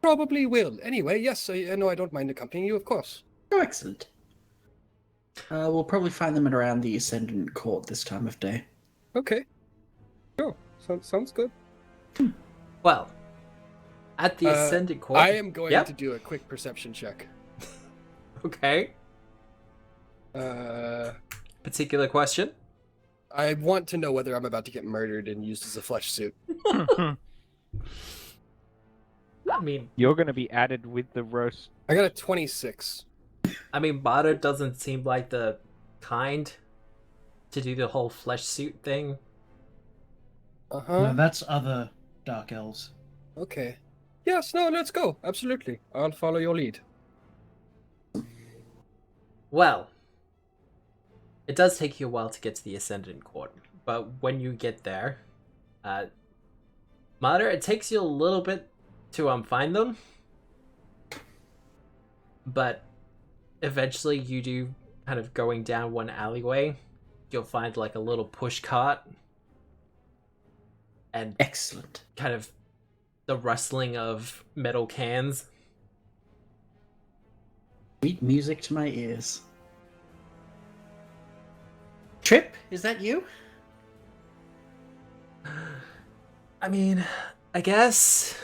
S5: Probably will. Anyway, yes, no, I don't mind accompanying you, of course.
S1: Oh, excellent. We'll probably find them at around the Ascendant Court this time of day.
S5: Okay. Sure. Sounds good.
S2: Well, at the Ascendant Court...
S5: I am going to do a quick perception check.
S2: Okay. Particular question?
S5: I want to know whether I'm about to get murdered and used as a flesh suit.
S2: I mean...
S4: You're going to be added with the roast.
S5: I got a 26.
S2: I mean, Bada doesn't seem like the kind to do the whole flesh suit thing.
S3: No, that's other dark elves.
S5: Okay. Yes, no, let's go. Absolutely. I'll follow your lead.
S2: Well, it does take you a while to get to the Ascendant Court, but when you get there, Mater, it takes you a little bit to find them, but eventually you do kind of going down one alleyway, you'll find like a little push cart, and
S1: Excellent.
S2: kind of the rustling of metal cans.
S1: Sweet music to my ears. Trip, is that you?
S2: I mean, I guess...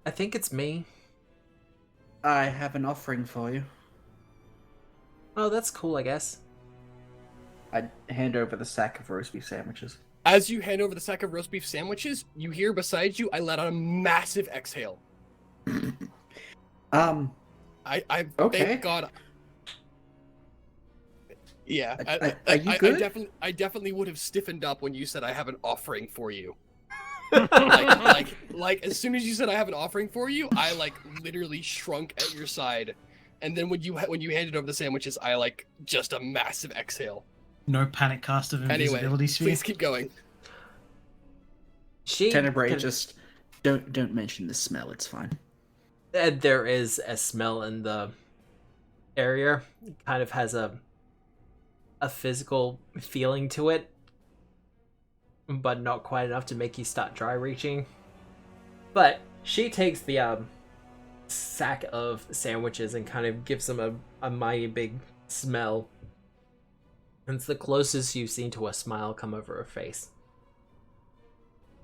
S2: I think it's me.
S1: I have an offering for you.
S2: Oh, that's cool, I guess.
S1: I hand over the sack of roast beef sandwiches.
S5: As you hand over the sack of roast beef sandwiches, you hear beside you, I let out a massive exhale. I
S1: Okay.
S5: Thank God. Yeah.
S1: Are you good?
S5: I definitely would have stiffened up when you said I have an offering for you. like as soon as you said I have an offering for you, I like literally shrunk at your side, and then when you handed over the sandwiches, I like just a massive exhale.
S3: No panic cast of invisibility sphere.
S5: Please keep going.
S1: Tenebrae, just don't mention the smell. It's fine.
S2: There is a smell in the area. It kind of has a physical feeling to it, but not quite enough to make you start dry reaching. But she takes the sack of sandwiches and kind of gives them a mighty big smell. And it's the closest you've seen to a smile come over her face.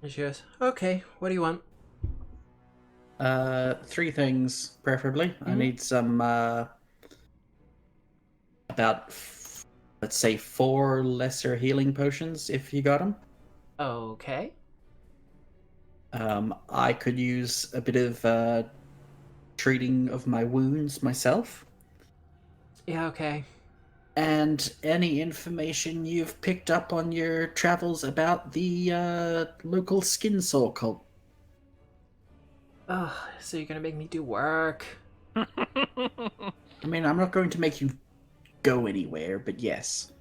S2: And she goes, okay, what do you want?
S1: 3 things, preferably. I need some, let's say 4 lesser healing potions, if you got them.
S2: Okay.
S1: I could use a bit of treating of my wounds myself.
S2: Yeah, okay.
S1: And any information you've picked up on your travels about the local Skinsaw Cult.
S2: Oh, so you're gonna make me do work?
S1: I mean, I'm not going to make you go anywhere, but yes.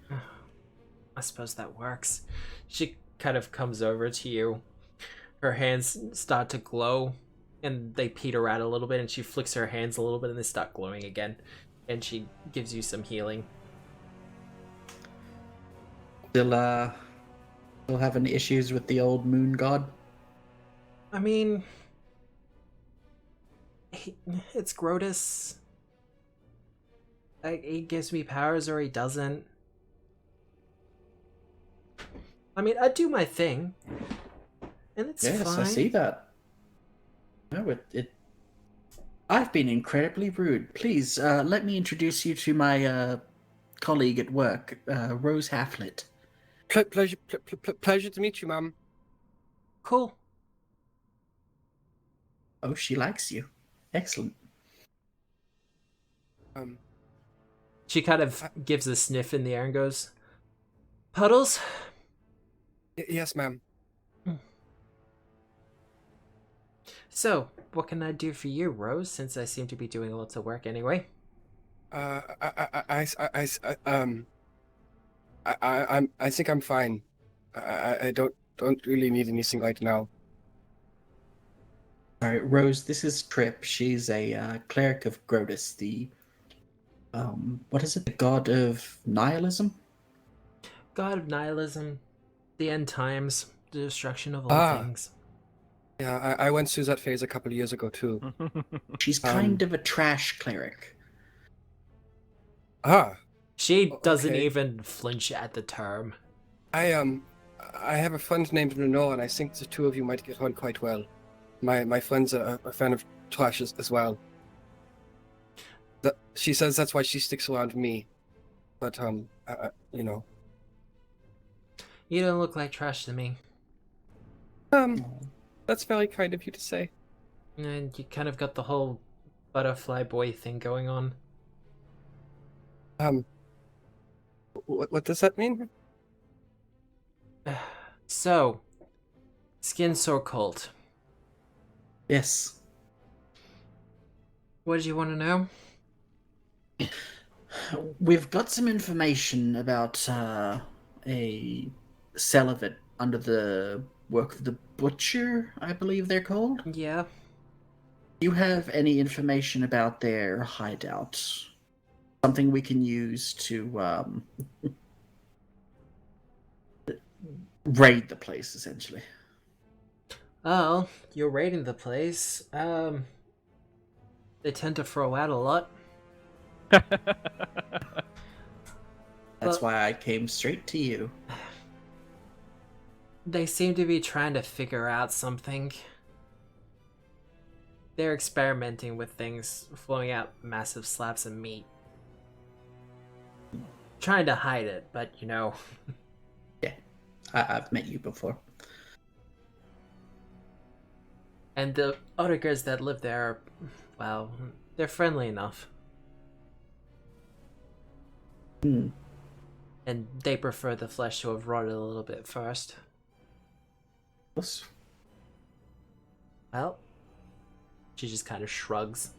S2: I suppose that works. She kind of comes over to you. Her hands start to glow, and they peter out a little bit, and she flicks her hands a little bit, and they start glowing again. And she gives you some healing.
S1: Still having issues with the old moon god?
S2: I mean... it's Grotus. he gives me powers or he doesn't. I mean, I do my thing, and it's
S1: Yes,
S2: fine.
S1: I see that. No, I've been incredibly rude. Please, let me introduce you to my colleague at work, Rose Halflet.
S5: Pleasure to meet you, ma'am.
S2: Cool.
S1: Oh, she likes you. Excellent.
S2: She kind of gives a sniff in the air and goes, Puddles?
S5: Yes, ma'am.
S2: So, what can I do for you, Rose, since I seem to be doing lots of work anyway?
S5: I think I'm fine. I don't really need anything right now.
S1: All right, Rose, this is Trip. She's a cleric of Grotus, the what is it? The god of nihilism?
S2: God of nihilism, the end times, the destruction of all things.
S5: Yeah, I went through that phase a couple of years ago too.
S1: She's kind of a trash cleric.
S2: She doesn't
S5: okay.
S2: even flinch at the term.
S5: I have a friend named Renault, and I think the two of you might get on quite well. My friend's a fan of trash as well. She says that's why she sticks around me. But you know.
S2: You don't look like trash to me.
S5: That's very kind of you to say.
S2: And you kind of got the whole butterfly boy thing going on.
S5: What does that mean?
S2: So, Skinsaw Cult.
S1: Yes.
S2: What did you want to know?
S1: We've got some information about a celibate under the work of the Butcher, I believe they're called.
S2: Yeah.
S1: Do you have any information about their hideout? Something we can use to raid the place, essentially.
S2: Oh, you're raiding the place. They tend to throw out a lot.
S1: That's why I came straight to you.
S2: They seem to be trying to figure out something. They're experimenting with things, flowing out massive slabs of meat. Trying to hide it, but you know.
S1: Yeah, I've met you before.
S2: And the other guys that live there, well, they're friendly enough.
S1: Hmm.
S2: And they prefer the flesh to have rotted a little bit first.
S1: Yes.
S2: Well, she just kind of shrugs.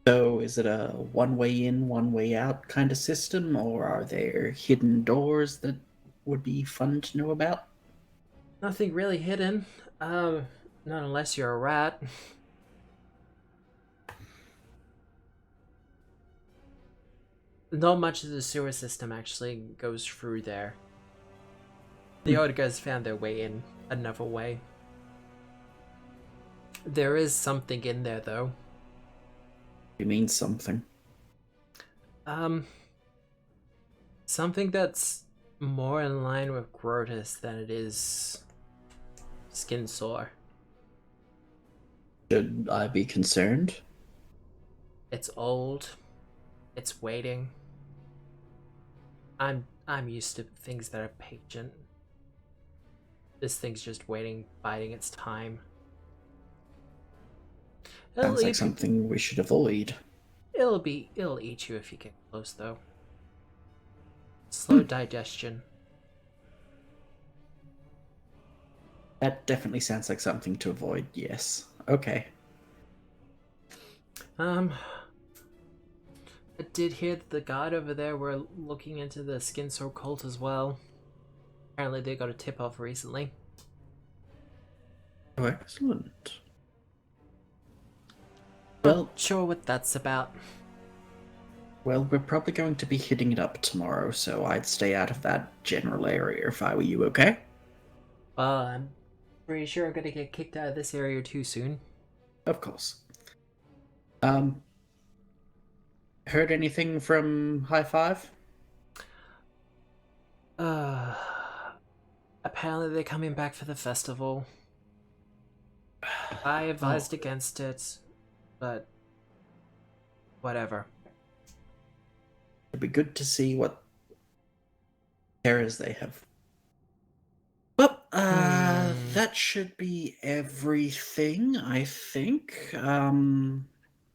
S1: So, is it a one way in, one way out kind of system, or are there hidden doors that would be fun to know about?
S2: Nothing really hidden. Not unless you're a rat. Not much of the sewer system actually goes through there. The other guys found their way in another way. There is something in there, though.
S1: You mean something?
S2: Something that's more in line with Grotus than it is Skinsaw.
S1: Should I be concerned?
S2: It's old. It's waiting. I'm used to things that are patient. This thing's just waiting, biding its time.
S1: Sounds like something we should avoid.
S2: It'll eat you if you get close, though. Slow digestion.
S1: That definitely sounds like something to avoid, yes. Okay.
S2: I did hear that the god over there were looking into the Skinsaw Cult as well. Apparently they got a tip-off recently.
S1: Oh, excellent.
S2: Well,
S1: Well,
S2: sure what that's about.
S1: Well, we're probably going to be hitting it up tomorrow, so I'd stay out of that general area if I were you, okay?
S2: I'm pretty sure I'm gonna get kicked out of this area too soon.
S1: Of course. Heard anything from High Five?
S2: Apparently they're coming back for the festival. I advised against it, but whatever.
S1: It'd be good to see what terrors they have. Well, that should be everything, I think.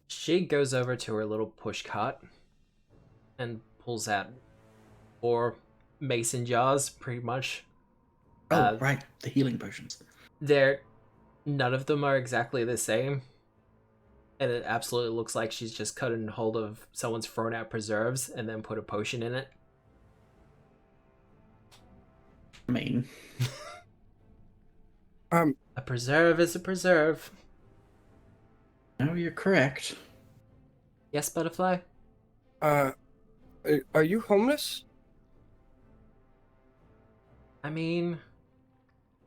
S2: She goes over to her little push cart and pulls out 4 mason jars, pretty much.
S1: Right, the healing potions.
S2: None of them are exactly the same. And it absolutely looks like she's just cutting hold of someone's thrown out preserves and then put a potion in it.
S1: I mean...
S2: A preserve is a preserve.
S1: No, you're correct.
S2: Yes, Butterfly?
S5: Are you homeless?
S2: I mean...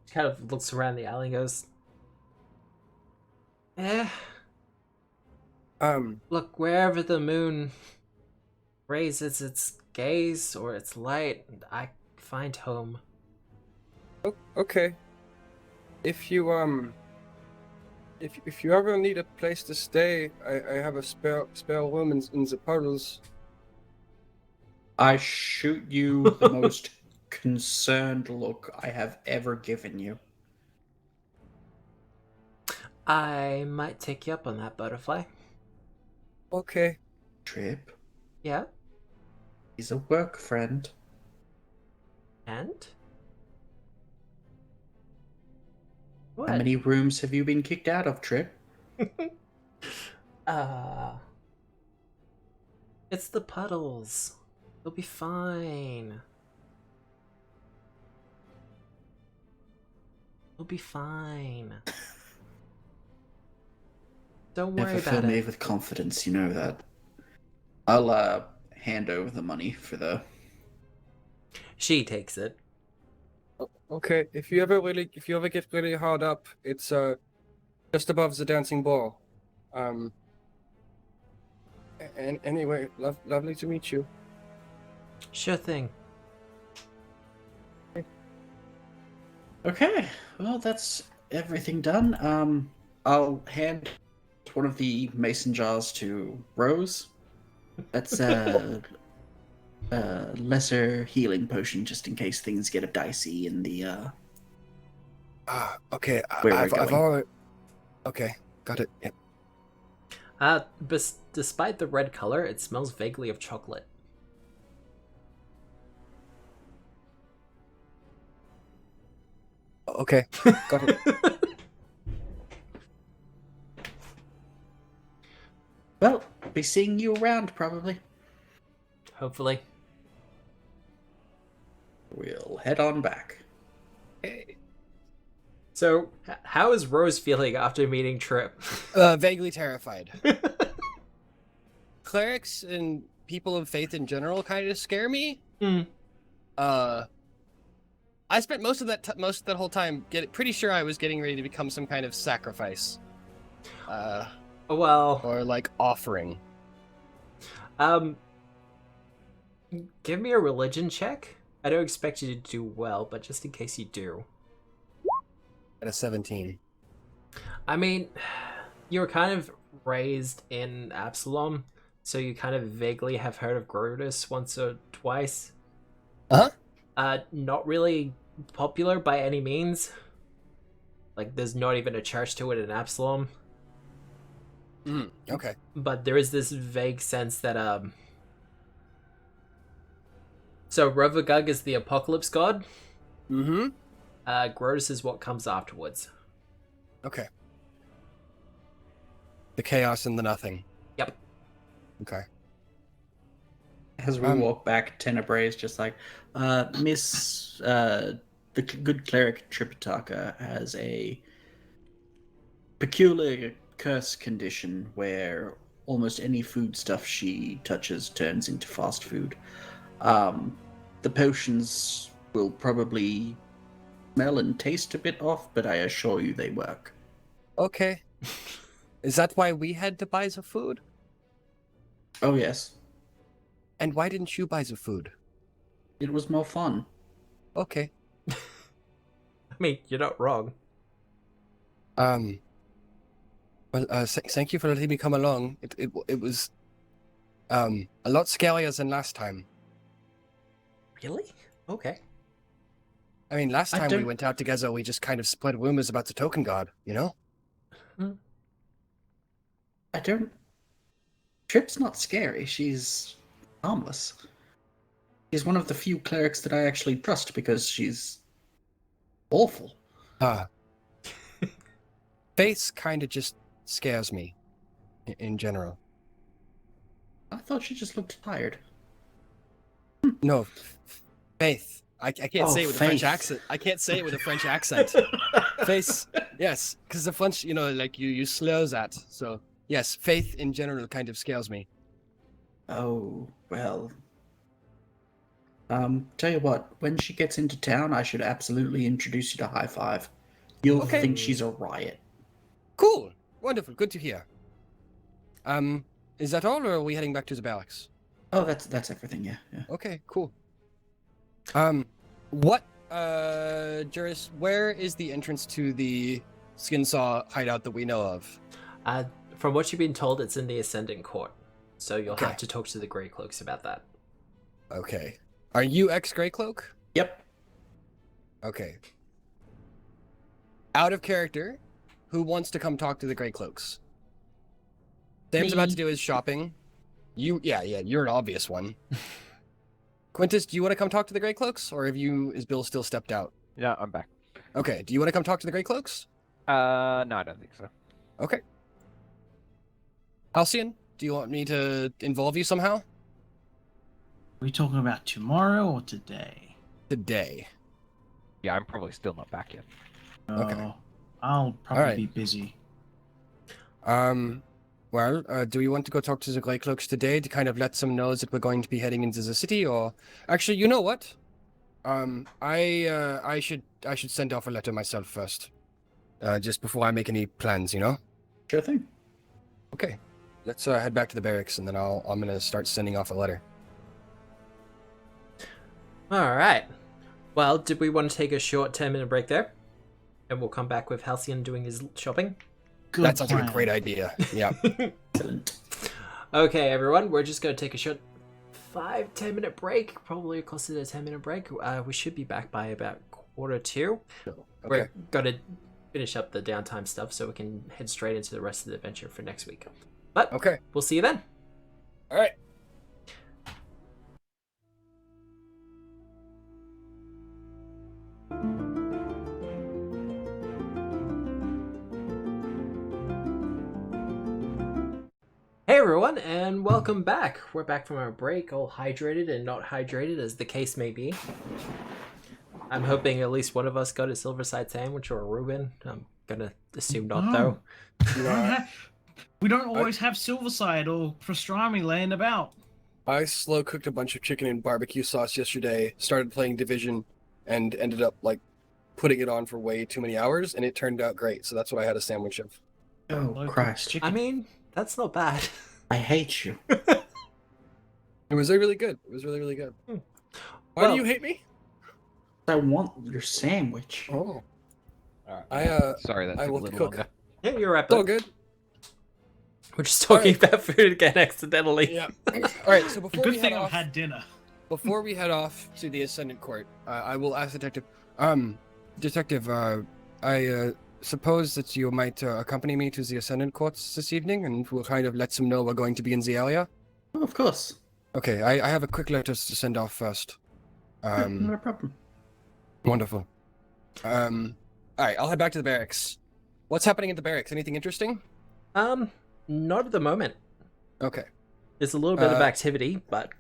S2: She kind of looks around the alley and goes... Look, wherever the moon raises its gaze or its light, I find home.
S5: Okay. If you ever need a place to stay, I have a spare room in the puddles.
S1: I shoot you the most concerned look I have ever given you.
S2: I might take you up on that, Butterfly.
S5: Okay.
S1: Trip.
S2: Yeah?
S1: He's a work friend.
S2: And? What?
S1: How many rooms have you been kicked out of, Trip?
S2: It's the puddles. They'll be fine. We'll be fine. Don't worry
S1: Never fill
S2: about
S1: me
S2: it.
S1: with confidence, you know that. I'll hand over the money for the...
S2: She takes it.
S5: Okay. If you ever get really hard up, it's just above the dancing ball. And anyway, lovely to meet you.
S2: Sure thing.
S1: Okay, well, that's everything done. I'll hand one of the mason jars to Rose. That's a lesser healing potion, just in case things get a dicey in the
S5: Okay.
S1: Where we're
S5: I've
S1: going.
S5: already... Okay, got it. Yep.
S2: Despite the red color, it smells vaguely of chocolate.
S5: Okay, got it.
S1: Well, be seeing you around, probably.
S2: Hopefully.
S1: We'll head on back.
S2: So, how is Rose feeling after meeting Trip?
S5: Vaguely terrified. Clerics and people of faith in general kind of scare me. I spent most of that whole time pretty sure I was getting ready to become some kind of sacrifice.
S2: Well,
S5: Or like offering.
S2: give me a religion check. I don't expect you to do well, but just in case you do.
S5: At a 17.
S2: I mean, you were kind of raised in Absalom, so you kind of vaguely have heard of Grotus once or twice. Not really popular by any means. Like, there's not even a church to it in Absalom.
S5: Okay.
S2: But there is this vague sense that, So, Rovagug is the apocalypse god.
S5: Mm-hmm.
S2: Grotus is what comes afterwards.
S5: Okay. The chaos and the nothing.
S2: Yep.
S5: Okay.
S1: As we walk back, Tenebrae is just like, Miss, the good cleric Tripitaka has a peculiar curse condition where almost any foodstuff she touches turns into fast food. The potions will probably smell and taste a bit off, but I assure you they work.
S5: Okay. Is that why we had to buy the food?
S1: Oh, yes.
S5: And why didn't you buy the food?
S1: It was more fun.
S5: Okay.
S2: I mean, you're not wrong.
S5: Well, thank you for letting me come along. It was a lot scarier than last time.
S2: Really? Okay.
S5: I mean, last
S1: I
S5: time we
S1: don't-
S5: went out together, we just kind of spread rumors about the token god, you know?
S1: I don't... Trip's not scary. She's harmless. She's one of the few clerics that I actually trust because she's awful.
S5: Faith kind of just scares me in general.
S1: I thought she just looked tired.
S5: No, Faith. I can't
S1: Oh,
S5: say it with a French
S1: Faith.
S5: accent. I can't say it with a French accent. Faith, yes, because the French, like you slur that. So yes, Faith in general kind of scares me.
S1: Oh, well. Tell you what, when she gets into town, I should absolutely introduce you to High Five. You'll
S5: Okay.
S1: think she's a riot.
S5: Cool, wonderful, good to hear. Is that all, or are we heading back to the barracks?
S1: Oh, that's everything, yeah.
S5: Okay, cool. Juris, where is the entrance to the Skinsaw hideout that we know of?
S2: From what you've been told, it's in the Ascendant Court. So you'll
S5: Okay.
S2: have to talk to the Grey Cloaks about that.
S5: Okay. Are you ex-Greycloak?
S1: Yep.
S5: Okay. Out of character, who wants to come talk to the Greycloaks? Sam's about to do his shopping. Yeah, you're an obvious one. Quintus, do you want to come talk to the Greycloaks, or is Bill still stepped out?
S4: Yeah, I'm back.
S5: Okay, do you want to come talk to the Greycloaks?
S4: No, I don't think so.
S5: Okay. Halcyon, do you want me to involve you somehow?
S3: Are we talking about tomorrow or today?
S5: Today.
S4: Yeah, I'm probably still not back yet.
S5: Okay.
S3: Oh, I'll probably
S5: Alright.
S3: be busy.
S5: Well, do we want to go talk to the Greycloaks today to kind of let them know that we're going to be heading into the city, or... Actually, you know what? I should send off a letter myself first. Just before I make any plans, you know?
S1: Sure thing.
S5: Okay. Let's head back to the barracks, and then I'm gonna start sending off a letter.
S2: Alright. Well, did we want to take a short 10-minute break there? And we'll come back with Halcyon doing his shopping?
S3: Good
S5: That sounds like a
S3: plan.
S5: great idea. Yeah.
S1: Excellent.
S2: Okay, everyone, we're just going to take a short 5-10-minute break. Probably closer to a 10-minute break. We should be back by about 1:45.
S5: Okay.
S2: We're going to finish up the downtime stuff so we can head straight into the rest of the adventure for next week. But
S5: Okay.
S2: we'll see you then.
S5: All right.
S2: Hey everyone, and welcome back. We're back from our break, all hydrated and not hydrated, as the case may be. I'm hoping at least one of us got a Silverside sandwich or a Reuben. I'm gonna assume not,
S3: No.
S2: though.
S3: We don't always have Silverside or pastrami laying about.
S5: I slow cooked a bunch of chicken in barbecue sauce yesterday, started playing Division, and ended up putting it on for way too many hours, and it turned out great. So that's what I had a sandwich of.
S1: Oh,
S3: Local
S1: Christ.
S3: chicken.
S2: I mean, that's not bad.
S1: I hate you.
S5: It was really good. It was really, really good. Why
S2: Well-
S5: do you hate me?
S1: I want your sandwich.
S5: Oh,
S4: Alright. Sorry, that
S5: I
S4: took a
S5: will
S4: little
S5: cook.
S4: longer.
S2: Yeah, you're right.
S5: it's all good.
S2: We're just talking
S5: Alright.
S2: about food again accidentally.
S5: Yeah. All right. So
S3: The
S5: before
S3: good
S5: we
S3: thing
S5: head
S3: I've
S5: off,
S3: had dinner.
S5: before we head off to the Ascendant Court, I will ask Detective. Detective, I suppose that you might accompany me to the Ascendant Courts this evening, and we'll kind of let them know we're going to be in the area.
S1: Oh, of course.
S5: Okay, I have a quick letter to send off first.
S1: Not a problem.
S5: Wonderful. All right, I'll head back to the barracks. What's happening at the barracks? Anything interesting?
S2: Not at the moment.
S5: Okay.
S2: There's a little bit of
S5: Uh,
S2: activity, but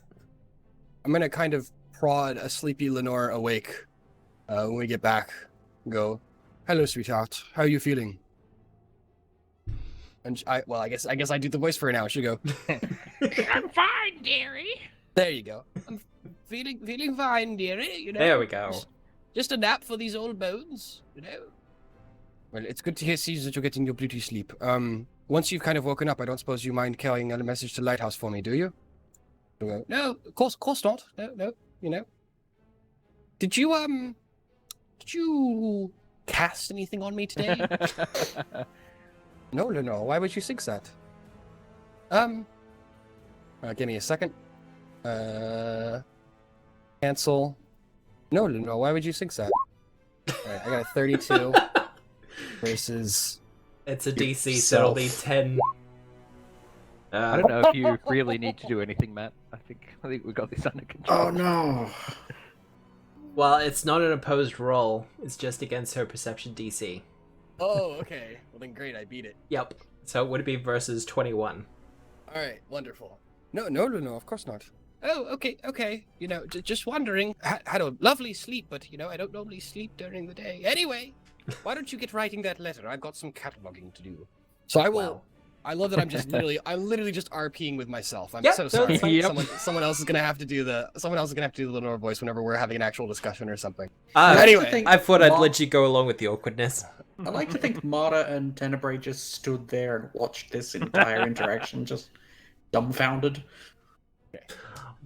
S5: I'm gonna kind of prod a sleepy Lenore awake when we get back. Go, hello, sweetheart. How are you feeling? And I guess I do the voice for her now. She'll go,
S6: I'm fine, dearie.
S5: there you go. I'm feeling fine, dearie. You know.
S2: there we go.
S5: Just a nap for these old bones, you know. Well, it's good to see that you're getting your beauty sleep. once you've kind of woken up, I don't suppose you mind carrying a message to Lighthouse for me, do you? No, of course not. No, you know. Did you cast anything on me today? No. Why would you think that? Give me a second. Cancel. No. Why would you think that? Alright, I got a 32 versus.
S2: It's a DC, so it'll be 10.
S4: I don't know if you really need to do anything, Matt. I think we got this under control.
S1: Oh no.
S2: Well, it's not an opposed roll. It's just against her perception DC.
S5: Oh, okay. Well then, great. I beat it.
S2: Yep. So it would be versus 21.
S5: All right, wonderful. No. Of course not. Oh, okay. You know, just wondering. Had a lovely sleep, but you know, I don't normally sleep during the day. Anyway, why don't you get writing that letter? I've got some cataloging to do. So I will.
S2: Wow.
S5: I love that I'm literally just RPing with myself. I'm
S2: Yep,
S5: so
S2: no,
S5: sorry.
S2: it's fine.
S4: Yep.
S5: Someone else is gonna have to do the Lenore voice whenever we're having an actual discussion or something.
S2: Anyway, I thought I'd let you go along with the awkwardness.
S1: I like to think Mara and Tenebrae just stood there and watched this entire interaction, just dumbfounded.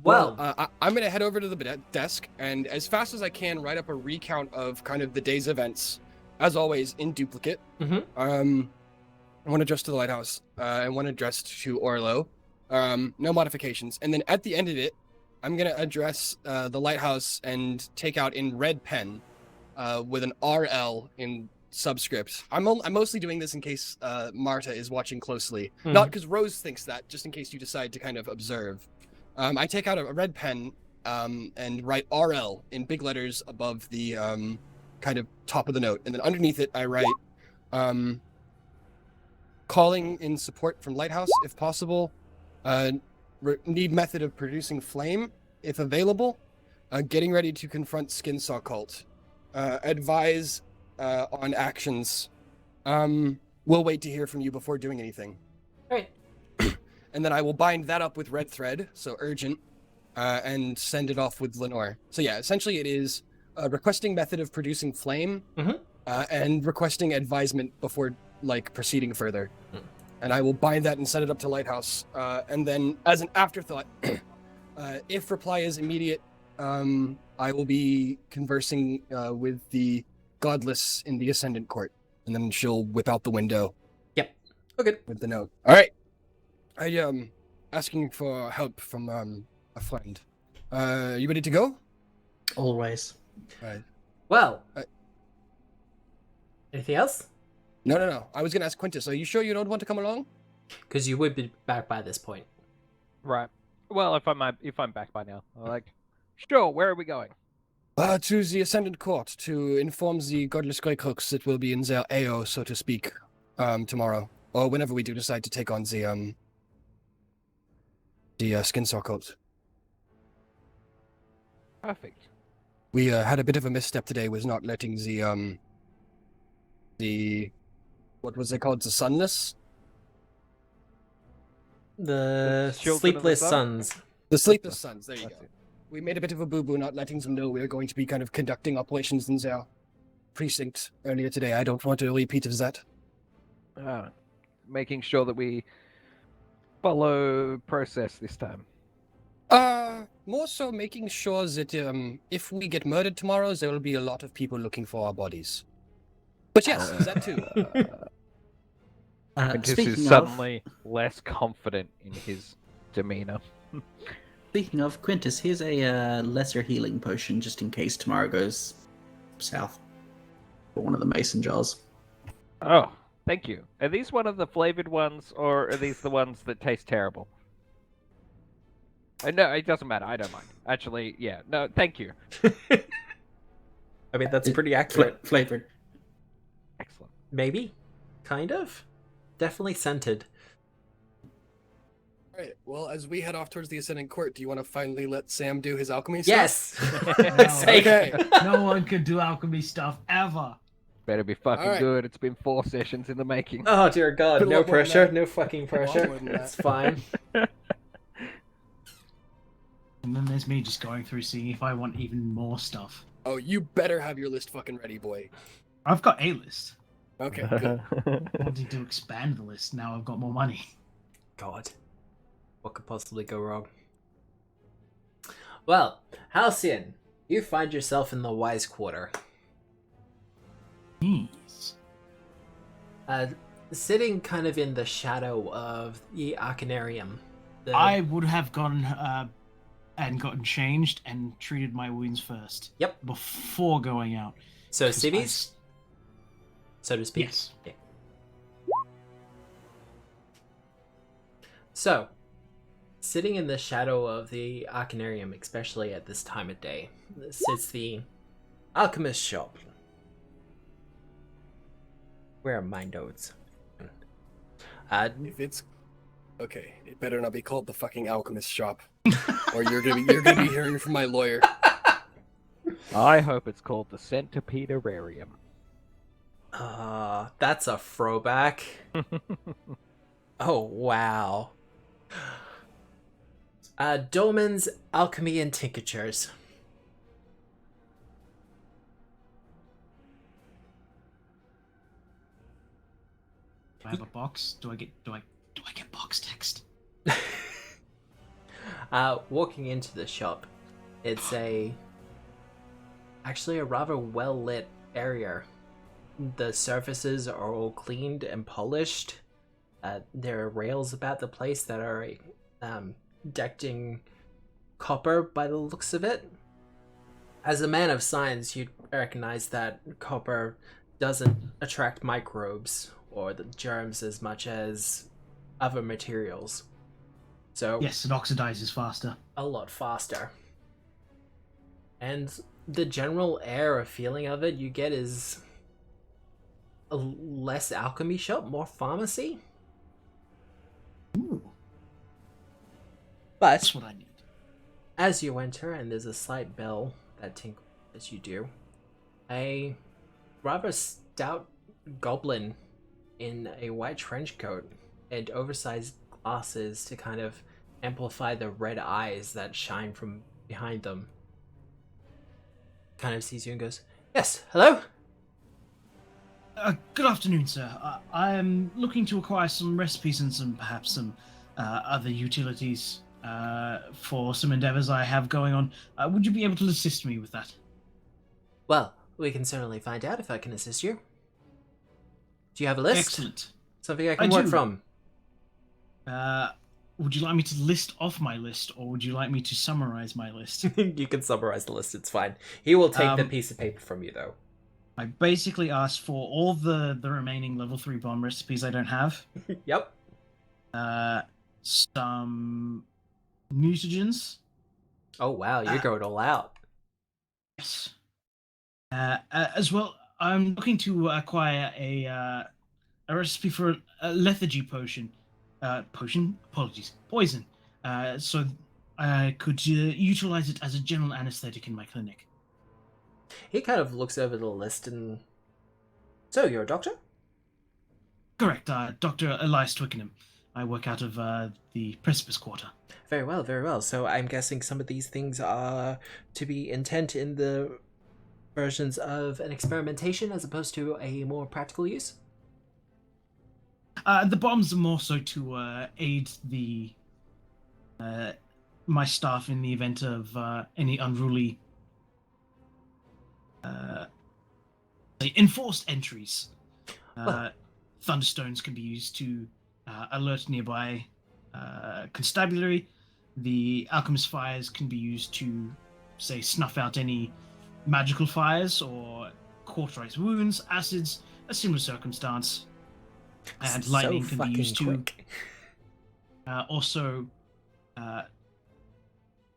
S2: Well,
S5: I'm gonna head over to the desk and, as fast as I can, write up a recount of kind of the day's events, as always in duplicate. One addressed to the Lighthouse, and one addressed to Orlo. No modifications. And then at the end of it, I'm gonna address the Lighthouse and take out in red pen, with an RL in subscript. I'm mostly doing this in case Marta is watching closely, not because Rose thinks that, just in case you decide to kind of observe. I take out a red pen and write RL in big letters above the kind of top of the note, and then underneath it I write calling in support from Lighthouse if possible, need method of producing flame if available, getting ready to confront Skinsaw Cult, advise on actions, we'll wait to hear from you before doing anything.
S2: Right.
S5: And then I will bind that up with red thread, so urgent, and send it off with Lenore. So yeah, essentially it is requesting method of producing flame, and requesting advisement before proceeding further. And I will bind that and send it up to Lighthouse. And then, as an afterthought, if reply is immediate, I will be conversing with the godless in the Ascendant Court, and then she'll whip out the window.
S2: Yep. Okay.
S5: With the note. All right. I asking for help from a friend. You ready to go?
S1: Always.
S5: All right.
S2: Well. Anything else?
S5: No. I was gonna ask Quintus. Are you sure you don't want to come along?
S2: Because you would be back by this point.
S4: Right. Well, if I'm back by now, sure. Where are we going?
S5: To the Ascendant Court to inform the godless Grey Crooks that will be in their AO, so to speak, tomorrow, or whenever we do decide to take on the Skinsaw Cult.
S4: Perfect.
S5: We had a bit of a misstep today with not letting the what was it called? The Sunless?
S2: The
S4: Children of the
S2: Sleepless
S4: Sun?
S2: Sons.
S5: The Sleepless Sons, there you
S4: That's
S5: go.
S4: it.
S5: We made a bit of a boo-boo not letting them know we were going to be kind of conducting operations in their precinct earlier today. I don't want a repeat of that.
S4: Making sure that we follow process this time.
S5: More so making sure that if we get murdered tomorrow, there will be a lot of people looking for our bodies. But yes, that too.
S4: Quintus is suddenly less confident in his demeanor.
S1: Speaking of, Quintus, here's a lesser healing potion just in case tomorrow goes south. For one of the mason jars.
S4: Oh, thank you. Are these one of the flavored ones, or are these the ones that taste terrible? No, it doesn't matter. I don't mind. Actually, yeah. No, thank you.
S2: I mean, that's pretty accurate.
S1: Flavored.
S4: Excellent.
S2: Maybe. Kind of. Definitely scented.
S5: Alright, well, as we head off towards the Ascendant Court, do you want to finally let Sam do his alchemy stuff?
S2: Yes!
S5: Okay.
S3: No one could do alchemy stuff ever.
S4: Better be fucking
S5: Alright.
S4: good. It's been 4 sessions in the making.
S2: Oh, dear God.
S5: Put a
S2: No
S5: lot more than
S2: pressure.
S5: that.
S2: No fucking pressure.
S5: more than that.
S2: It's fine.
S3: And then there's me just going through seeing if I want even more stuff.
S5: Oh, you better have your list fucking ready, boy.
S3: I've got a list.
S5: Okay, good.
S3: Wanting to expand the list now I've got more money.
S2: God. What could possibly go wrong? Well, Halcyon, you find yourself in the Wise Quarter.
S3: Jeez.
S2: Sitting kind of in the shadow of the Arcanarium.
S3: I would have gone and gotten changed and treated my wounds first.
S2: Yep.
S3: Before going out.
S2: So
S3: 'Cause
S2: civvies, so to speak.
S3: Yes.
S2: Yeah. So, sitting in the shadow of the Arcanarium, especially at this time of day, sits the alchemist shop. Where are my notes?
S5: If it's okay, it better not be called the fucking alchemist shop, or you're gonna be hearing from my lawyer.
S4: I hope it's called the Centipederarium.
S2: That's a throwback. Oh, wow. Dolmen's Alchemy and Tinctures.
S3: Do I have a box? Do I get box text?
S2: Walking into the shop, it's actually a rather well lit area. The surfaces are all cleaned and polished. There are rails about the place that are decked in copper by the looks of it. As a man of science, you'd recognize that copper doesn't attract microbes or the germs as much as other materials. So
S3: Yes, it oxidizes faster.
S2: a lot faster. And the general air or feeling of it you get is a less alchemy shop, more pharmacy.
S3: Ooh,
S2: But
S3: that's what I need.
S2: as you enter, and there's a slight bell that tinkles as you do, a rather stout goblin in a white trench coat and oversized glasses to kind of amplify the red eyes that shine from behind them, kind of sees you and goes, "Yes, hello?"
S3: Good afternoon, sir. I am looking to acquire some recipes and perhaps some other utilities for some endeavors I have going on. Would you be able to assist me with that?
S2: Well, we can certainly find out if I can assist you. Do you have a list?
S3: Excellent.
S2: Something I can
S3: I
S2: work
S3: do.
S2: from?
S3: Would you like me to list off my list, or would you like me to summarize my list?
S2: You can summarize the list, it's fine. He will take the
S3: Um,
S2: piece of paper from you, though.
S3: I basically asked for all the remaining level 3 bomb recipes I don't have.
S2: Yep.
S3: Some mutagens.
S2: Oh, wow, you're going all out.
S3: Yes. As well, I'm looking to acquire a recipe for a lethargy potion. Apologies. Poison. So I could utilize it as a general anesthetic in my clinic.
S2: He kind of looks over the list and... So, you're a doctor?
S3: Correct. Dr. Elias Twickenham. I work out of the Precipice Quarter.
S2: Very well, very well. So I'm guessing some of these things are to be intent in the versions of an experimentation as opposed to a more practical use?
S3: The bombs are more so to aid the my staff in the event of any unruly say enforced entries. Thunderstones can be used to alert nearby constabulary. The alchemist fires can be used to, say, snuff out any magical fires or cauterize wounds, acids, a similar circumstance. And lightning
S2: So
S3: can be
S2: fucking
S3: used to
S2: quick.
S3: also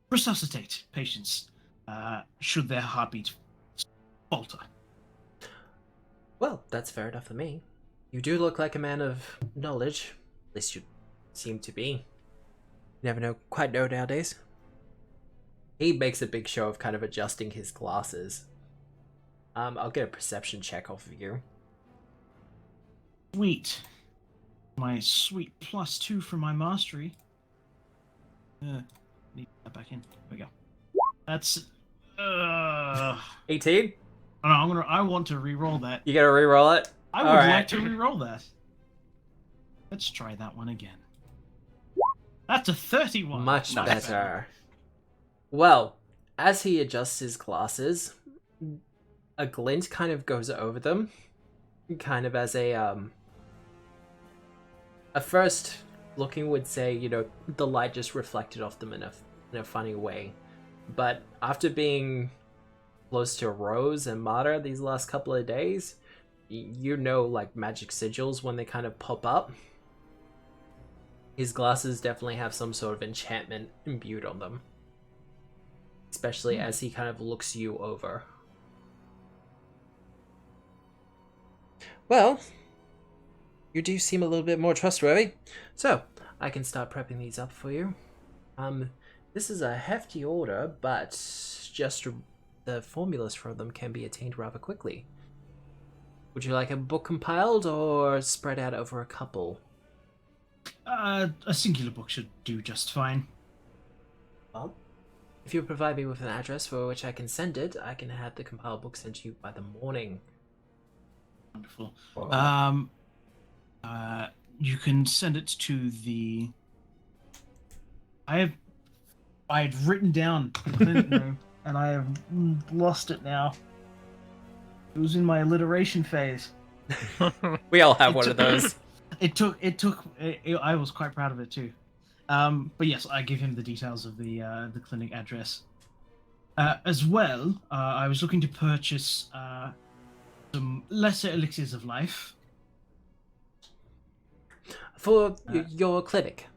S3: resuscitate patients should their heartbeat falter.
S2: Well, that's fair enough for me. You do look like a man of knowledge. At least you seem to be. You never quite know nowadays. He makes a big show of kind of adjusting his glasses. I'll get a perception check off of you.
S3: Sweet. My sweet +2 for my mastery. Need that back in. There we go. That's
S2: 18?
S3: I want to re-roll that.
S2: You gotta re-roll it?
S3: I would like to re-roll that. Let's try that one again. That's a 31.
S2: Much
S4: Nice.
S2: better. Well, as he adjusts his glasses, a glint kind of goes over them, kind of as a first looking would say, you know, the light just reflected off them in a funny way. But after being close to Rose and Mata these last couple of days, you know, like magic sigils when they kind of pop up. His glasses definitely have some sort of enchantment imbued on them. Especially as he kind of looks you over. Well, you do seem a little bit more trustworthy. So, I can start prepping these up for you. This is a hefty order, but just the formulas for them can be attained rather quickly. Would you like a book compiled or spread out over a couple?
S3: A singular book should do just fine.
S2: Well, if you provide me with an address for which I can send it, I can have the compiled book sent to you by the morning.
S3: Wonderful. You can send it to the... I had written down the clinic room, and I have lost it now. It was in my alliteration phase.
S2: We all have one of those.
S3: I was quite proud of it too. But yes, I give him the details of the clinic address. As well, I was looking to purchase some lesser elixirs of life.
S2: For your clinic?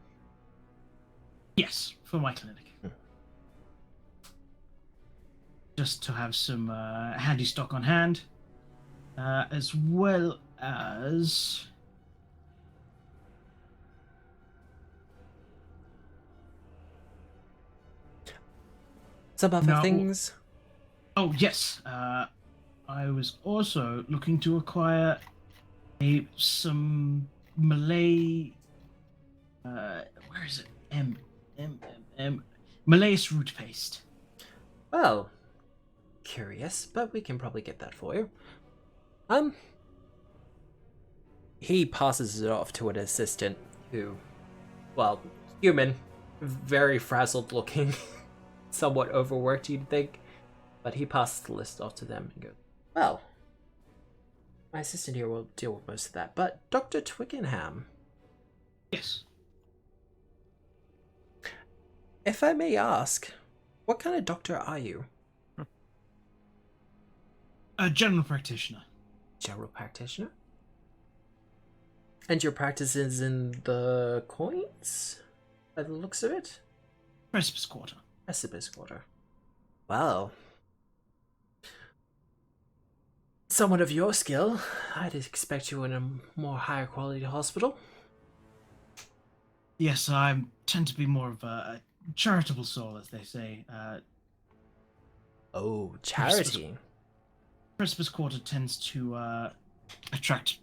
S3: Yes, for my clinic. Just to have some handy stock on hand. As well as...
S2: Some other things?
S3: Oh, yes. I was also looking to acquire some Malay... where is it? Malay's root paste.
S2: Well, curious, but we can probably get that for you. He passes it off to an assistant who, well, human, very frazzled looking, somewhat overworked, you'd think, but he passes the list off to them and goes, well, my assistant here will deal with most of that, but Dr. Twickenham.
S3: Yes.
S2: If I may ask, what kind of doctor are you?
S3: A general practitioner.
S2: General practitioner? And your practice is in the coins? By the looks of it?
S3: Precipice Quarter.
S2: Precipice Quarter. Well, someone of your skill, I'd expect you in a more higher quality hospital.
S3: Yes, I tend to be more of a charitable soul, as they say.
S2: Oh, charity.
S3: Precipice Quarter tends to attract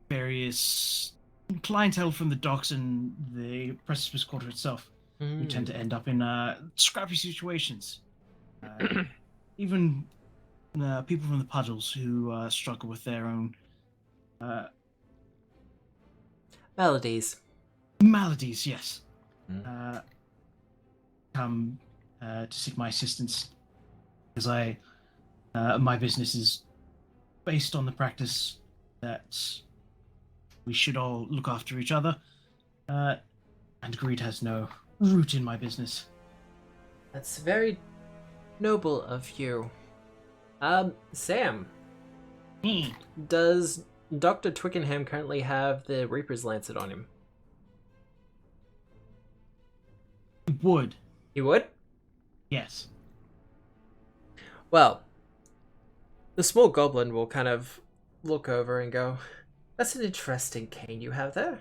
S3: various clientele from the docks and the Precipice Quarter itself, who tend to end up in scrappy situations. Even people from the puddles who struggle with their own
S2: Maladies.
S3: maladies, yes. Come to seek my assistance, because my business is based on the practice that we should all look after each other, and greed has no root in my business.
S2: That's very noble of you. Sam, does Dr. Twickenham currently have the Reaper's Lancet on him?
S3: Would.
S2: He would?
S3: Yes.
S2: Well, the small goblin will kind of look over and go, that's an interesting cane you have there.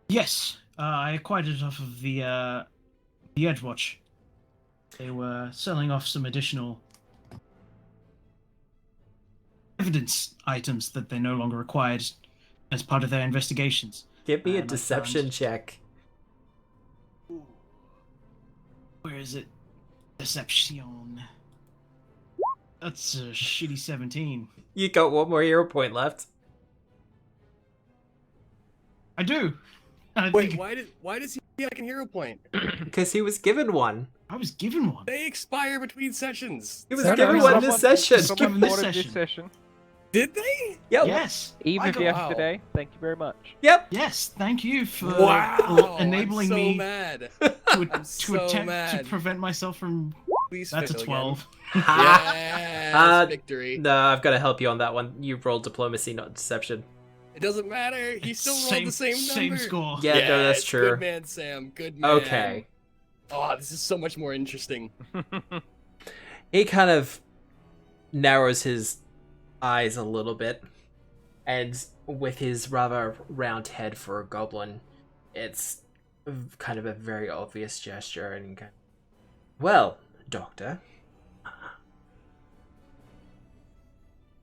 S3: Yes, I acquired it off of the Edgewatch. They were selling off some additional evidence items that they no longer required as part of their investigations.
S2: Give me a
S3: And I
S2: deception
S3: found-
S2: check.
S3: Where is it? Deception. That's a shitty 17.
S2: You got one more hero point left.
S3: I do. And I
S5: Wait,
S3: think
S5: why does he get like a hero point?
S2: Because he was given one.
S3: I was given one.
S5: They expire between sessions.
S2: He was
S7: Fair
S2: given
S7: enough.
S2: one this session.
S3: Someone-
S4: Someone
S3: this
S4: bought it this
S3: session.
S4: session.
S5: Did they?
S2: Yep.
S3: Yes.
S4: Eve
S3: I
S4: of
S3: got-
S4: yesterday. Thank you very much.
S2: Yep.
S3: Yes, thank you for
S5: Wow!
S3: enabling
S5: I'm so
S3: me
S5: mad.
S3: to
S5: so
S3: attempt to
S5: mad.
S3: prevent myself from.
S5: Please
S3: That's a
S5: fail
S3: 12.
S5: Again.
S2: Ha!
S5: Yes, victory.
S2: No, I've got to help you on that one. You rolled diplomacy, not deception.
S5: It doesn't matter. He still rolled the same number.
S3: Same score.
S2: Yeah, no, that's
S5: Yes,
S2: true.
S5: Good man, Sam. Good man.
S2: Okay.
S5: Oh, this is so much more interesting.
S2: He kind of narrows his eyes a little bit, and with his rather round head for a goblin, it's kind of a very obvious gesture. And well, Doctor,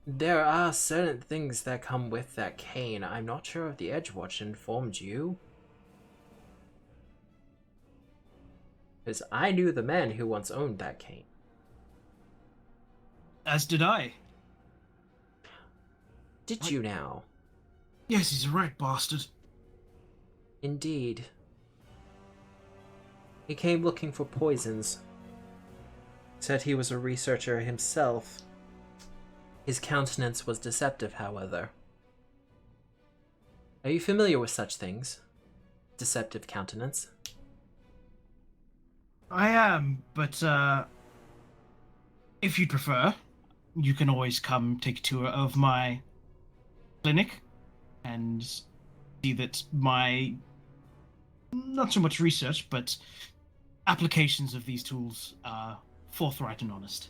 S2: there are certain things that come with that cane. I'm not sure if the Edgewatch informed you. Because I knew the man who once owned that cane.
S3: As did I.
S2: Did you now?
S3: Yes, he's a right bastard.
S2: Indeed. He came looking for poisons. Said he was a researcher himself. His countenance was deceptive, however. Are you familiar with such things? Deceptive countenance?
S3: I am, but if you'd prefer, you can always come take a tour of my clinic and see that my not so much research, but applications of these tools are forthright and honest.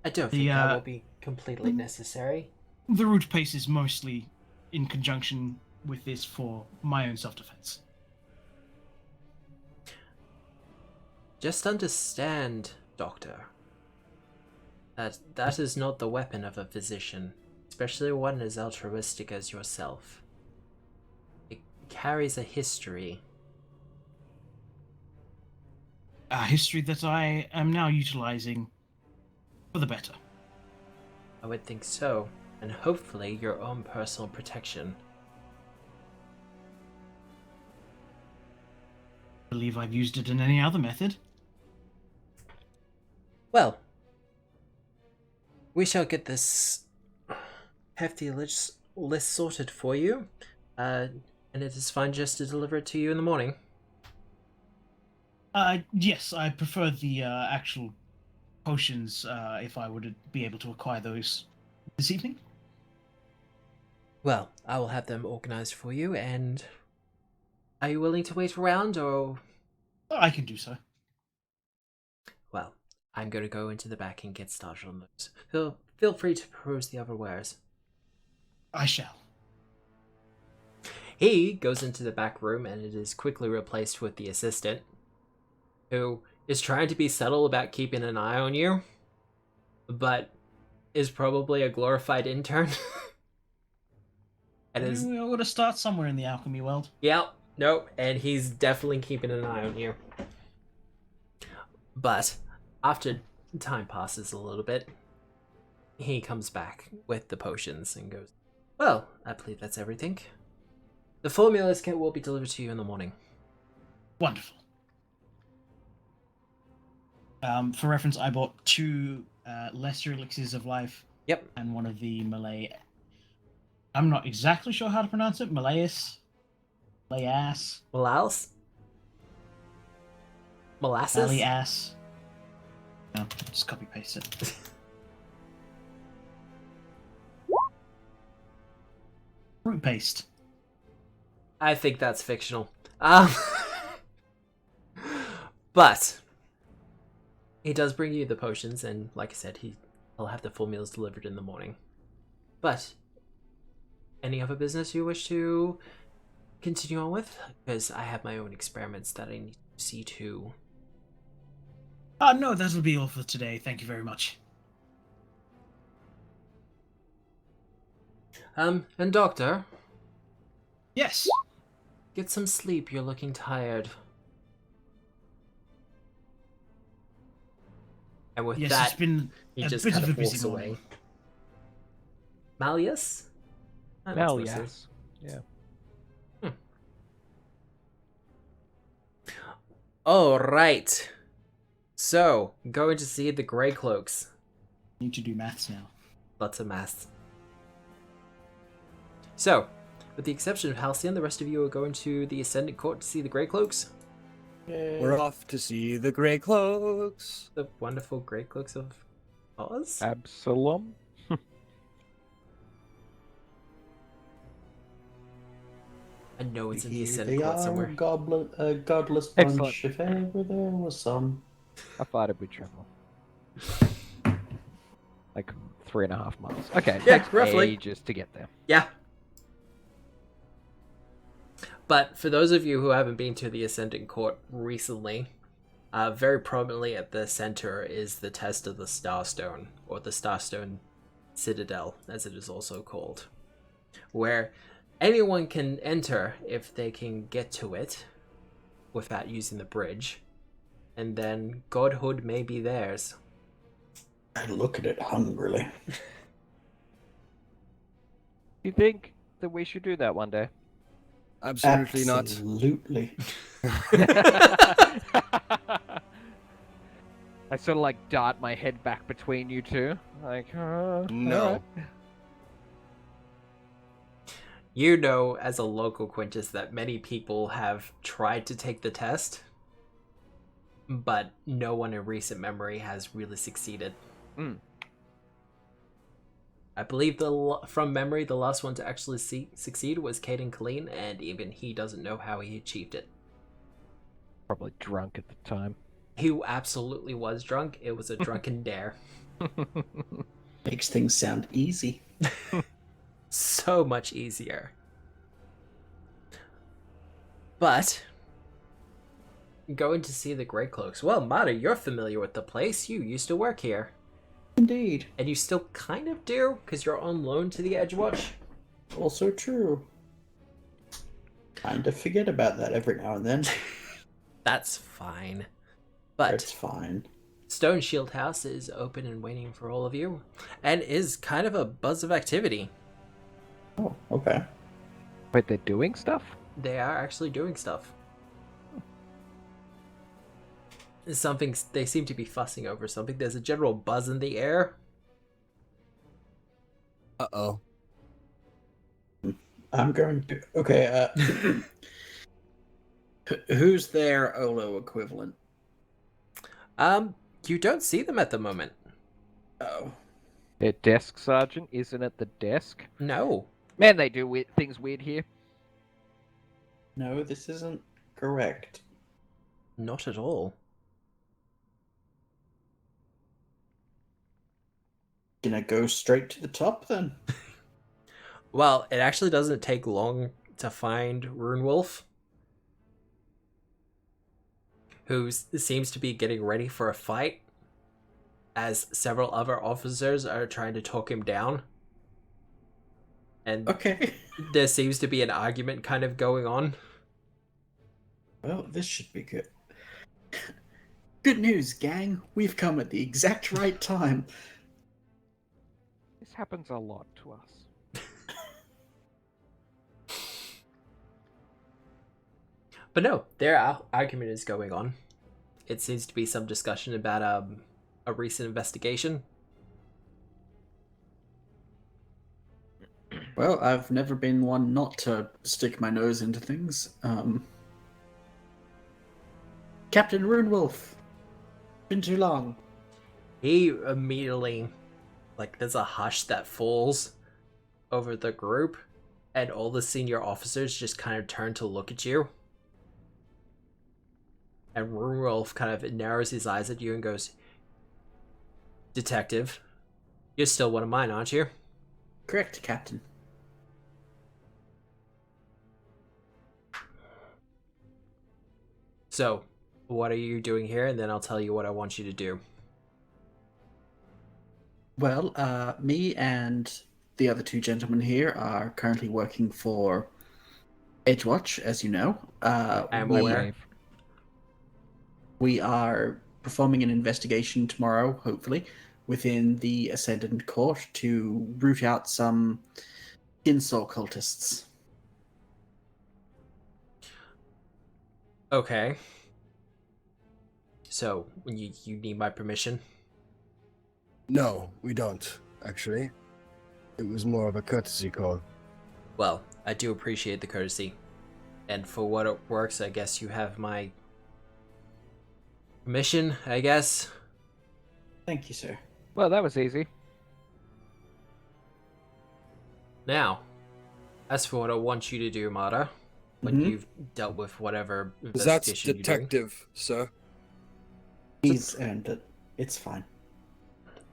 S2: I don't think that will be completely necessary.
S3: The root pace is mostly in conjunction with this for my own self-defense.
S2: Just understand, Doctor, that is not the weapon of a physician, especially one as altruistic as yourself. It carries a history.
S3: A history that I am now utilizing for the better.
S2: I would think so, and hopefully your own personal protection.
S3: I believe I've used it in any other method.
S2: Well, we shall get this hefty list sorted for you, and it is fine just to deliver it to you in the morning.
S3: Yes, I prefer the actual potions if I would be able to acquire those this evening.
S2: Well, I will have them organized for you, and are you willing to wait around, or...
S3: I can do so.
S2: Well, I'm going to go into the back and get started on those. Feel free to peruse the other wares.
S3: I shall.
S2: He goes into the back room, and it is quickly replaced with the assistant, who is trying to be subtle about keeping an eye on you, but is probably a glorified intern. And is...
S3: We ought to start somewhere in the alchemy world.
S2: Yep, nope, and he's definitely keeping an eye on you. But after time passes a little bit, he comes back with the potions and goes, well, I believe that's everything. The formulas will be delivered to you in the morning.
S3: Wonderful. For reference, I bought 2 lesser elixirs of life.
S2: Yep.
S3: And one of the Malay... I'm not exactly sure how to pronounce it. Malayas? Malayas?
S2: Molasses? Molasses?
S3: Malayas? No, just copy paste it. Fruit paste.
S2: I think that's fictional. But he does bring you the potions, and like I said, he'll have the full meals delivered in the morning. But any other business you wish to continue on with? Because I have my own experiments that I need to see to.
S3: No, that'll be all for today. Thank you very much.
S2: And Doctor,
S3: Yes.
S2: get some sleep. You're looking tired. And with
S3: Yes,
S2: that,
S3: it's been
S2: he
S3: a
S2: just
S3: bit
S2: kind
S3: of
S2: of
S3: a busy
S2: walks
S3: morning.
S2: away. Malleus?
S4: Well, yes. Yeah.
S2: All right. So, going to see the Grey Cloaks.
S3: Need to do maths now.
S2: Lots of maths. So, with the exception of Halcyon, the rest of you are going to the Ascendant Court to see the Grey Cloaks.
S6: We're off to see the Grey Cloaks.
S2: The wonderful Grey Cloaks of Oz.
S4: Absalom.
S2: I know it's in the
S1: Here
S2: Ascendant
S1: they
S2: Court
S1: are,
S2: somewhere.
S1: godless
S4: Excellent.
S1: bunch, if ever there was some.
S4: How far did we travel? Like 3.5 miles. Okay,
S2: Yeah,
S4: takes
S2: roughly.
S4: ages to get there.
S2: Yeah. But for those of you who haven't been to the Ascendant Court recently, very prominently at the center is the test of the Starstone, or the Starstone Citadel, as it is also called, where anyone can enter if they can get to it without using the bridge, and then godhood may be theirs.
S1: I look at it hungrily.
S4: Do you think that we should do that one day?
S5: Absolutely not.
S1: Absolutely.
S4: I sort of like dart my head back between you two. Like,
S5: No.
S4: alright.
S2: You know, as a local Quintus, that many people have tried to take the test, but no one in recent memory has really succeeded.
S4: Mm.
S2: I believe from memory, the last one to actually succeed was Caden Colleen, and even he doesn't know how he achieved it.
S4: Probably drunk at the time.
S2: He absolutely was drunk. It was a drunken dare.
S1: Makes things sound easy.
S2: So much easier. But going to see the Grey Cloaks. Well, Mata, you're familiar with the place. You used to work here.
S1: Indeed.
S2: And you still kind of do, because you're on loan to the Edgewatch.
S1: Also true. Kind of forget about that every now and then.
S2: That's fine. But
S1: It's fine.
S2: Stone Shield House is open and waiting for all of you, and is kind of a buzz of activity.
S1: Oh, okay.
S4: Wait, they're doing stuff?
S2: They are actually doing stuff. Something they seem to be fussing over something. There's a general buzz in the air.
S5: Uh-oh.
S1: I'm going to... Okay, who's their Olo equivalent?
S2: You don't see them at the moment.
S1: Oh.
S4: Their desk sergeant isn't at the desk.
S2: No.
S4: Man, they do things weird here.
S1: No, this isn't correct.
S2: Not at all.
S1: Gonna go straight to the top then?
S2: Well, it actually doesn't take long to find Runewolf, who seems to be getting ready for a fight, as several other officers are trying to talk him down. And
S1: Okay.
S2: there seems to be an argument kind of going on.
S1: Well, this should be good. Good news, gang. We've come at the exact right time.
S4: This happens a lot to us.
S2: But no, their argument is going on. It seems to be some discussion about a recent investigation.
S1: Well, I've never been one not to stick my nose into things. Captain Runewolf. Been too long.
S2: He immediately, like, there's a hush that falls over the group, and all the senior officers just kind of turn to look at you. And Runewolf kind of narrows his eyes at you and goes, "Detective, you're still one of mine, aren't you?"
S1: Correct, Captain.
S2: So, what are you doing here? And then I'll tell you what I want you to do.
S1: Well, me and the other two gentlemen here are currently working for Edgewatch, as you know.
S2: I'm
S1: we-
S2: aware.
S1: We are performing an investigation tomorrow, hopefully, within the Ascendant Court to root out some Skinsaw cultists.
S2: Okay. So, you need my permission?
S5: No, we don't, actually. It was more of a courtesy call.
S2: Well, I do appreciate the courtesy. And for what it works, I guess you have my permission, I guess?
S1: Thank you, sir.
S4: Well, that was easy.
S2: Now, as for what I want you to do, Mara, when you've dealt with whatever
S5: That's
S2: investigation you're doing.
S5: detective, sir.
S1: He's earned it. It's fine.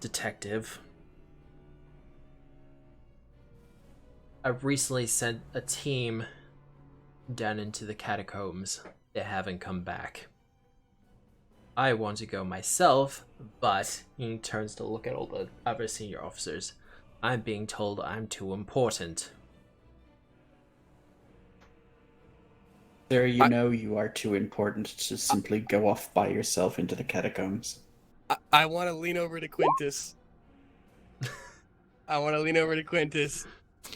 S2: Detective. I recently sent a team down into the catacombs. They haven't come back. I want to go myself, but he turns to look at all the other senior officers. I'm being told I'm too important.
S1: Sir, know you are too important to simply go off by yourself into the catacombs.
S5: I want to lean over to Quintus.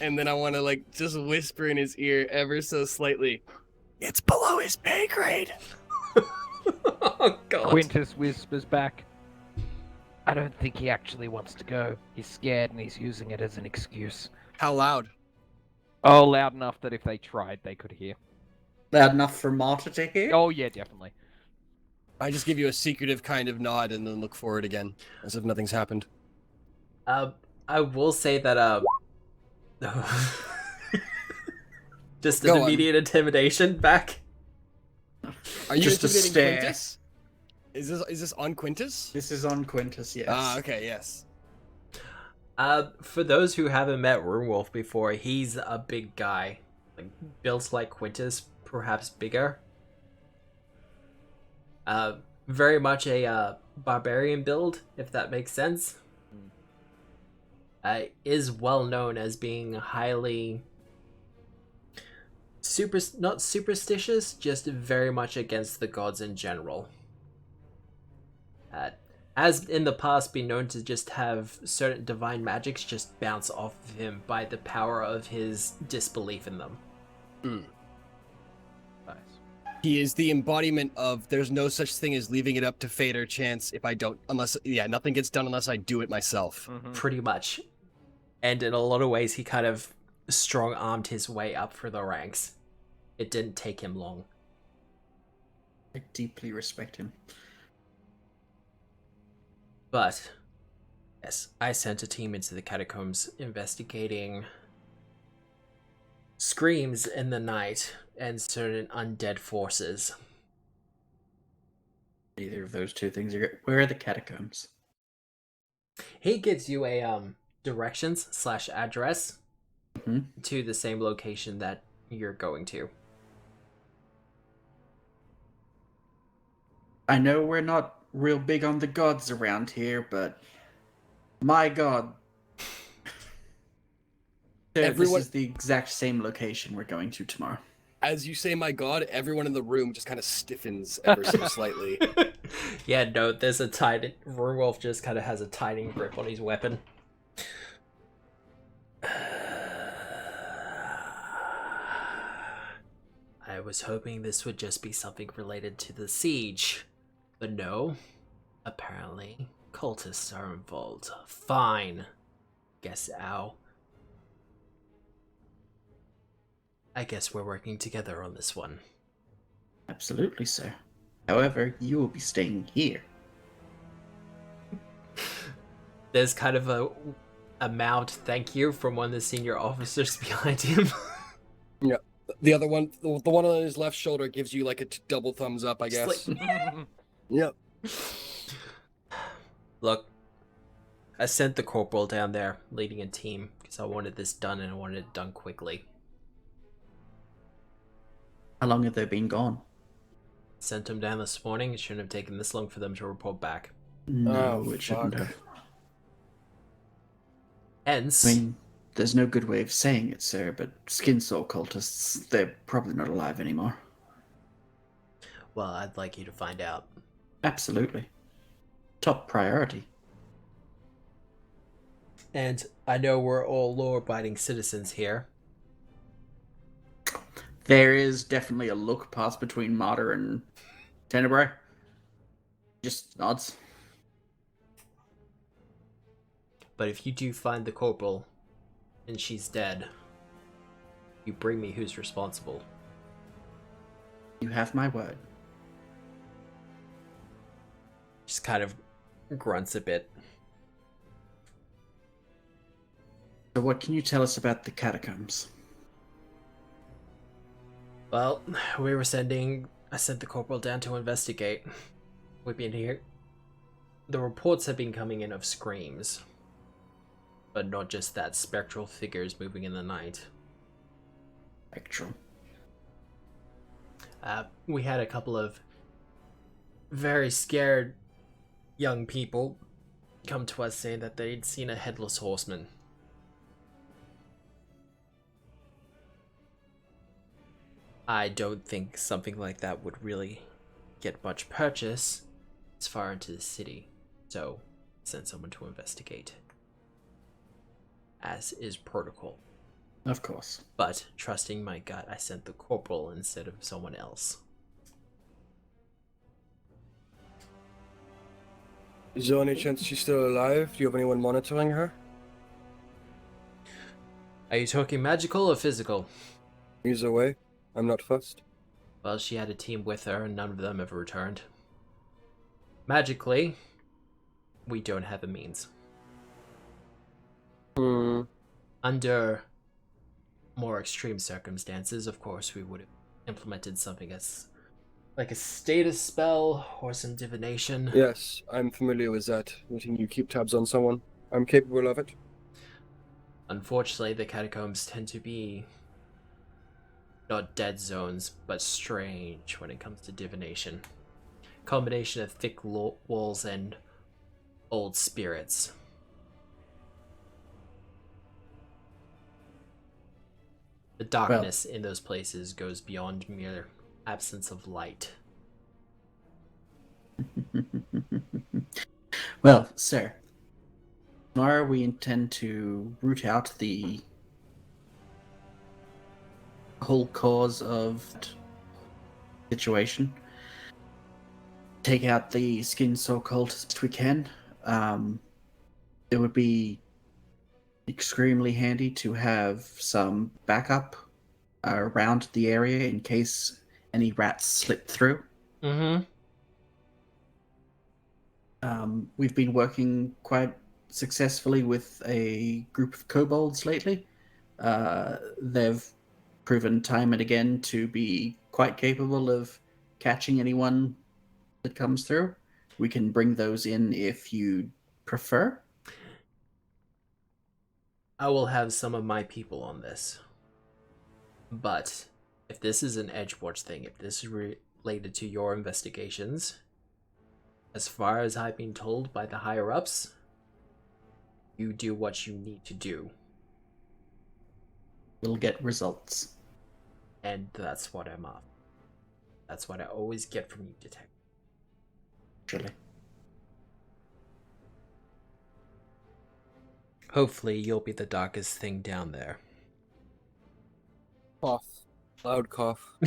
S5: And then I want to, just whisper in his ear ever so slightly. It's below his pay grade.
S2: Oh, God.
S4: Quintus whispers back. I don't think he actually wants to go. He's scared and he's using it as an excuse.
S5: How loud?
S4: Oh, loud enough that if they tried, they could hear.
S1: Loud enough for Marta to hear?
S4: Oh, yeah, definitely.
S5: I just give you a secretive kind of nod and then look forward again, as if nothing's happened.
S2: I will say that, just an
S5: Go on.
S2: immediate intimidation back.
S5: Are you
S1: Just a
S5: intimidating
S1: stare.
S5: Quintus? Is this on Quintus?
S1: This is on Quintus, yes.
S5: Ah, okay, yes.
S2: For those who haven't met Runewolf before, he's a big guy. Built like Quintus, perhaps bigger. Very much a barbarian build, if that makes sense. Is well known as being highly not superstitious, just very much against the gods in general. Has in the past been known to just have certain divine magics just bounce off of him by the power of his disbelief in them.
S4: Nice.
S5: He is the embodiment of there's no such thing as leaving it up to fate or chance if I don't, nothing gets done unless I do it myself.
S2: Pretty much. And in a lot of ways, he kind of strong-armed his way up for the ranks. It didn't take him long.
S1: I deeply respect him.
S2: But, yes, I sent a team into the catacombs investigating screams in the night and certain undead forces.
S1: Either of those two things are good. Where are the catacombs?
S2: He gives you a directions/address to the same location that you're going to.
S1: I know we're not real big on the gods around here, but my god. This is the exact same location we're going to tomorrow.
S5: As you say, my god, everyone in the room just kind of stiffens ever so slightly.
S2: Yeah, no, there's a tight... Werewolf just kind of has a tightening grip on his weapon. I was hoping this would just be something related to the siege. But no. Apparently, cultists are involved. Fine. Guess ow. I guess we're working together on this one.
S1: Absolutely, sir. However, you will be staying here.
S2: There's kind of a mouthed thank you from one of the senior officers behind him.
S5: Yeah. The other one, the one on his left shoulder gives you like a double thumbs up, I guess. Yep.
S2: Look, I sent the corporal down there leading a team because I wanted this done and I wanted it done quickly.
S1: How long have they been gone?
S2: Sent them down this morning. It shouldn't have taken this long for them to report back.
S1: No,
S5: Oh,
S1: it shouldn't
S5: fuck.
S1: have.
S2: Hence,
S1: I mean, there's no good way of saying it, sir, but Skinsaw cultists, they're probably not alive anymore.
S2: well, I'd like you to find out.
S1: Absolutely. top priority.
S2: And I know we're all law-abiding citizens here.
S1: There is definitely a look pass between Martyr and Tenebrae. Just nods.
S2: But if you do find the corporal and she's dead, you bring me who's responsible.
S1: You have my word.
S2: Just kind of grunts a bit.
S1: So what can you tell us about the catacombs?
S2: Well, I sent the corporal down to investigate. We've been here. The reports have been coming in of screams. But not just that, spectral figures moving in the night.
S1: Spectral.
S2: We had a couple of very scared young people come to us saying that they'd seen a headless horseman. I don't think something like that would really get much purchase as far into the city, so send someone to investigate, as is protocol.
S1: Of course.
S2: But trusting my gut, I sent the corporal instead of someone else.
S5: Is there any chance she's still alive? Do you have anyone monitoring her?
S2: Are you talking magical or physical?
S5: Either way, I'm not fussed.
S2: Well, she had a team with her, and none of them ever returned. Magically, we don't have a means. Under more extreme circumstances, of course, we would have implemented something as like a status spell or some divination.
S5: Yes, I'm familiar with that. Letting you keep tabs on someone. I'm capable of it.
S2: Unfortunately, the catacombs tend to be not dead zones, but strange when it comes to divination. Combination of thick walls and old spirits. The darkness in those places goes beyond mere absence of light.
S1: Well, sir, tomorrow we intend to root out the whole cause of the situation. Take out the Skinsaw Cult as best we can. It would be extremely handy to have some backup around the area in case any rats slip through. We've been working quite successfully with a group of kobolds lately. They've proven time and again to be quite capable of catching anyone that comes through. We can bring those in if you prefer.
S2: I will have some of my people on this. But if this is an Edgewatch thing, if this is related to your investigations, as far as I've been told by the higher-ups, you do what you need to do.
S1: We'll get results.
S2: And that's what I'm after. That's what I always get from you, detective.
S1: Actually.
S2: Hopefully you'll be the darkest thing down there.
S5: Cough. Loud cough.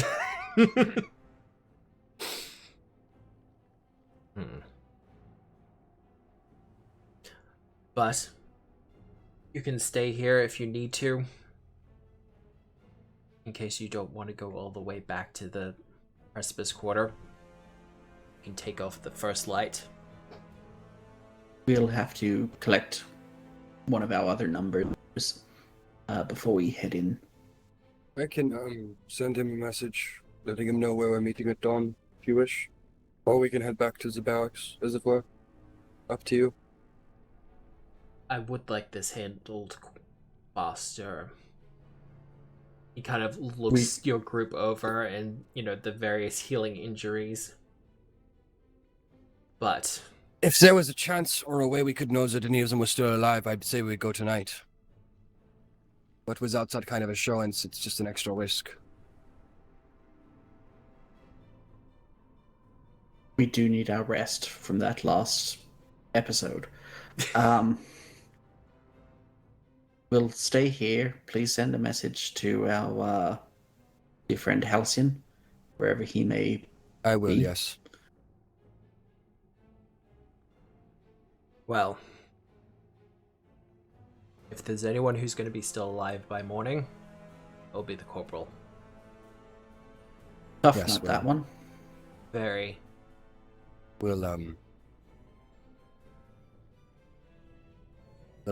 S2: But you can stay here if you need to, in case you don't want to go all the way back to the Precipice Quarter. You can take off the first light.
S1: We'll have to collect one of our other numbers before we head in.
S5: I can send him a message, letting him know where we're meeting at dawn, if you wish. Or we can head back to the barracks, as it were. Up to you.
S2: I would like this handled faster. He kind of looks your group over and, the various healing injuries. But
S5: if there was a chance or a way we could know that any of them were still alive, I'd say we'd go tonight. But without that kind of assurance, it's just an extra risk.
S1: We do need our rest from that last episode. We'll stay here. Please send a message to our dear friend Halcyon, wherever he may
S5: I will,
S1: be.
S5: yes.
S2: Well, if there's anyone who's going to be still alive by morning, it'll be the corporal.
S1: Tough
S5: Yes,
S1: nut,
S5: well.
S1: that one.
S2: Very.
S5: We'll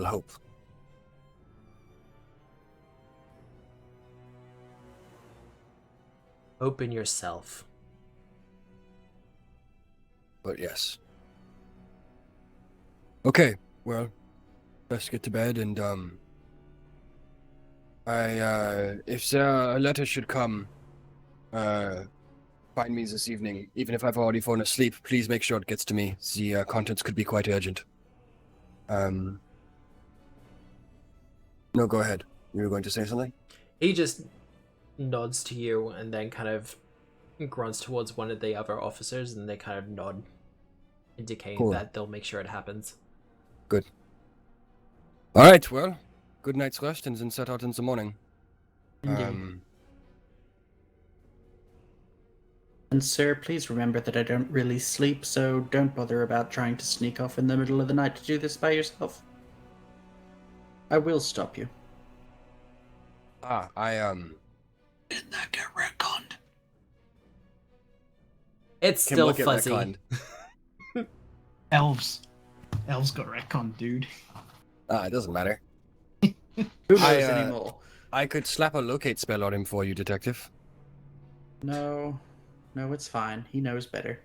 S5: hope.
S2: Open yourself.
S5: But yes. Okay, well, let's get to bed and if a letter should come, find me this evening. Even if I've already fallen asleep, please make sure it gets to me. The contents could be quite urgent. No, go ahead. You were going to say something?
S2: He just nods to you and then kind of grunts towards one of the other officers, and they kind of nod, indicating
S5: Cool.
S2: that they'll make sure it happens.
S5: Good. All right, well, good night's rest and then set out in the morning.
S2: Indeed.
S1: And sir, please remember that I don't really sleep, so don't bother about trying to sneak off in the middle of the night to do this by yourself. I will stop you.
S3: Didn't that get retconned?
S2: It's
S5: Can
S2: still
S5: look at
S2: fuzzy.
S5: retconned.
S3: Elves got retconned, dude.
S5: It doesn't matter.
S1: Who knows
S5: I,
S1: anymore?
S5: I could slap a locate spell on him for you, detective.
S1: No, it's fine. He knows better.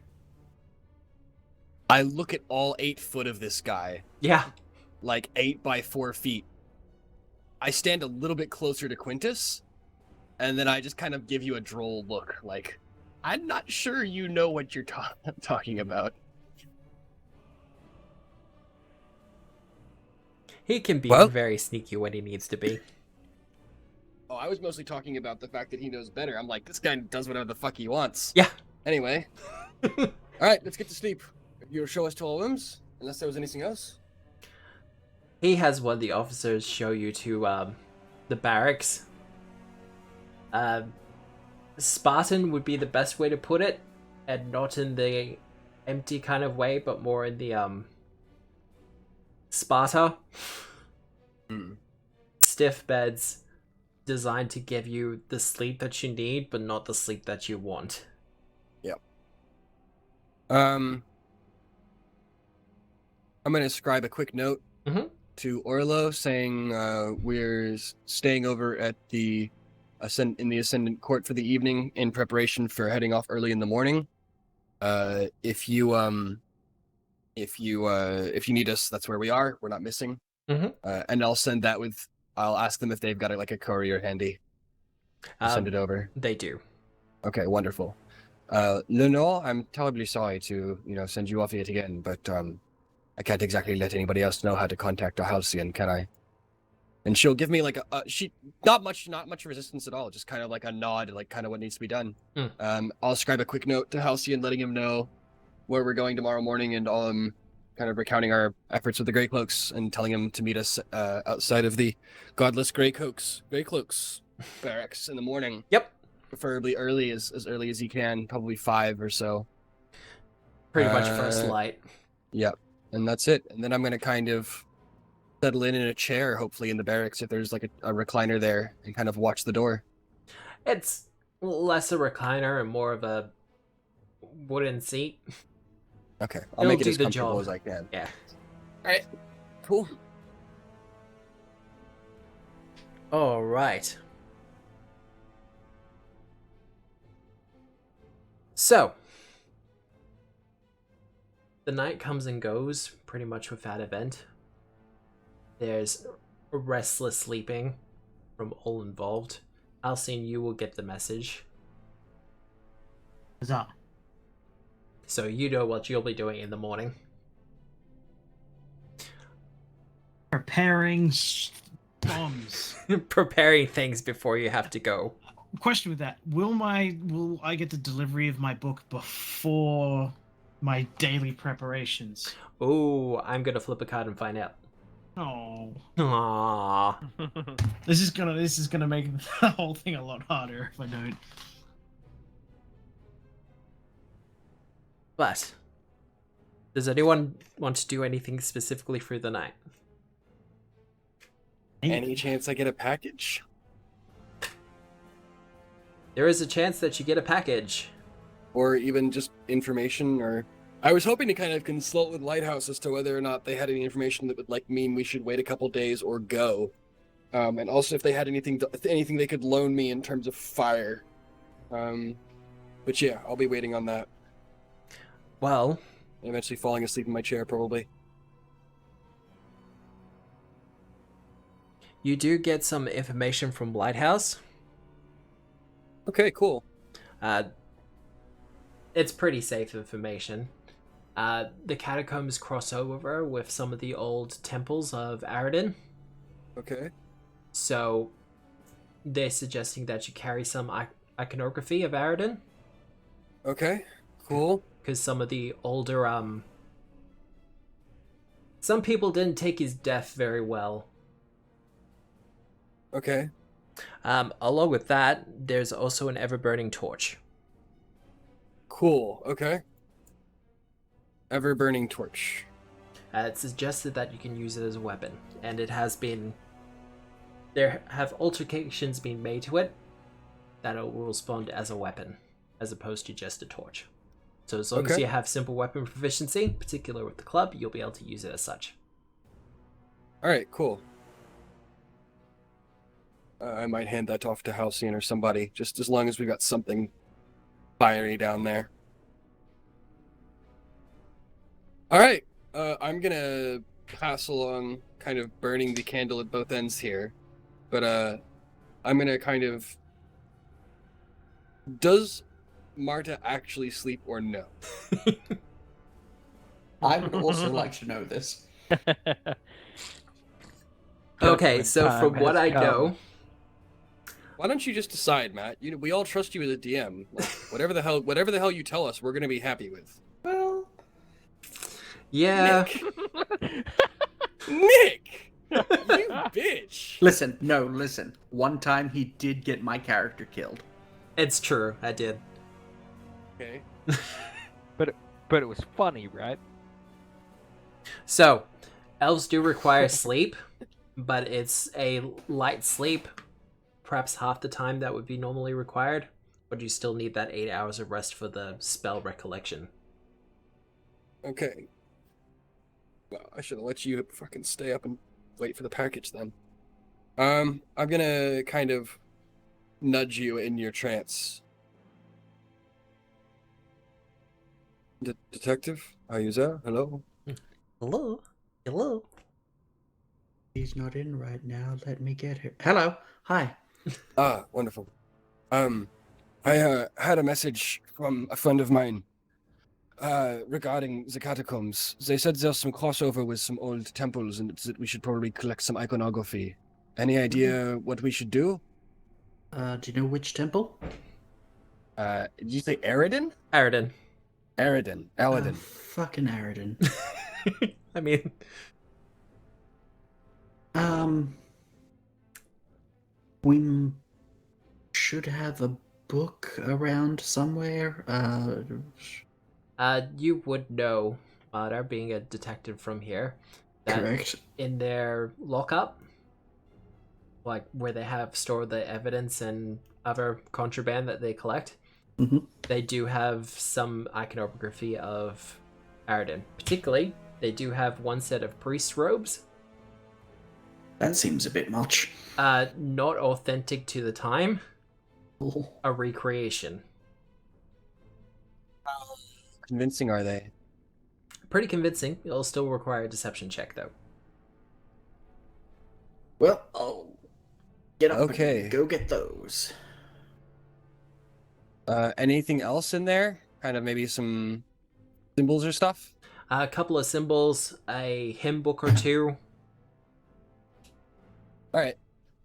S5: I look at all 8 foot of this guy,
S2: Yeah.
S5: like 8 by 4 feet. I stand a little bit closer to Quintus, and then I just kind of give you a droll look, like, I'm not sure you know what you're talking about.
S2: He can be
S5: Well-
S2: very sneaky when he needs to be.
S5: Oh, I was mostly talking about the fact that he knows better. I'm like, this guy does whatever the fuck he wants.
S2: Yeah.
S5: Anyway. Alright, let's get to sleep. You'll show us to all rooms, unless there was anything else.
S2: He has one of the officers show you to the barracks. Spartan would be the best way to put it, and not in the empty kind of way, but more in the Sparta. Stiff beds designed to give you the sleep that you need, but not the sleep that you want.
S5: I'm gonna scribe a quick note to Orlo saying we're staying over at the in the Ascendant Court for the evening in preparation for heading off early in the morning. If you need us, that's where we are. We're not missing. And I'll send that with. I'll ask them if they've got like a courier handy. I'll send it over.
S2: They do.
S5: Okay, wonderful. Lenore, I'm terribly sorry to, send you off yet again, but I can't exactly let anybody else know how to contact a Halcyon, can I? And she'll give me like not much resistance at all, just kind of like a nod, like kind of what needs to be done. I'll scribe a quick note to Halcyon, letting him know where we're going tomorrow morning, and kind of recounting our efforts with the Grey Cloaks, and telling him to meet us outside of the godless Grey Cloaks barracks in the morning.
S2: Yep.
S5: Preferably early, as early as he can, probably 5 or so.
S2: Pretty much first light.
S5: Yep, and that's it. And then I'm gonna kind of settle in a chair, hopefully in the barracks, if there's like a recliner there, and kind of watch the door.
S2: It's less a recliner and more of a wooden seat.
S5: Okay, I'll
S2: It'll
S5: make it
S2: do
S5: as
S2: the
S5: comfortable
S2: job.
S5: as I can.
S2: Yeah.
S5: All right, cool.
S2: All right. So, the night comes and goes pretty much without event. There's restless sleeping from all involved. Alcine, you will get the message,
S3: Huzzah.
S2: so you know what you'll be doing in the morning.
S3: Preparing bombs.
S2: Preparing things before you have to go.
S3: Question with that: Will I get the delivery of my book before my daily preparations.
S2: Oh, I'm gonna flip a card and find out.
S3: Oh,
S2: Aww.
S3: this is gonna make the whole thing a lot harder if I don't.
S2: But does anyone want to do anything specifically for the night?
S5: Any chance I get a package?
S2: There is a chance that you get a package.
S5: Or even just information, or... I was hoping to kind of consult with Lighthouse as to whether or not they had any information that would mean we should wait a couple days or go. And also if they had anything they could loan me in terms of fire. But yeah, I'll be waiting on that.
S2: Well,
S5: Eventually falling asleep in my chair, probably.
S2: you do get some information from Lighthouse.
S5: Okay, cool.
S2: It's pretty safe information. The catacombs cross over with some of the old temples of Aridin.
S5: Okay.
S2: So they're suggesting that you carry some iconography of Aridin.
S5: Okay, cool.
S2: Because some of the older, some people didn't take his death very well.
S5: Okay.
S2: Along with that, there's also an ever-burning torch.
S5: Cool, okay. Ever-burning torch.
S2: It's suggested that you can use it as a weapon, and it has been... There have altercations been made to it that it will respond as a weapon, as opposed to just a torch. So as long as you have simple weapon proficiency, particularly with the club, you'll be able to use it as such.
S5: Alright, cool. I might hand that off to Halcyon or somebody, just as long as we got something fiery down there. Alright, I'm gonna pass along kind of burning the candle at both ends here, but I'm gonna kind of... Does Marta actually sleep or no?
S1: I would also like to know this.
S2: Okay, so from what I know...
S5: Why don't you just decide, Matt? We all trust you as a DM. Like, whatever the hell you tell us, we're gonna be happy with.
S1: Well,
S2: Yeah.
S5: Nick! You bitch!
S1: Listen. One time he did get my character killed.
S2: It's true, I did.
S5: Okay.
S4: But it was funny, right?
S2: So, elves do require sleep, but it's a light sleep. Perhaps half the time that would be normally required, but you still need that 8 hours of rest for the spell recollection.
S5: Okay. Well, I should have let you fucking stay up and wait for the package then. I'm gonna kind of nudge you in your trance. Detective? Are you there? Hello?
S2: Hello? Hello?
S1: He's not in right now. Let me get her. Hello. Hi.
S5: Ah, wonderful. I had a message from a friend of mine regarding the catacombs. They said there's some crossover with some old temples and that we should probably collect some iconography. Any idea what we should do?
S1: Do you know which temple?
S5: Did you say Aridin?
S2: Aridin.
S5: Aridin. Aladin.
S1: Fucking Aridin.
S2: I mean...
S1: We should have a book around somewhere.
S2: You would know, Mada, being a detective from here, that
S1: Correct.
S2: in their lockup, like where they have stored the evidence and other contraband that they collect, they do have some iconography of Aridin. Particularly, they do have one set of priest robes.
S1: That seems a bit much.
S2: Not authentic to the time.
S1: Oh.
S2: A recreation.
S5: How convincing are they?
S2: Pretty convincing. It'll still require a deception check, though.
S1: Well, I'll get up
S5: Okay.
S1: and go get those.
S5: Anything else in there? Kind of maybe some symbols or stuff?
S2: A couple of symbols, a hymn book or two.
S5: All right.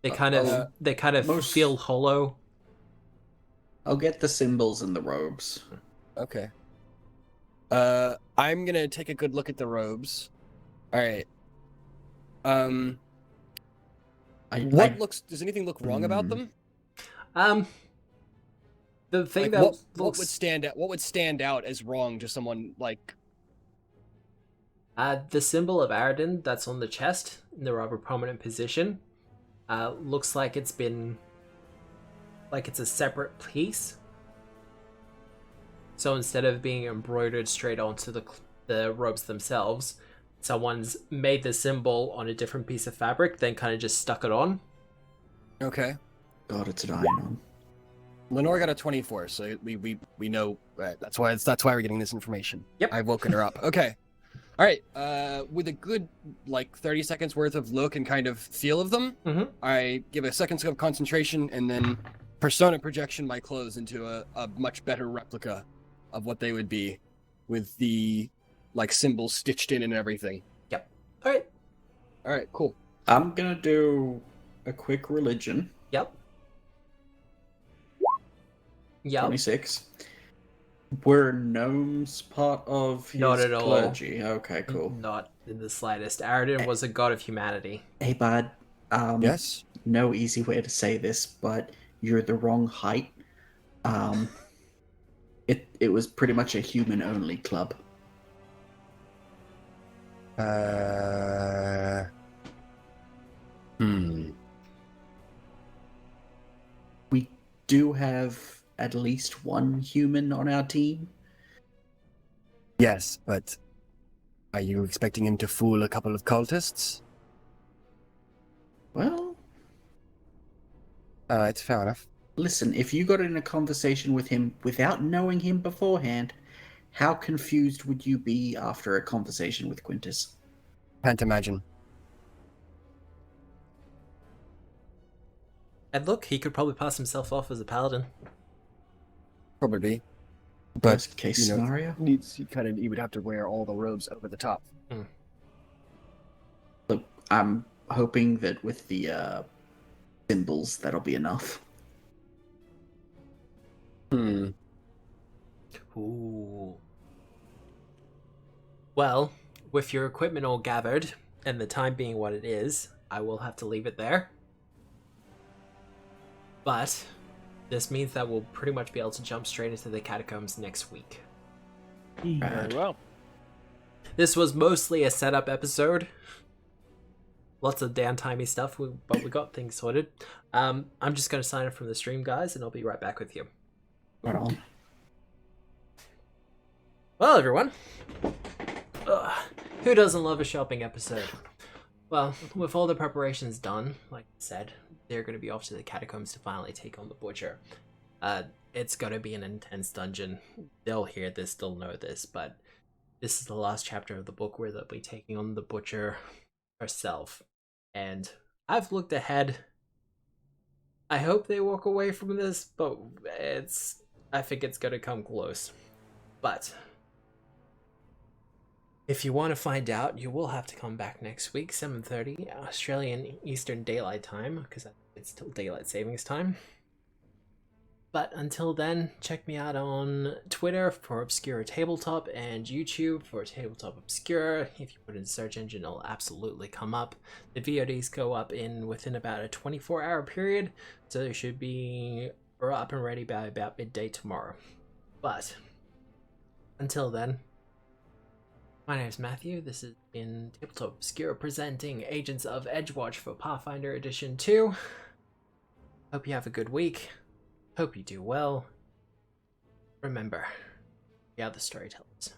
S2: They kind of
S1: most-
S2: feel hollow.
S1: I'll get the symbols and the robes.
S5: Okay. I'm gonna take a good look at the robes. All right. Does anything look wrong about them?
S2: The thing
S5: Like,
S2: that
S5: what
S2: looks
S5: would stand out? What would stand out as wrong to someone like?
S2: the symbol of Aradin that's on the chest in the rather prominent position looks like it's a separate piece. So instead of being embroidered straight onto the robes themselves, someone's made the symbol on a different piece of fabric, then kind of just stuck it on.
S5: Okay.
S1: God, it's an iron-on.
S5: Lenore got a 24, so we know that's why we're getting this information.
S2: Yep.
S5: I've woken her up. Okay. All right. With a good 30 seconds worth of look and kind of feel of them, I give a second of concentration and then persona projection my clothes into a much better replica of what they would be, with the symbols stitched in and everything.
S2: Yep. All right.
S5: Cool.
S1: I'm gonna do a quick religion.
S2: Yep.
S1: 26. Were gnomes part of his
S2: Not at all.
S1: clergy? Okay, cool.
S2: Not in the slightest. Aradin was a god of humanity.
S1: Hey, bud.
S5: Yes?
S1: No easy way to say this, but you're the wrong height. It was pretty much a human-only club. We do have at least one human on our team.
S5: Yes, but are you expecting him to fool a couple of cultists?
S1: Well,
S5: It's fair enough.
S1: listen, if you got in a conversation with him without knowing him beforehand, how confused would you be after a conversation with Quintus?
S5: Can't imagine.
S2: And look, he could probably pass himself off as a paladin.
S5: Probably. But
S1: Worst case scenario?
S5: he would have to wear all the robes over the top.
S1: Look, I'm hoping that with the symbols, that'll be enough.
S2: Ooh. Well, with your equipment all gathered, and the time being what it is, I will have to leave it there. But this means that we'll pretty much be able to jump straight into the catacombs next week.
S4: Very well.
S2: This was mostly a setup episode. Lots of downtimey stuff, but we got things sorted. I'm just going to sign up from the stream, guys, and I'll be right back with you.
S1: Right on.
S2: Well, everyone. Who doesn't love a shopping episode? Well, with all the preparations done, like I said, they're going to be off to the catacombs to finally take on the Butcher. It's going to be an intense dungeon. They'll hear this, they'll know this, but this is the last chapter of the book where they'll be taking on the Butcher herself. And I've looked ahead. I hope they walk away from this, but I think it's going to come close. But if you want to find out, you will have to come back next week, 7:30 Australian Eastern Daylight Time, because it's still daylight savings time. But until then, check me out on Twitter for Obscura Tabletop and YouTube for Tabletop Obscura. If you put in the search engine, it'll absolutely come up. The VODs go up within about a 24-hour period, so they should be up and ready by about midday tomorrow. But until then, my name is Matthew. This has been Tabletop Obscura presenting Agents of Edgewatch for Pathfinder Edition 2. Hope you have a good week. Hope you do well. Remember, we are the storytellers.